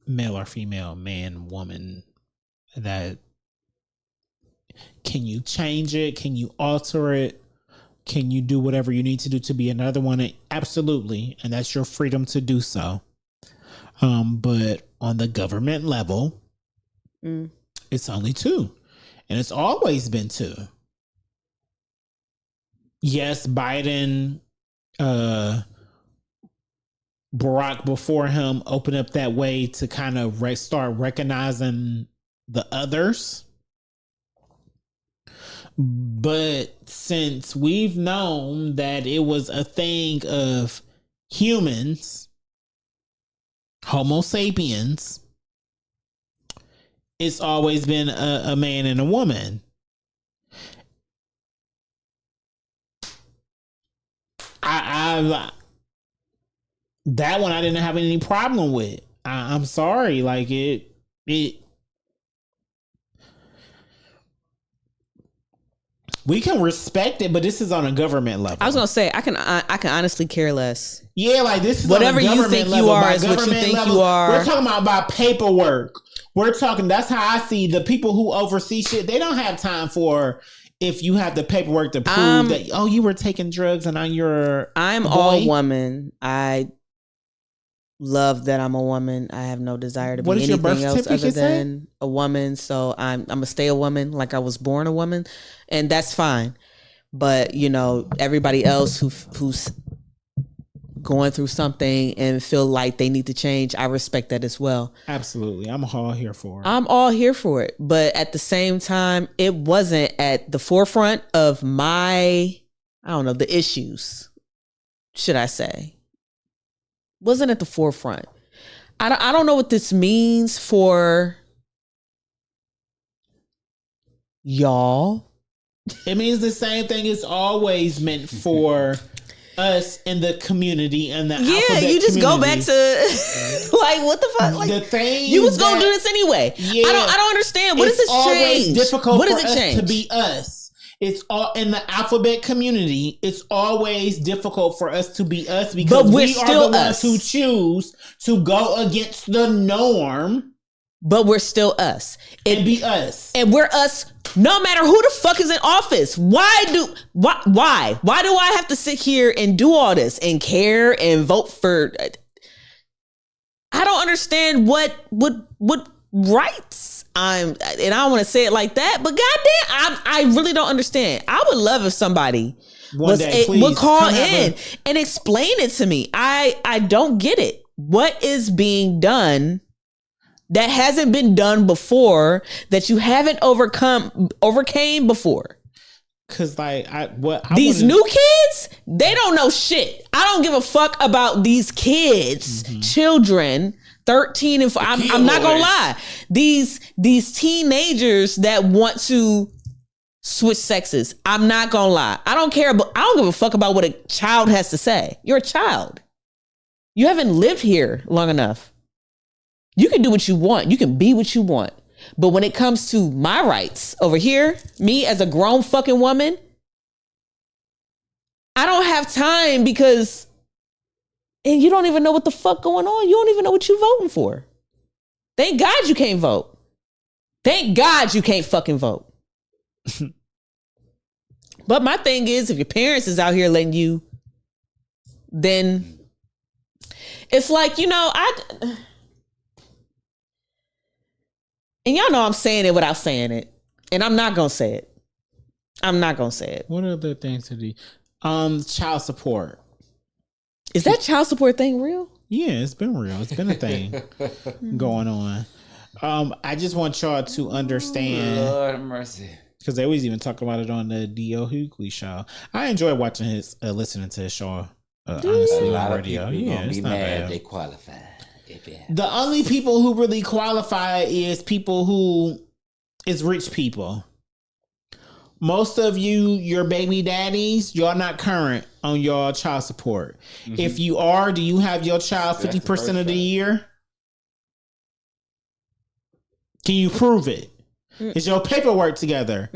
Male or female, man, woman, that can you change it? Can you alter it? Can you do whatever you need to do to be another one? Absolutely. And that's your freedom to do so. But on the government level, it's only two. And it's always been two. Yes, Biden, Barack before him opened up that way to kind of start recognizing the others. But since we've known that it was a thing of humans, Homo sapiens, it's always been a man and a woman. That one I didn't have any problem with. I'm sorry, like it. We can respect it, but this is on a government level. I was gonna say I can honestly care less. Yeah, like this is whatever on a you think level. you are By is what you think level, you are. We're talking about paperwork. We're talking. That's how I see the people who oversee shit. They don't have time for if you have the paperwork to prove that you were taking drugs and now you're. I'm all woman. I love that I'm a woman. I have no desire to be anything else other than a woman. So I'm gonna stay a woman, like I was born a woman, and that's fine. But you know, everybody else who's going through something and feel like they need to change, I respect that as well. Absolutely. I'm all here for it. I'm all here for it. But at the same time, it wasn't at the forefront of the issues, should I say. Wasn't at the forefront. I don't know what this means for y'all. It means the same thing it's always meant for us in the community and the alphabet you just community. Go back to like what the fuck? Like the thing you was gonna do this anyway. Yeah, I don't understand. What does it change? Difficult what for does it us change? to be us. It's all in the alphabet community. It's always difficult for us to be us because we are the ones who choose to go against the norm. But we're still us. And be us. And we're us no matter who the fuck is in office. Why do I have to sit here and do all this and care and vote for? I don't understand what rights and I don't want to say it like that, but goddamn, I really don't understand. I would love if somebody would call in and explain it to me. I don't get it. What is being done that hasn't been done before, that you haven't overcame before? Cause like these new kids, they don't know shit. I don't give a fuck about these kids, children, 13 and 4. I'm not gonna lie. These teenagers that want to switch sexes. I'm not gonna lie. I don't care. I don't give a fuck about what a child has to say. You're a child. You haven't lived here long enough. You can do what you want. You can be what you want. But when it comes to my rights over here, me as a grown fucking woman, I don't have time because And you don't even know what the fuck going on. You don't even know what you're voting for. Thank God you can't vote. Thank God you can't fucking vote. But my thing is, if your parents is out here letting you, then it's like, and y'all know I'm saying it without saying it. And I'm not going to say it. I'm not going to say it. What other things to do? Child support. Is that child support thing real? Yeah, it's been real. It's been a thing going on. I just want y'all to understand. Lord have mercy. Because they always even talk about it on the D.L. Hughley show. I enjoy watching listening to his show. Honestly, A lot on of radio. people Yeah, gonna it's be not mad bad. they qualify. The only people who really qualify is people who is rich people. Most of you, your baby daddies, y'all not current on your child support. Mm-hmm. If you are, do you have your child 50% of the year? Can you prove it? Is your paperwork together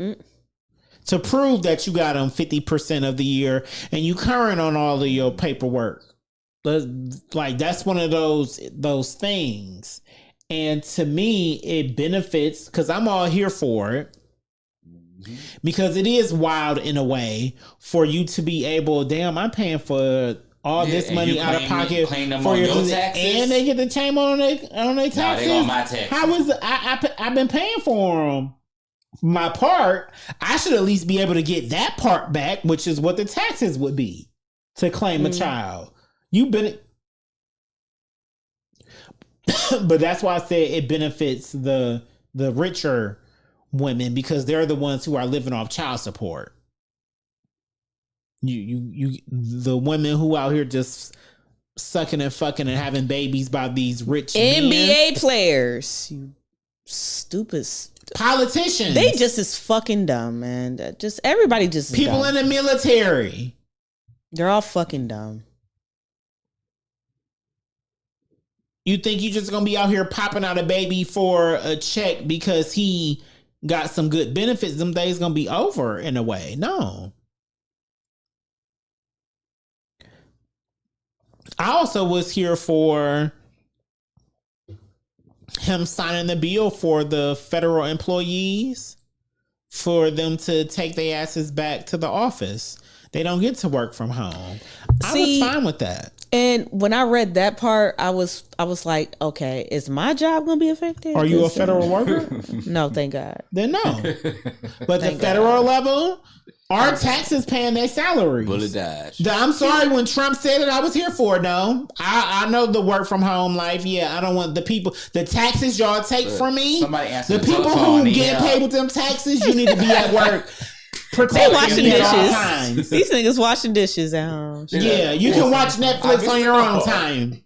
to prove that you got them 50% of the year and you current on all of your paperwork? Like, that's one of those things. And to me, it benefits because I'm all here for it. Because it is wild in a way for you to be able, damn, I'm paying for all this money out of pocket for your taxes, and they get the claim on their taxes. Nah, they on my taxes. How is I've been paying for them. My part, I should at least be able to get that part back, which is what the taxes would be to claim a child. You've been, but that's why I said it benefits the richer women because they're the ones who are living off child support. You the women who out here just sucking and fucking and having babies by these rich NBA players, you stupid politicians. They just is fucking dumb, man. Just everybody just people dumb. In the military. They're all fucking dumb. You think you just gonna be out here popping out a baby for a check because he got some good benefits? Them days gonna be over in a way. No. I also was here for him signing the bill for the federal employees for them to take their asses back to the office. They don't get to work from home. I was fine with that. And when I read that part, I was like, okay, is my job gonna be affected? Are you a federal worker? No, thank God. Then no. But the federal level, our taxes paying their salaries. Bullet dodge. I'm sorry when Trump said it, I was here for it. No, I know the work from home life. Yeah, I don't want the taxes y'all take from me. Somebody answer the people who get paid with them taxes, you need to be at work. They washing at all times. dishes. These niggas washing dishes at home. Yeah, you can watch Netflix on your own time.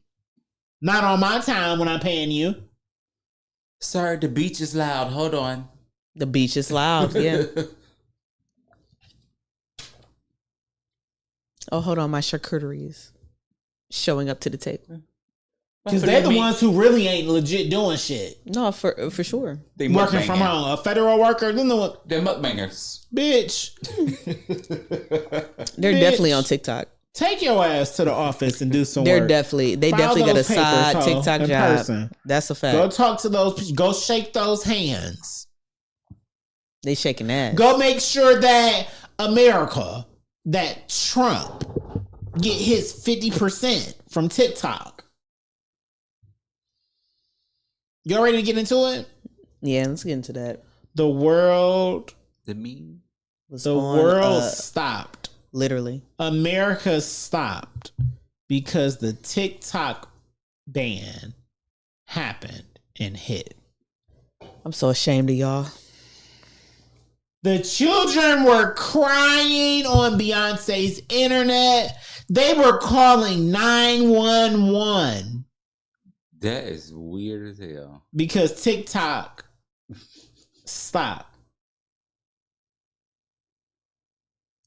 Not on my time when I'm paying you. Sorry, the beach is loud. Hold on. The beach is loud, yeah. Oh, hold on. My charcuterie is showing up to the table. Because they're the ones who really ain't legit doing shit. No, for sure. They working from home. A federal worker, then they're mukbangers. Bitch. They're definitely on TikTok. Take your ass to the office and do some They work. definitely File got a those side papers, TikTok in job. person. That's a fact. Go talk to those people. Go shake those hands. They shaking ass. Go make sure that America, that Trump, get his 50% from TikTok. You ready to get into it? Yeah, let's get into that. The world stopped. Literally. America stopped because the TikTok ban happened and hit. I'm so ashamed of y'all. The children were crying on Beyonce's internet. They were calling 911. That is weird as hell. Because TikTok stopped.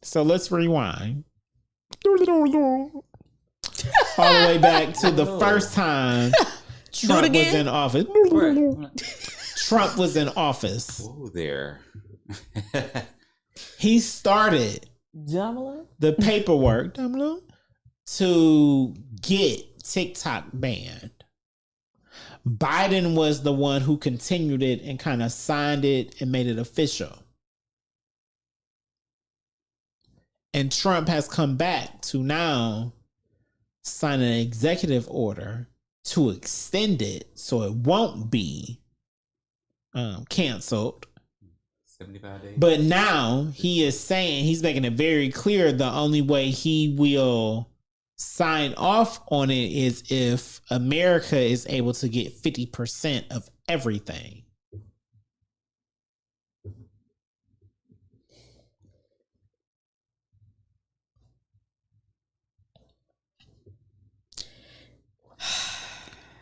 So let's rewind. All the way back to the first time Trump was in office. Trump was in office. Oh, there. He started the paperwork to get TikTok banned. Biden was the one who continued it and kind of signed it and made it official. And Trump has come back to now sign an executive order to extend it so it won't be canceled. 75 days. But now he is saying, he's making it very clear the only way he will sign off on it is if America is able to get 50% of everything.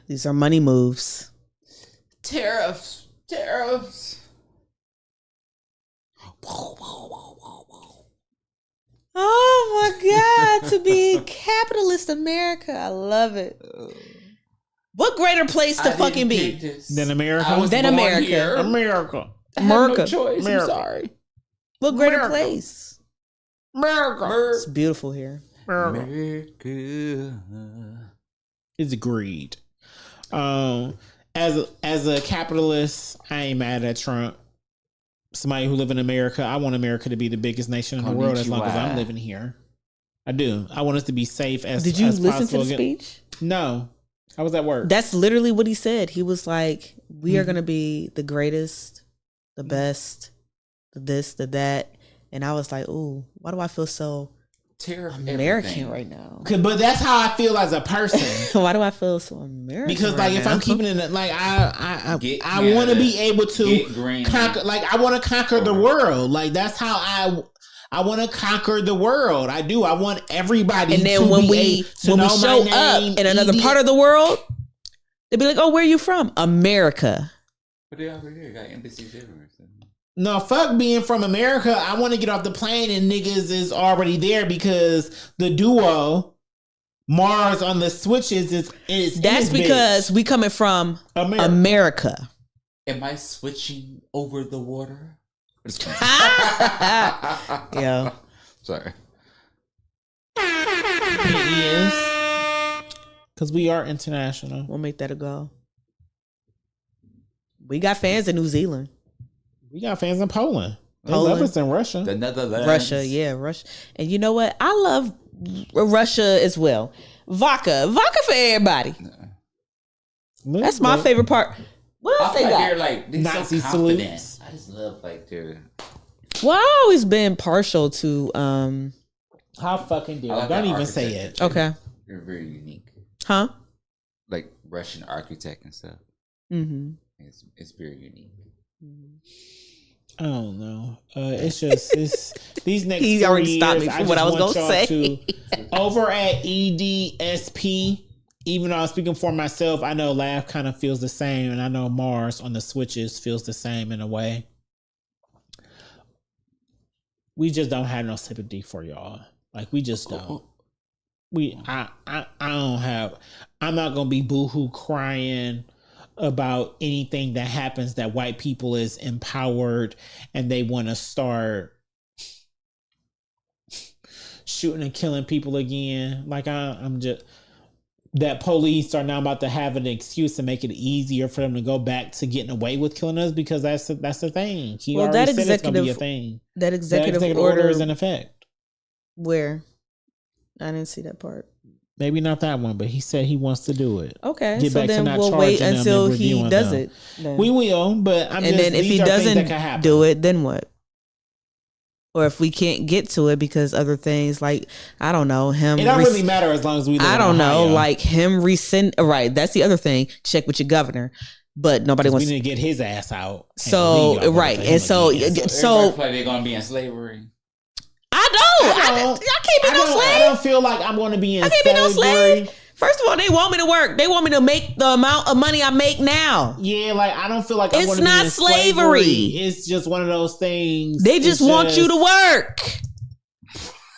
These are money moves. Tariffs. Oh my God, to be capitalist America. I love it. What greater place to fucking be Than America? I was than born America? here. America. I had no America. choice. America. I'm sorry. What greater America. place? America. It's beautiful here. America. It's greed. As a capitalist, I ain't mad at Trump. Somebody who live in America, I want America to be the biggest nation in the world as long as I'm living here. I do. I want us to be safe as Did you as listen to possible. the speech? No. I was at work. That's literally what he said. He was like, we are going to be the greatest, the best, the this, the that. And I was like, ooh, why do I feel so American right now? But that's how I feel as a person. Why do I feel so American? Because like if I'm keeping it like I Canada, want to be able to green. conquer, like I want to conquer the world. Like that's how I want to conquer the world. I do. I want everybody. And then to when be we know my show name, up in another part of the world, they'd be like, "Oh, where are you from? America." But they already here. Got embassies everywhere. So. No, fuck being from America. I want to get off the plane and niggas is already there because the duo Mars on the switches is That's because we coming from America. Am I switching over the water? Yeah. Sorry. It is. Because we are international. We'll make that a goal. We got fans in New Zealand. We got fans in Poland. They love us in Russia. The Netherlands. Russia, yeah, Russia. And you know what? I love Russia as well. Vodka for everybody. That's my favorite part. What else I they feel like got? they're like they're Nazi so confident. salutes. I just love like their. Well, I always been partial to How fucking dare I you? like Don't their even say architecture. it. Okay. They're very unique, Huh? like Russian architect and stuff. Mm-hmm. It's very unique. I don't know. It's just these next. He 4 already years, stopped me from what I was just want gonna y'all say. to- over at EDSP, even though I'm speaking for myself, I know Laugh kind of feels the same, and I know Mars on the switches feels the same in a way. We just don't have no sympathy for y'all. Like we just don't. I don't have. I'm not gonna be boohoo crying about anything that happens that white people is empowered and they want to start shooting and killing people again. Like I'm just that police are now about to have an excuse to make it easier for them to go back to getting away with killing us because that's the thing. He Well, already that said it's gonna be a executive- thing. That That executive order is in effect. where? I didn't see that part. Maybe not that one, but he said he wants to do it. Okay, Get so back to then not we'll wait charging them until and he reviewing does them. it. Then. We will, but I'm and just, then if these he are things that doesn't can happen. do it, then what? Or if we can't get to it because other things like I don't know him. It don't really matter as long as we live I in don't know, Ohio. like him rescind. Right, that's the other thing. Check with your governor, but nobody 'Cause wants. we need to get his ass out. and So leave y'all right, motherfuckers and so again. so Everybody play they're gonna be in slavery. I can't be no slave. I don't feel like I'm going to be in I can't be no slavery. slave. First of all, they want me to work. They want me to make the amount of money I make now. Yeah, like I don't feel like I'm It's going to be not in slavery. It's just one of those things. They just It's want you to work.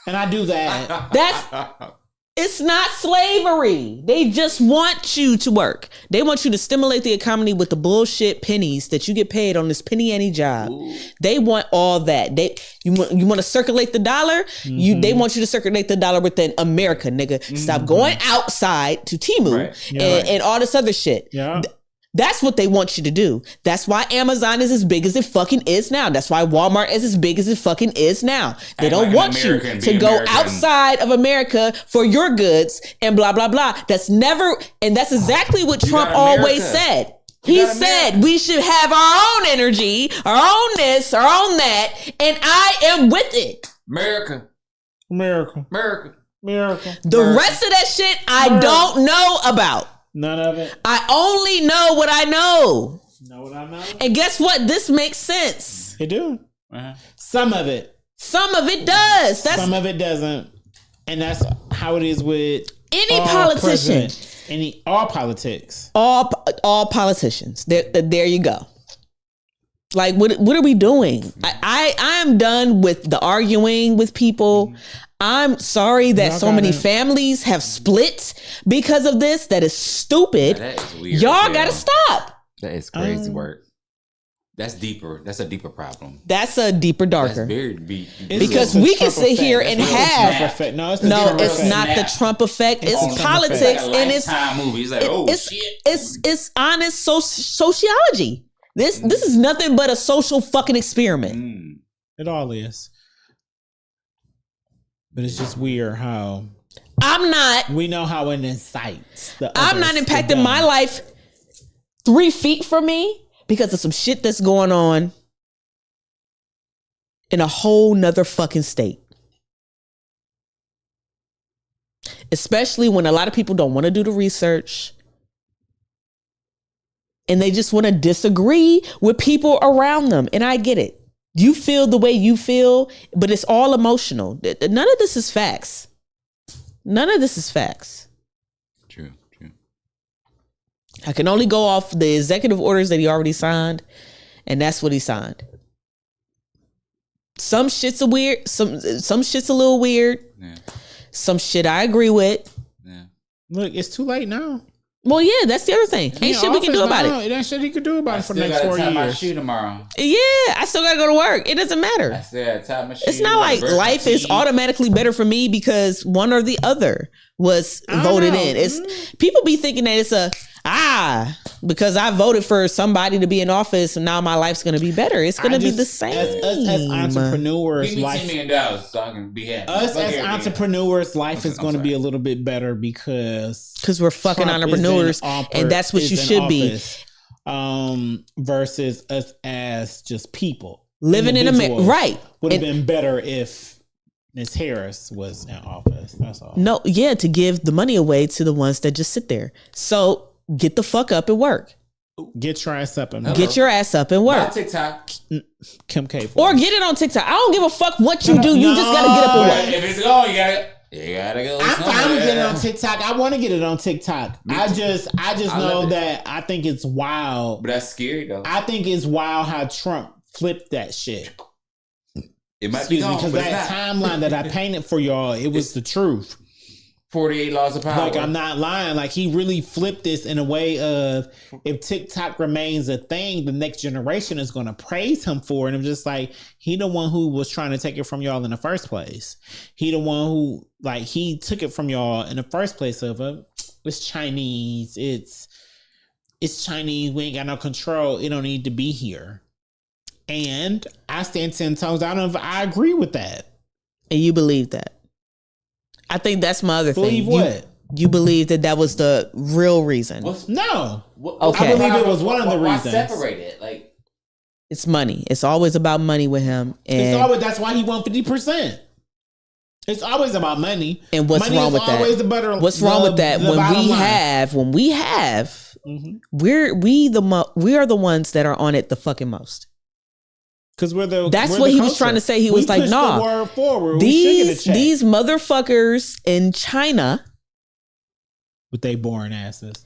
and I do that. That's It's not slavery. They just want you to work. They want you to stimulate the economy with the bullshit pennies that you get paid on this penny ante job. Ooh. They want all that. You want to circulate the dollar? Mm-hmm. They want you to circulate the dollar within America, nigga. Mm-hmm. Stop going outside to Temu and all this other shit. Yeah. That's what they want you to do. That's why Amazon is as big as it fucking is now. That's why Walmart is as big as it fucking is now. They don't want you to go outside of America for your goods and blah, blah, blah. That's exactly what Trump always said. He said we should have our own energy, our own this, our own that, and I am with it. America. The rest of that shit I don't know about. None of it. I only know what I know. Know what I know? And guess what? This makes sense. It do. Uh-huh. Some of it. Some of it does. Some of it doesn't. And that's how it is with any politician. All politics. All politicians. There you go. Like, what are we doing? I am done with the arguing with people. I'm sorry that so many families have split because of this. That is stupid. That is weird. Y'all gotta stop. That is crazy work. That's deeper. That's a deeper problem. That's a deeper, darker. That's very deep. Because we can sit here and have. No, it's not the Trump effect. It's politics and it's movies. Like, it's honest sociology. This is nothing but a social fucking experiment. It all is. But it's just weird how we know how it incites. I'm not impacting my life 3 feet from me because of some shit that's going on in a whole nother fucking state. Especially when a lot of people don't want to do the research and they just want to disagree with people around them. And I get it. You feel the way you feel, but it's all emotional. None of this is facts. True. I can only go off the executive orders that he already signed, and that's what he signed. Some shit's weird. Some shit's a little weird. Yeah. Some shit I agree with. Yeah. Look, it's too late now. Well, yeah, that's the other thing. Ain't shit we can do about it. It ain't shit he can do about it for the next 4 years. My shoe tomorrow. Yeah, I still gotta go to work. It doesn't matter. I still tie my shoe. It's not like life is automatically better for me because one or the other was voted in. It's people be thinking that it's because I voted for somebody to be in office and now my life's gonna be better. It's gonna be the same. As entrepreneurs, give me $10 million so I can be happy. Us as entrepreneurs, life is going to be a little bit better because we're fucking Trump entrepreneurs, and that's what you should be. Versus us as just people living in America, right? Would have been better if Ms. Harris was in office. That's all. No, yeah, to give the money away to the ones that just sit there. So get the fuck up and work. Get your ass up and work. Get your ass up and work. Buy TikTok. Kim K. Or get it on TikTok. I don't give a fuck what you do. You just gotta get up and work. If it's going, you gotta go. I'm fine with getting it on TikTok. I want to get it on TikTok. I just know that I think it's wild. But that's scary though. I think it's wild how Trump flipped that shit. It might be gone, because that timeline that I painted for y'all, it was the truth. 48 laws of power. Like, I'm not lying. Like, he really flipped this in a way of, if TikTok remains a thing, the next generation is going to praise him for it. And I'm just like, he the one who was trying to take it from y'all in the first place. He the one who, like, he took it from y'all in the first place of it's Chinese. It's Chinese. We ain't got no control. It don't need to be here. And I stand 10 toes down if I agree with that. And you believe that? I think that's my other believe thing. What? You believe that was the real reason? No. Okay. I believe it was one of the reasons. Separate it. Like, it's money. It's always about money with him. And that's why he won 50%. It's always about money. And what's wrong with that? What's wrong with that? When we have, we are the ones that are on it the fucking most. Because that's what he was trying to say. He was like, nah, the word forward. These motherfuckers in China with they boring asses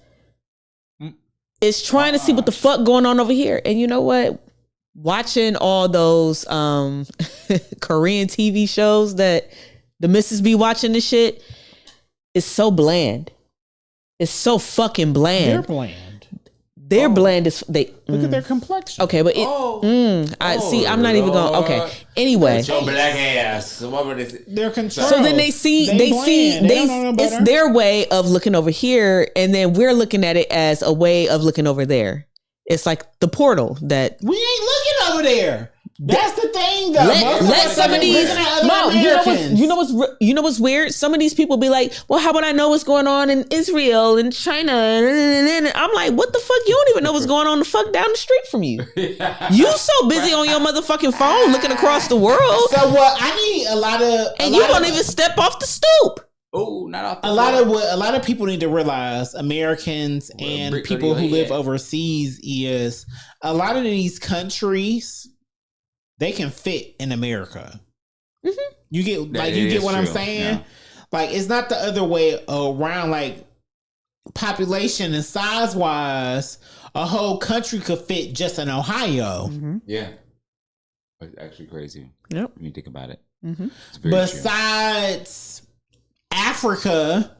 is trying to see what the fuck going on over here. And you know what? Watching all those Korean TV shows that the missus be watching this shit, is so bland. It's so fucking bland. They're bland. Their bland is Look at their complexion. Okay, but I see. I'm not even going. Okay. Anyway, Your black ass. What would it? They're controlled. so then they it's their way of looking over here, and then we're looking at it as a way of looking over there. It's like the portal that we ain't looking over there. That's the thing, though. let some of these. Mom, you know what's weird? Some of these people be like, "Well, how would I know what's going on in Israel and China?" And I'm like, "What the fuck? You don't even know what's going on the fuck down the street from you. You so busy on your motherfucking phone looking across the world. So what? I need a lot of, and you don't even step off the stoop. Oh, not off the a lot of people need to realize, Americans and people who live overseas, is a lot of these countries, they can fit in America. Mm-hmm. You get what I'm saying? Yeah. Like, it's not the other way around. Like, population and size wise, a whole country could fit just in Ohio. Mm-hmm. Yeah, it's actually crazy. Yep, when you think about it. Mm-hmm. Besides Africa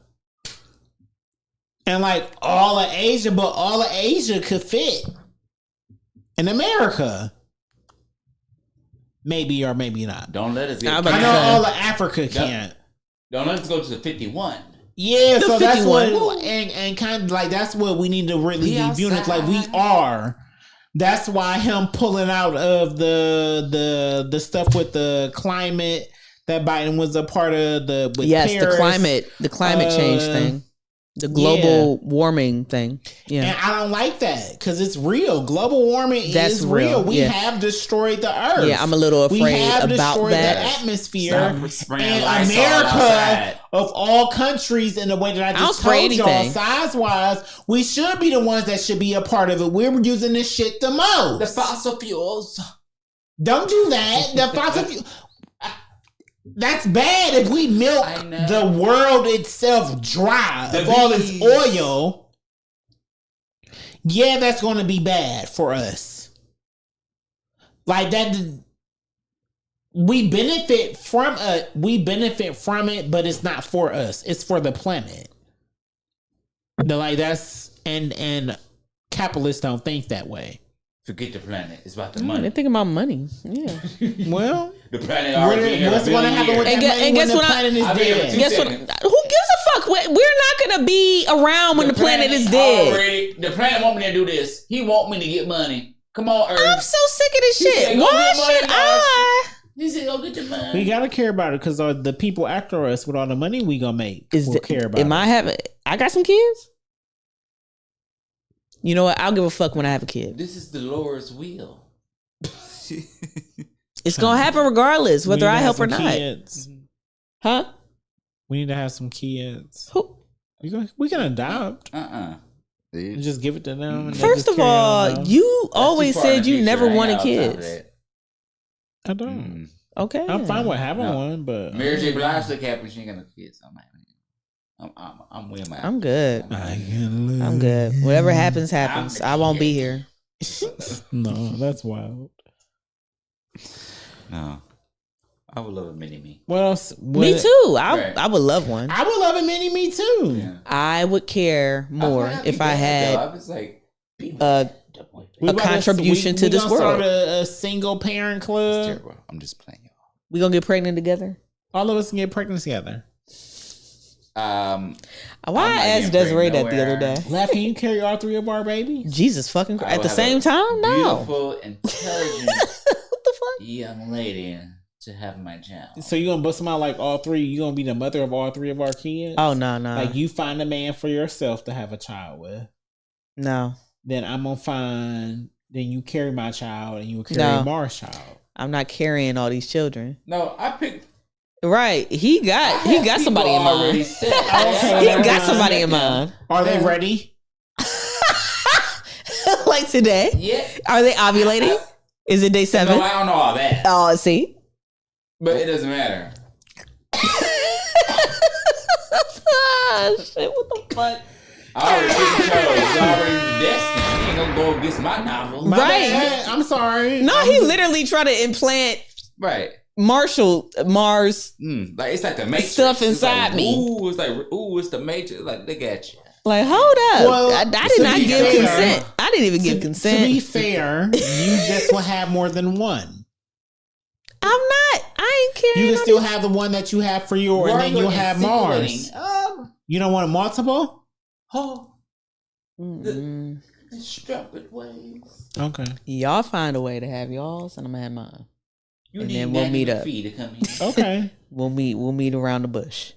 and like all of Asia, but all of Asia could fit in America. Maybe or maybe not. Don't let us get. I know all of Africa can't. Don't let us go to the 51. Yeah, so 51. That's what, and kind of like that's what we need to really be viewing it like we are. That's why him pulling out of the stuff with the climate that Biden was a part of Paris, the climate change thing. The global warming thing. Yeah. And I don't like that because it's real. Global warming is real. We have destroyed the earth. Yeah, I'm a little afraid about destroyed that. The atmosphere. And America, of all countries, in the way that I just told y'all, size-wise, we should be the ones that should be a part of it. We're using this shit the most. The fossil fuels. Don't do that. The fossil fuels. That's bad if we milk the world itself dry of all this oil. Yeah, that's going to be bad for us. Like that, we benefit from it, but it's not for us. It's for the planet. Like that's and capitalists don't think that way. Forget the planet. It's about the money. They're thinking about money. Yeah. Well, the planet already. What's going to happen with that money when the planet is dead? Guess what? Who gives a fuck? We're not going to be around when the planet is dead. The planet want me to do this. He want me to get money. Come on, Earth. I'm so sick of this shit. Why should I? He said, "Go get the money." We gotta care about it because the people after us with all the money we gonna make will care about it. I got some kids. You know what? I'll give a fuck when I have a kid. This is the Lord's will. It's gonna happen regardless, whether I help or not. Kids. Huh? We need to have some kids. Who? We can adopt. Just give it to them. And first of all, you always said you never wanted kids. I don't. Okay. I'm fine with having one, but Mary J. Blige look happy she ain't got no kids. I'm with my. I'm good. I'm good. Whatever happens, happens. I won't be here. No, that's wild. No, I would love a mini me. What else? Me too. I would love one. I would love a mini me too. Yeah. I would care more if I had a contribution to this world. Start a single parent club. I'm just playing. We gonna get pregnant together. All of us can get pregnant together. Why I asked Desiree that the other day. Laugh, can you carry all three of our babies? Jesus fucking Christ. At the same time? No. Beautiful, intelligent what the fuck? young lady to have my child. So you gonna bust them out like all three? You gonna be the mother of all three of our kids? Oh no. Like you find a man for yourself to have a child with. No. Then I'm gonna find. Then you carry my child and you will carry Mars' child. I'm not carrying all these children. No, I picked. Right, he got somebody in mind. He got somebody in mind. Are they ready? Like today? Yeah. Are they ovulating? Is it day 7? No, I don't know all that. Oh, see, but it doesn't matter. Shit, what the fuck? I already chose. It's already destined. He ain't gonna go against my novel. Right. I'm sorry. No, he literally tried to implant. Right. Mars. Like it's like the Matrix. Stuff inside like, me. Ooh, it's like it's the Matrix. Like look at you. Like, hold up. Well, I did not be give fair- consent. I didn't even give consent. To be fair, you just will have more than one. I'm not. I ain't kidding. You can still have the one that you have for your, and then you'll have Mars. insinuating, You don't want a multiple? Oh, Mm-mm. the stupid ways. Okay. Y'all find a way to have y'all's, and I'm gonna have mine. You And need then we'll meet Maggie up. McPhee to come here. Okay. We'll meet around the bush.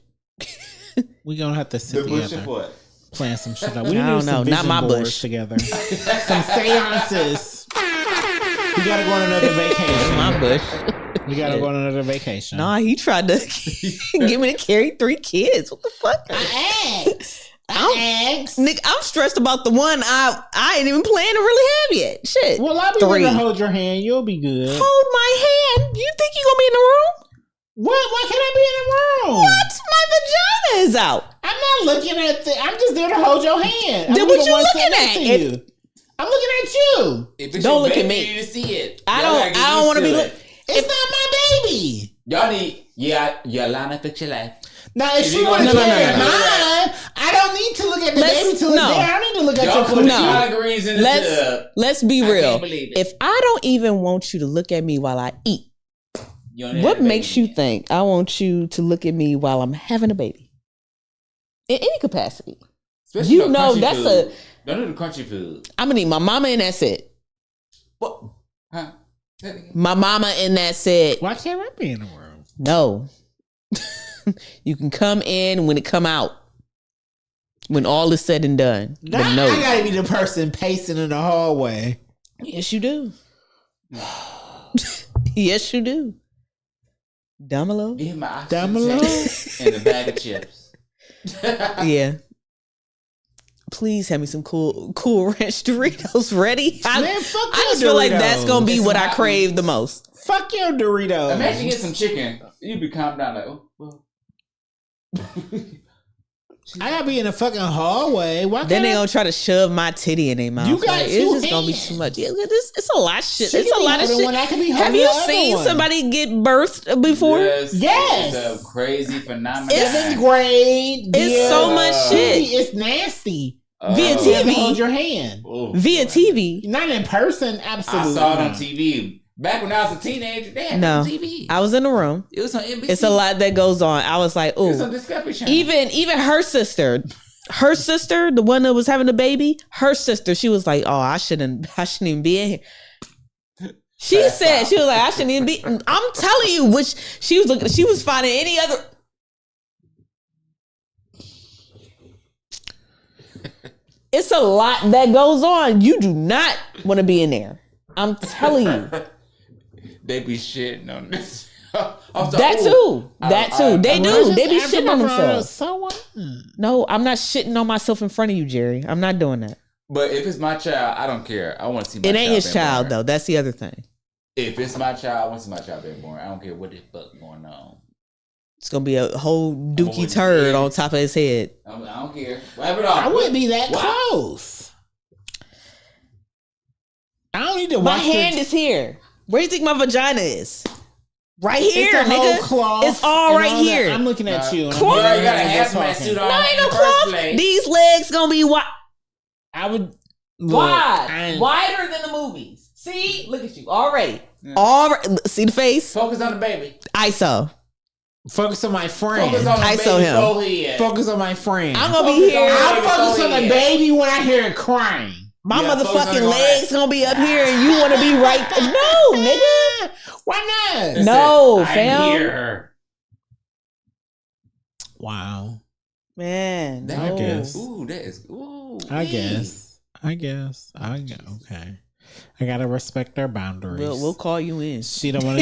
We're going to have to sit The bush together. of what? Plan some shit out. I We need to don't do know. some Not vision my boards bush. together. Some seances. We got to go on another vacation. My bush. We got to go on another vacation. Nah, he tried to get me to carry 3 kids. What the fuck? I asked. Nick, I'm stressed about the one I ain't even planning to really have yet. Shit. Well, I'll be 3. ready to hold your hand. You'll be good. Hold my hand. You think you gonna be in the room? What? Why can't I be in the room? What? My vagina is out. I'm not looking at I'm just there to hold your hand. Then I'm what the you one looking sitting next at? to you. I'm looking at you. If it's Don't your look at baby, me. You need to see it. I Y'all don't. gotta get I don't used want to be. it. It's not my baby. Y'all need Yolanda fix your life. Now, if If she you want to gonna carry do mine, I don't need to look at the Let's- baby till no. it's there. I don't need to look at Y'all your put coochie. No. collard greens in the tub. Let's be I real. can't believe it. If I don't even want you to look at me while I eat, You don't what have a makes baby you yet. think I want you to look at me while I'm having a baby? In any capacity. Especially You no know crunchy that's food. Don't do the crunchy food. I'm gonna need my mama and that's it. What? Huh? Say it again. My mama and that's it. Why can't I be in the room? No. You can come in when it come out. When all is said and done. Now But no. I gotta be the person pacing in the hallway. Yes, you do. Yes, you do. Dumelo? Give him my Dumelo? oxygen and a bag of chips. Yeah. Please have me some cool ranch Doritos ready. Man, fuck I your just feel like that's Doritos. gonna be It's what I not- crave the most. Fuck your Doritos. Imagine get some chicken. You'd be calm down like, oh, well. I gotta be in the fucking hallway. Why Then can't they I? gonna try to shove my titty in their mouth. You got Like, two it's just gonna be hands. too much. Yeah, it's a lot of shit. She It's can a be lot of holding shit. one, I can be Have holding you the other seen one. somebody get birthed before? Yes. It's a crazy phenomenon. Seventh grade. It's so much shit. It's nasty. Via You have to TV. hold your hand. Oh, Via boy. TV. Not in person, I absolutely. saw it on not. TV. Back when I was a teenager, they had No. it on TV. I was in the room. It was on NBC. It's a lot that goes on. I was like, It was on ooh. Discovery Channel. Even her sister, the one that was having the baby, her sister, she was like, oh, I shouldn't even be in here. She That's said, out. she was like, I shouldn't even be. I'm telling you, which she was looking, she was finding any other. It's a lot that goes on. You do not want to be in there. I'm telling you. They be shitting on this. I'm sorry. That Ooh. too. That I- too. They Well, do. They be just shitting on after my themselves. So what? No, I'm not shitting on myself in front of you, Jerry. I'm not doing that. But if it's my child, I don't care. I want to see my It child. ain't his being child born. though. That's the other thing. If it's my child, I want to see my child being born. I don't care what the fuck going on. It's gonna be a whole dookie with turd it. on top of his head. I don't care. Wipe it off. I wouldn't be that Wow. close. I don't need to My watch hand is here. Where do you think my vagina is? Right It's here, a whole nigga. cloth It's all and right that. here. I'm looking at you. and I'm Cloth? You hearing gotta you have my talking. suit on. No, ain't in no the first cloth. place. These legs gonna be wide, I would look, I- wider than the movies. See, look at you already. Already, see the face. Focus on the baby. ISO. Focus on my friend. Focus on the I baby saw him. forehead. Focus on my friend. I'm gonna be Focus on here. the I'll baby focus on the forehead. baby when I hear it crying. My Yeah, focus on motherfucking the legs gonna be up here, and you want to be right. No, nigga. Why not? That's No, it. fam. I'm here. Wow. Man, That- I no. guess. Ooh, that is. Ooh. I wee. guess. Okay. I gotta respect our boundaries. We'll call you in. She don't want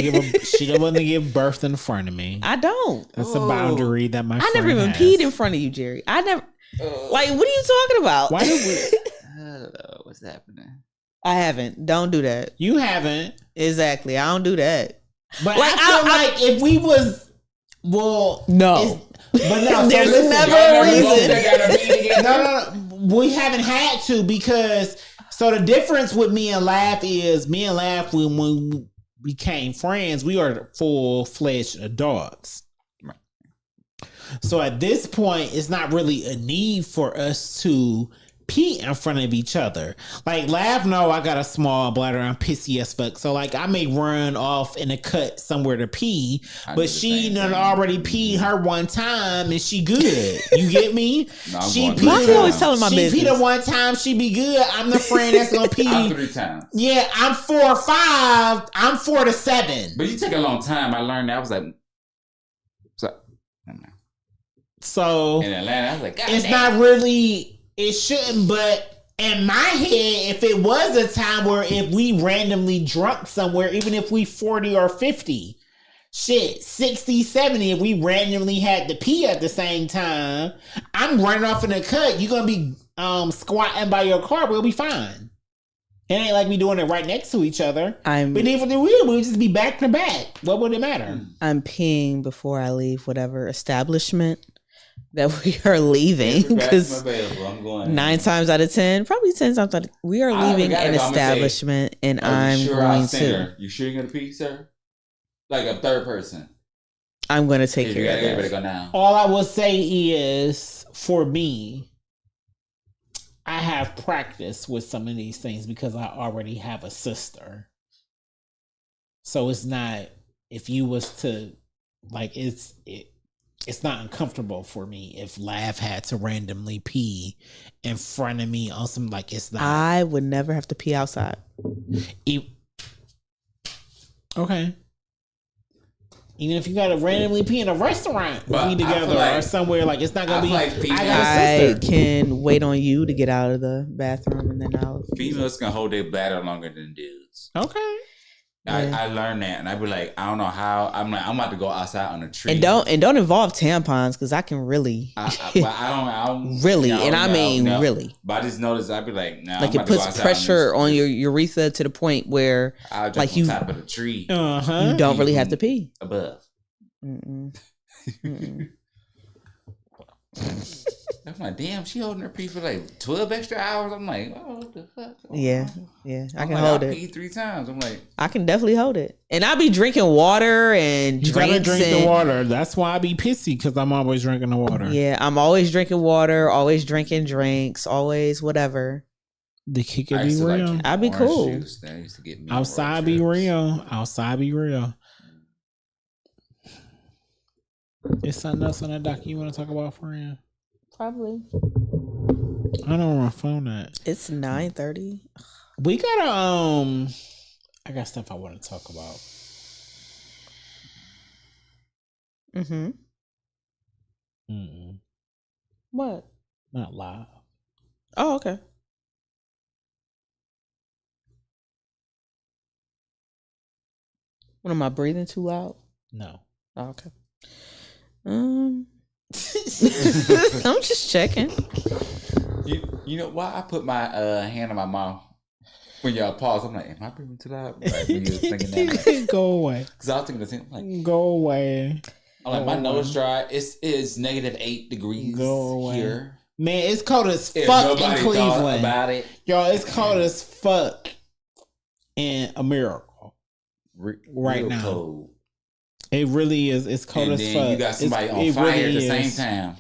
to give birth in front of me. I don't. That's a Oh. boundary that my I friend never even has. peed in front of you, Jerry. I never. Like, what are you talking about? Why did we? What's happening? I haven't. Don't do that. You haven't. Exactly. I don't do that. But Like, I feel like if we was No. but no, so There's listen, never y'all a never reason. both gotta be together. No, we haven't had to because so the difference with me and Laugh is me and Laugh when became friends, we are full-fledged adults. Right. So at this point, it's not really a need for us to pee in front of each other. Like, Lav know I got a small bladder. I'm pissy as fuck. So like, I may run off in a cut somewhere to pee, but she done already peed her one time and she good. You get me? No, she I'm peed. Why you always telling my She business? peed her one time. She be good. I'm the friend that's gonna pee. I'm 3 times. Yeah, I'm 4 or 5. I'm 4 to 7. But you take a long time. I learned that. I was like, So in Atlanta, I was like, God it's damn. not really. It shouldn't, but in my head, if it was a time where if we randomly drunk somewhere, even if we 40 or 50, shit, 60, 70, if we randomly had to pee at the same time, I'm running off in a cut. You're going to be squatting by your car. We'll be fine. It ain't like we doing it right next to each other. But if we would just be back to back. What would it matter? I'm peeing before I leave whatever establishment that we are leaving, because 9 times out of 10, probably 10 times out of, we are leaving an establishment, and I'm going to. You sure you're gonna pee, sir? Like a third person. I'm going to take You care gotta of get that. ready to go now. All I will say is, for me, I have practice with some of these things because I already have a sister. So it's not, if you was to, like, it's not uncomfortable for me if Lav had to randomly pee in front of me on some, like, it's not. I would never have to pee outside. Okay. Even if you gotta randomly pee in a restaurant, But we together or somewhere, like, it's not gonna be. I got a I sister. can wait on you to get out of the bathroom, and then I'll. Females can hold their bladder longer than dudes. Okay. I learned that, and I'd be like, I don't know how. I'm about to go outside on a tree. And don't involve tampons, because I can really, I don't really, no, and I no, mean no. really. But I just noticed I'd be like, nah, Like, I'm it about to go puts outside pressure on your urethra to the point where, I'll jump like, on you, top of the tree you don't really have to pee. above. Mm-mm. Mm-mm. I'm like, damn, she holding her pee for like 12 extra hours. I'm like, oh, what the fuck? Yeah, I I'm can like, hold I it. peed 3 times. I'm like, I can definitely hold it, and I'll be drinking water and You gotta drinks. drink and, the water. That's why I be pissy, because I'm always drinking the water. Yeah, I'm always drinking water, always drinking drinks, always whatever. The kick I it be used to like real. I'd be orange cool. juice. That used to get me Outside road be trips. real. Outside be real. Is something else on that doc you want to talk about, friend? Probably. I don't know where my phone at. It's 9:30. We gotta I got stuff I want to talk about. Mm-hmm. Mm-mm. What? Not live. Oh, okay. What, am I breathing too loud? No. Oh, okay. I'm just checking. You know why I put my hand on my mouth when y'all pause? I'm like, am I breathing too loud? Like, when you was thinking that, like, Go away. because I was thinking the same. I'm like, Go away. I'm like, my nose dry. It's -8 degrees Go away. here. Man, it's cold as If fuck in nobody thought Cleveland. about it, Yo, it's cold as fuck in America right real now. cold. It really is. It's cold And as then fuck. you got somebody on it fire really at the same is. time.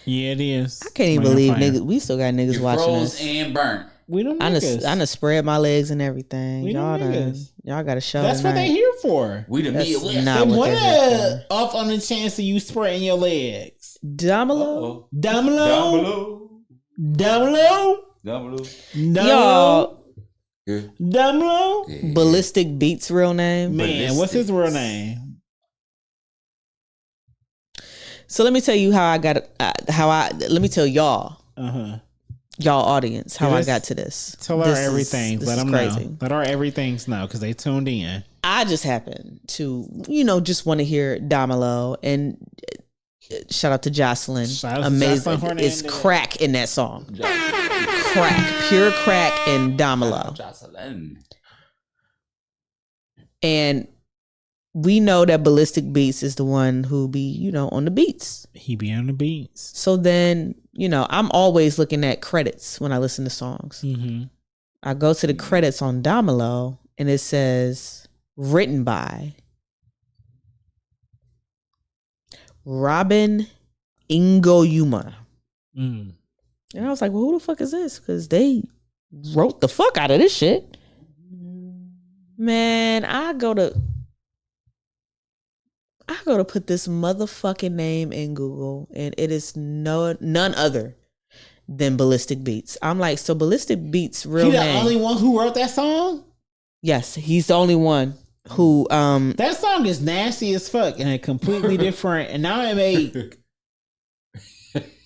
Yeah, it is. I can't even Somebody believe on fire. niggas. We still got niggas You watching froze us. and burnt. We don't I niggas. done spread my legs and everything. We Y'all them done. niggas. Y'all got a show. That's what tonight. they here for. We the That's Midwest. not They what want they're here off on the chance of you spreading your legs. Down below. Uh-oh. Down Down below. below. Down below. Down below. Down below. Y'all, Yeah. Down below. Yeah. Ballistic Beats real name. Man, what's his real name? So let me tell you how I got. Let me tell y'all, y'all audience, how I got to this. Tell her everything. Let them crazy. know. Let our everythings know because they tuned in. I just happened to, just want to hear Damalo, and shout out to Jocelyn. Shout out to Amazing. Jocelyn It's Hernandez. crack in that song. Crack, pure crack in Damalo. Jocelyn. And we know that Ballistic Beats is the one who be, on the beats. He be on the beats. So then, I'm always looking at credits when I listen to songs. Mm-hmm. I go to the credits on Damalo, and it says written by Robin Ingoyuma. Mm. And I was like, well, who the fuck is this? Because they wrote the fuck out of this shit. Man, I go to put this motherfucking name in Google, and it is none other than Ballistic Beats. I'm like, so Ballistic Beats' real He the name? only one who wrote that song? Yes, he's the only one who. That song is nasty as fuck and completely different. And now I made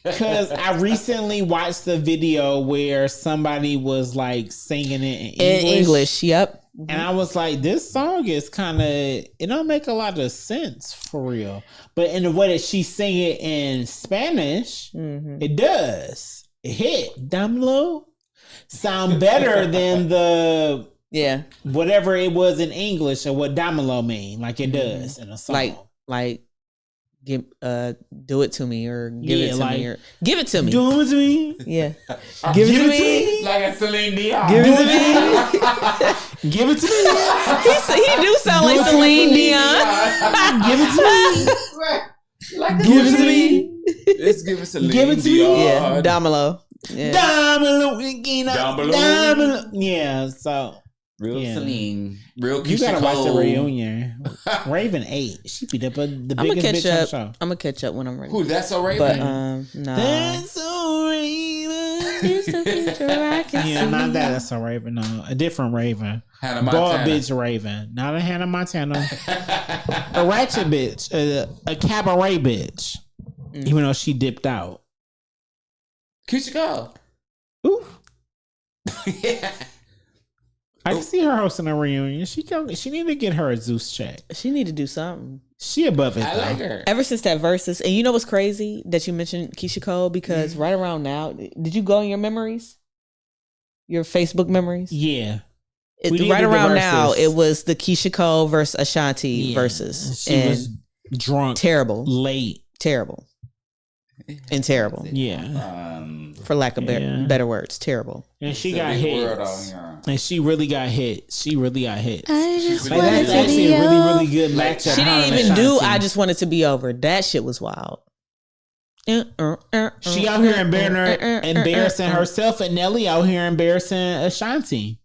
because I recently watched the video where somebody was like singing it in English. Yep. And I was like, this song is kind of, it don't make a lot of sense for real. But in the way that she sing it in Spanish, it does. It hit. Damlo sound better than the whatever it was in English or what Damlo mean. Like it does in a song. Like give do it to me or give it to me or give it to me. Do it to me. Yeah. Give it to me. Like a Celine Dion. Give it to me. Give it to me. He do sound like Celine Dion. Give it to me. Like give it to me. Let's give it Celine Give it to Dion. me. Yeah. Damlo. Yeah. Damlo. Yeah. So. Real Celine. Real You Keisha gotta watch the Cole. reunion. Raven 8. She be the biggest bitch on the show. I'm gonna catch up when I'm ready. Who? That's so Raven. But no. That's so Raven. It's the future I can Yeah, see. not that. That's a Raven. No, a different Raven. Hannah Bald Montana. bitch Raven. Not a Hannah Montana. A ratchet bitch. A cabaret bitch. Even though she dipped out. Keisha Cole. Ooh. Yeah. I can see her hosting a reunion. She need to get her a Zeus check. She need to do something. She above it. I like her. Ever since that Versus, and you know what's crazy that you mentioned Keisha Cole, because right around now, did you go in your memories, your Facebook memories? Yeah. Right around now, it was the Keisha Cole versus Ashanti Versus. She was drunk, terrible, late, terrible, and terrible. Yeah. For lack of better words, terrible. And she got hit. And she really got hit. She really got hit. I just like, that's actually a really, really good matchup. She didn't even do I Just Want It to Be Over. That shit was wild. She out here embarrassing herself, and Nelly out here embarrassing Ashanti.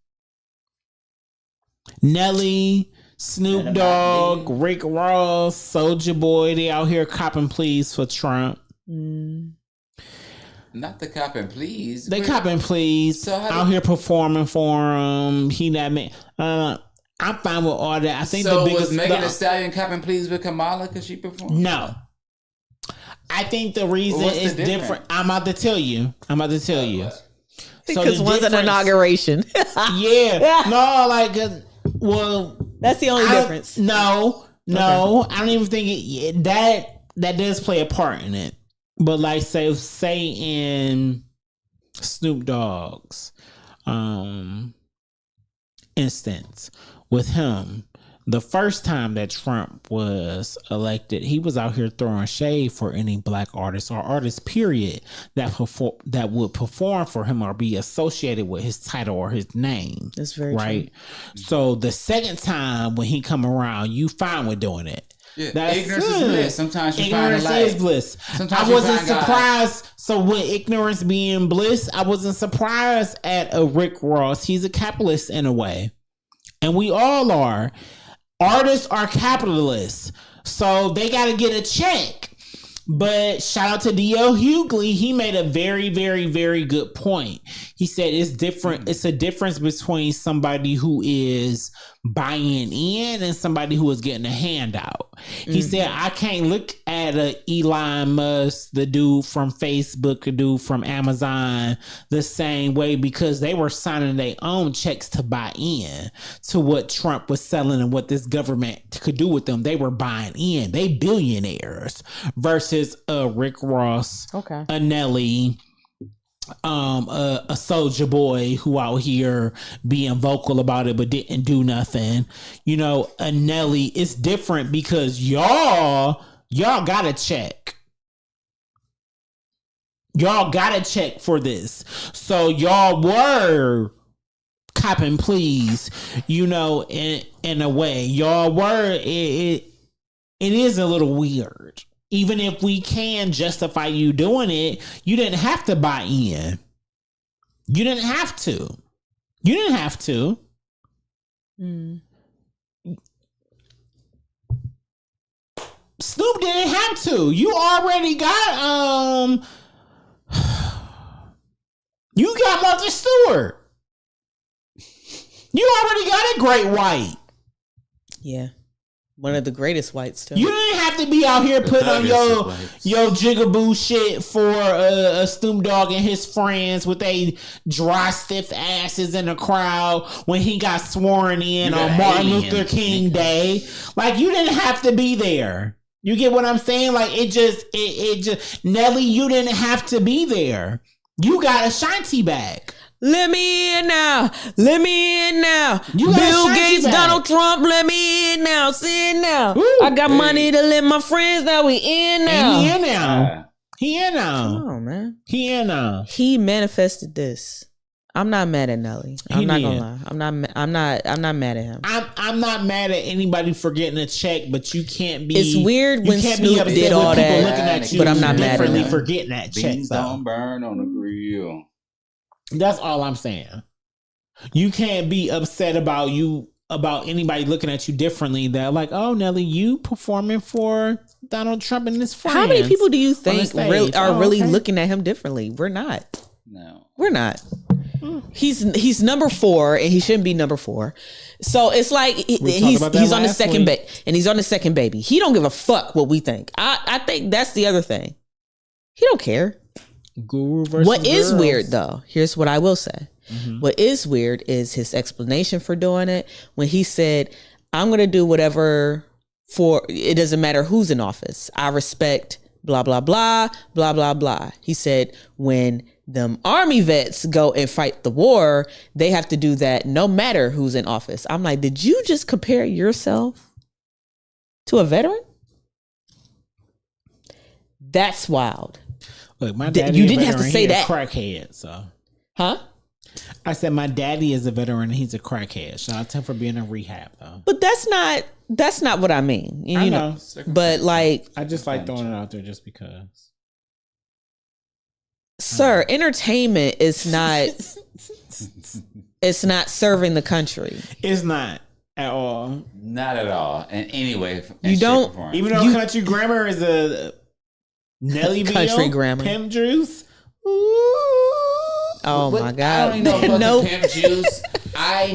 Nelly, Snoop Dogg, Rick Ross, Soulja Boy, they out here copping pleas for Trump. Not the cop and please. They copping pleas. So out here performing for him. He that man. I'm fine with all that. I think so the biggest was Megan Thee Stallion copping pleas with Kamala because she performed. No, I think the reason is different. I'm about to tell you. Because one's an inauguration. Yeah. No, like, well, that's the only difference. No, I don't even think that does play a part in it. But like say in Snoop Dogg's instance with him, the first time that Trump was elected, he was out here throwing shade for any black artist or artist period that would perform for him or be associated with his title or his name. That's very right. True. So the second time when he come around, you fine with doing it. Yeah, ignorance is bliss. Sometimes you ignorance find is bliss. I wasn't surprised. So with ignorance being bliss, I wasn't surprised at a Rick Ross. He's a capitalist in a way, and we all are. Artists are capitalists, so they got to get a check. But shout out to D.L. Hughley. He made a very, very, very good point. He said it's different. It's a difference between somebody who is buying in and somebody who is getting a handout. He said, I can't look at Elon Musk, the dude from Facebook, the dude from Amazon, the same way because they were signing their own checks to buy in to what Trump was selling and what this government could do with them. They were buying in. They billionaires versus Rick Ross, a Nelly, a Soulja Boy who out here being vocal about it but didn't do nothing. You know, a Nelly. It's different because y'all got to check. Y'all got to check for this. So y'all were copping please, you know, in a way. Y'all were it is a little weird. Even if we can justify you doing it, you didn't have to buy in. You didn't have to. You didn't have to. Snoop didn't have to. You already got you got Martha Stewart. You already got a great white. Yeah. One of the greatest whites too. You didn't have to be out here putting on your jigaboo shit for a Snoop Dogg and his friends with they dry stiff asses in the crowd when he got sworn in on Martin Luther King Day. Like you didn't have to be there. You get what I'm saying? Like it just Nelly, you didn't have to be there. You got Ashanti back. Let me in now. Let me in now. Bill Gates, back. Donald Trump, let me in now. See it now. Ooh, I got money to let my friends know. We in now. And he in now. He in now. Come on, man. He in now. He manifested this. I'm not mad at Nelly. I'm not gonna lie. I'm not mad at him. I'm not mad at anybody for getting a check, but you can't be. It's weird when Snoop did all that, but I'm not mad at him for getting that check. Beans don't burn on the grill. That's all I'm saying. You can't be upset about anybody looking at you differently. That like, oh Nelly, you performing for Donald Trump and his friends. How many people do you think really looking at him differently? We're not. No, we're not. He's number 4 and he shouldn't be number 4. So it's like he's on the second baby and he's on the second baby. He don't give a fuck what we think. I think that's the other thing. He don't care. Guru versus what is girls. Weird though, here's what I will say. What is weird is his explanation for doing it when he said, I'm going to do whatever for, it doesn't matter who's in office. I respect blah, blah, blah, blah, blah, blah. He said, when them army vets go and fight the war, they have to do that no matter who's in office. I'm like, did you just compare yourself to a veteran? That's wild. Look, my daddy you didn't have to say that. Crackhead, so. Huh? I said my daddy is a veteran and he's a crackhead. Shout out to him for being in rehab though. But that's not what I mean. You know. But like, I just like throwing it out there just because. Sir, entertainment is not it's not serving the country. It's not at all. Not at all. And anyway, you don't even though Country Grammar is a Nelly Country Bill, Grammar. Pimp Juice. Ooh. Oh my God. I don't even know about Pimp Juice. I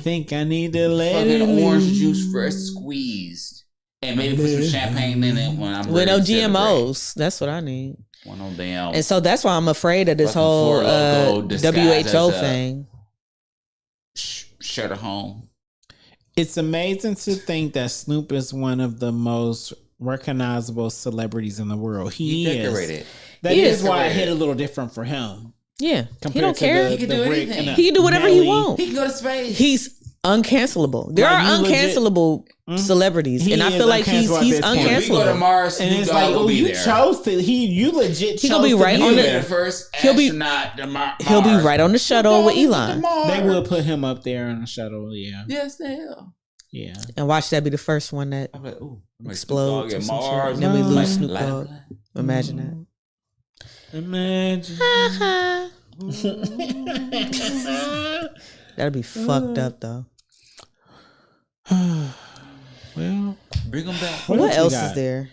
think I need to let it fucking orange juice fresh squeezed. And maybe put some champagne in it when I'm with no GMOs. That's what I need. One of them. And so that's why I'm afraid of this whole WHO thing. Shirt at home. It's amazing to think that Snoop is one of the most recognizable celebrities in the world. He is. That is why it hit a little different for him. Yeah, he don't care. He can do anything. He can do whatever he wants. He can go to space. He's uncancelable. There are uncancelable celebrities, and I feel like he's uncancelable. We go to Mars, and it's like, oh, you chose to. You legit. He gonna be right on the first astronaut. He'll be right on the shuttle with Elon. They will put him up there on the shuttle. Yeah. Yes, they will. Yeah. And watch that be the first one that explodes. At Mars. And then we lose Snoop Dogg. Imagine that. Imagine. That'd be fucked up though. Well, bring them back. What else is there?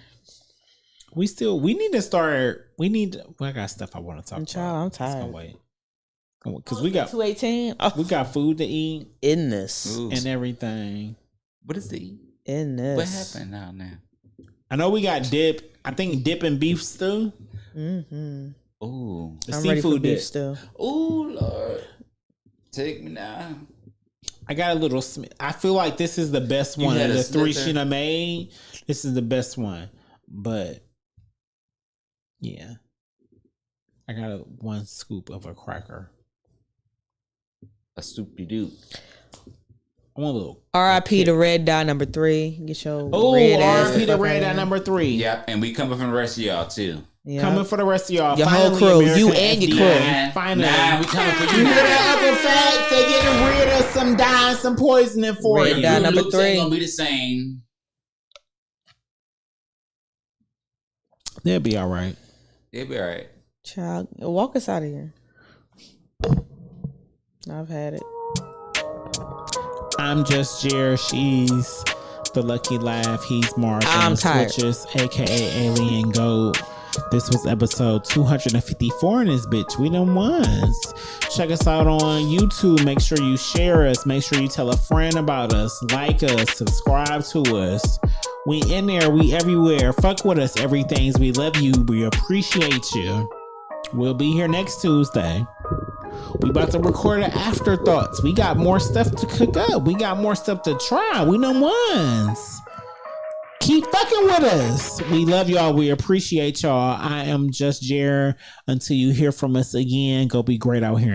We need to start. I got stuff I want to talk about. I'm tired. Wait. Because we got 218. We got food to eat in this and everything. What is the in this? What happened now? I know we got dip. I think dip and beef stew. Mm-hmm. Ooh, the seafood dip stew. Ooh, Lord, take me now. I got a little. I feel like this is the best one of the 3 she done made. This is the best one, but yeah, I got 1 scoop of a cracker. A soupy doo. I want a little. R.I.P. to Red Dot number 3. Get your Oh, red ass R.I.P. to fuck Red outta Dot here. number 3. Yep, and we coming from the rest of y'all too. Yeah. Coming for the rest of y'all. Your whole Finally, crew. American You and your FDA. crew. Finally. Nah, we coming for You you. hear that, Uncle Fat? They getting rid of some dye and some poisoning for Red you. Dot number Loops 3. ain't gonna be the same. They'll be all right. It'll be all right. Child, walk us out of here. I've had it. I'm just Jer. She's the Lucky Laugh. He's Mark. I'm and the tired. Switches, aka Alien Goat. This was episode 254 in this bitch. We done ones. Check us out on YouTube. Make sure you share us. Make sure you tell a friend about us. Like us. Subscribe to us. We in there. We everywhere. Fuck with us. Everything's. We love you. We appreciate you. We'll be here next Tuesday. We about to record an afterthoughts. We got more stuff to cook up. We got more stuff to try. We done ones. Keep fucking with us. We love y'all. We appreciate y'all. I am just Jer. Until you hear from us again, go be great out here.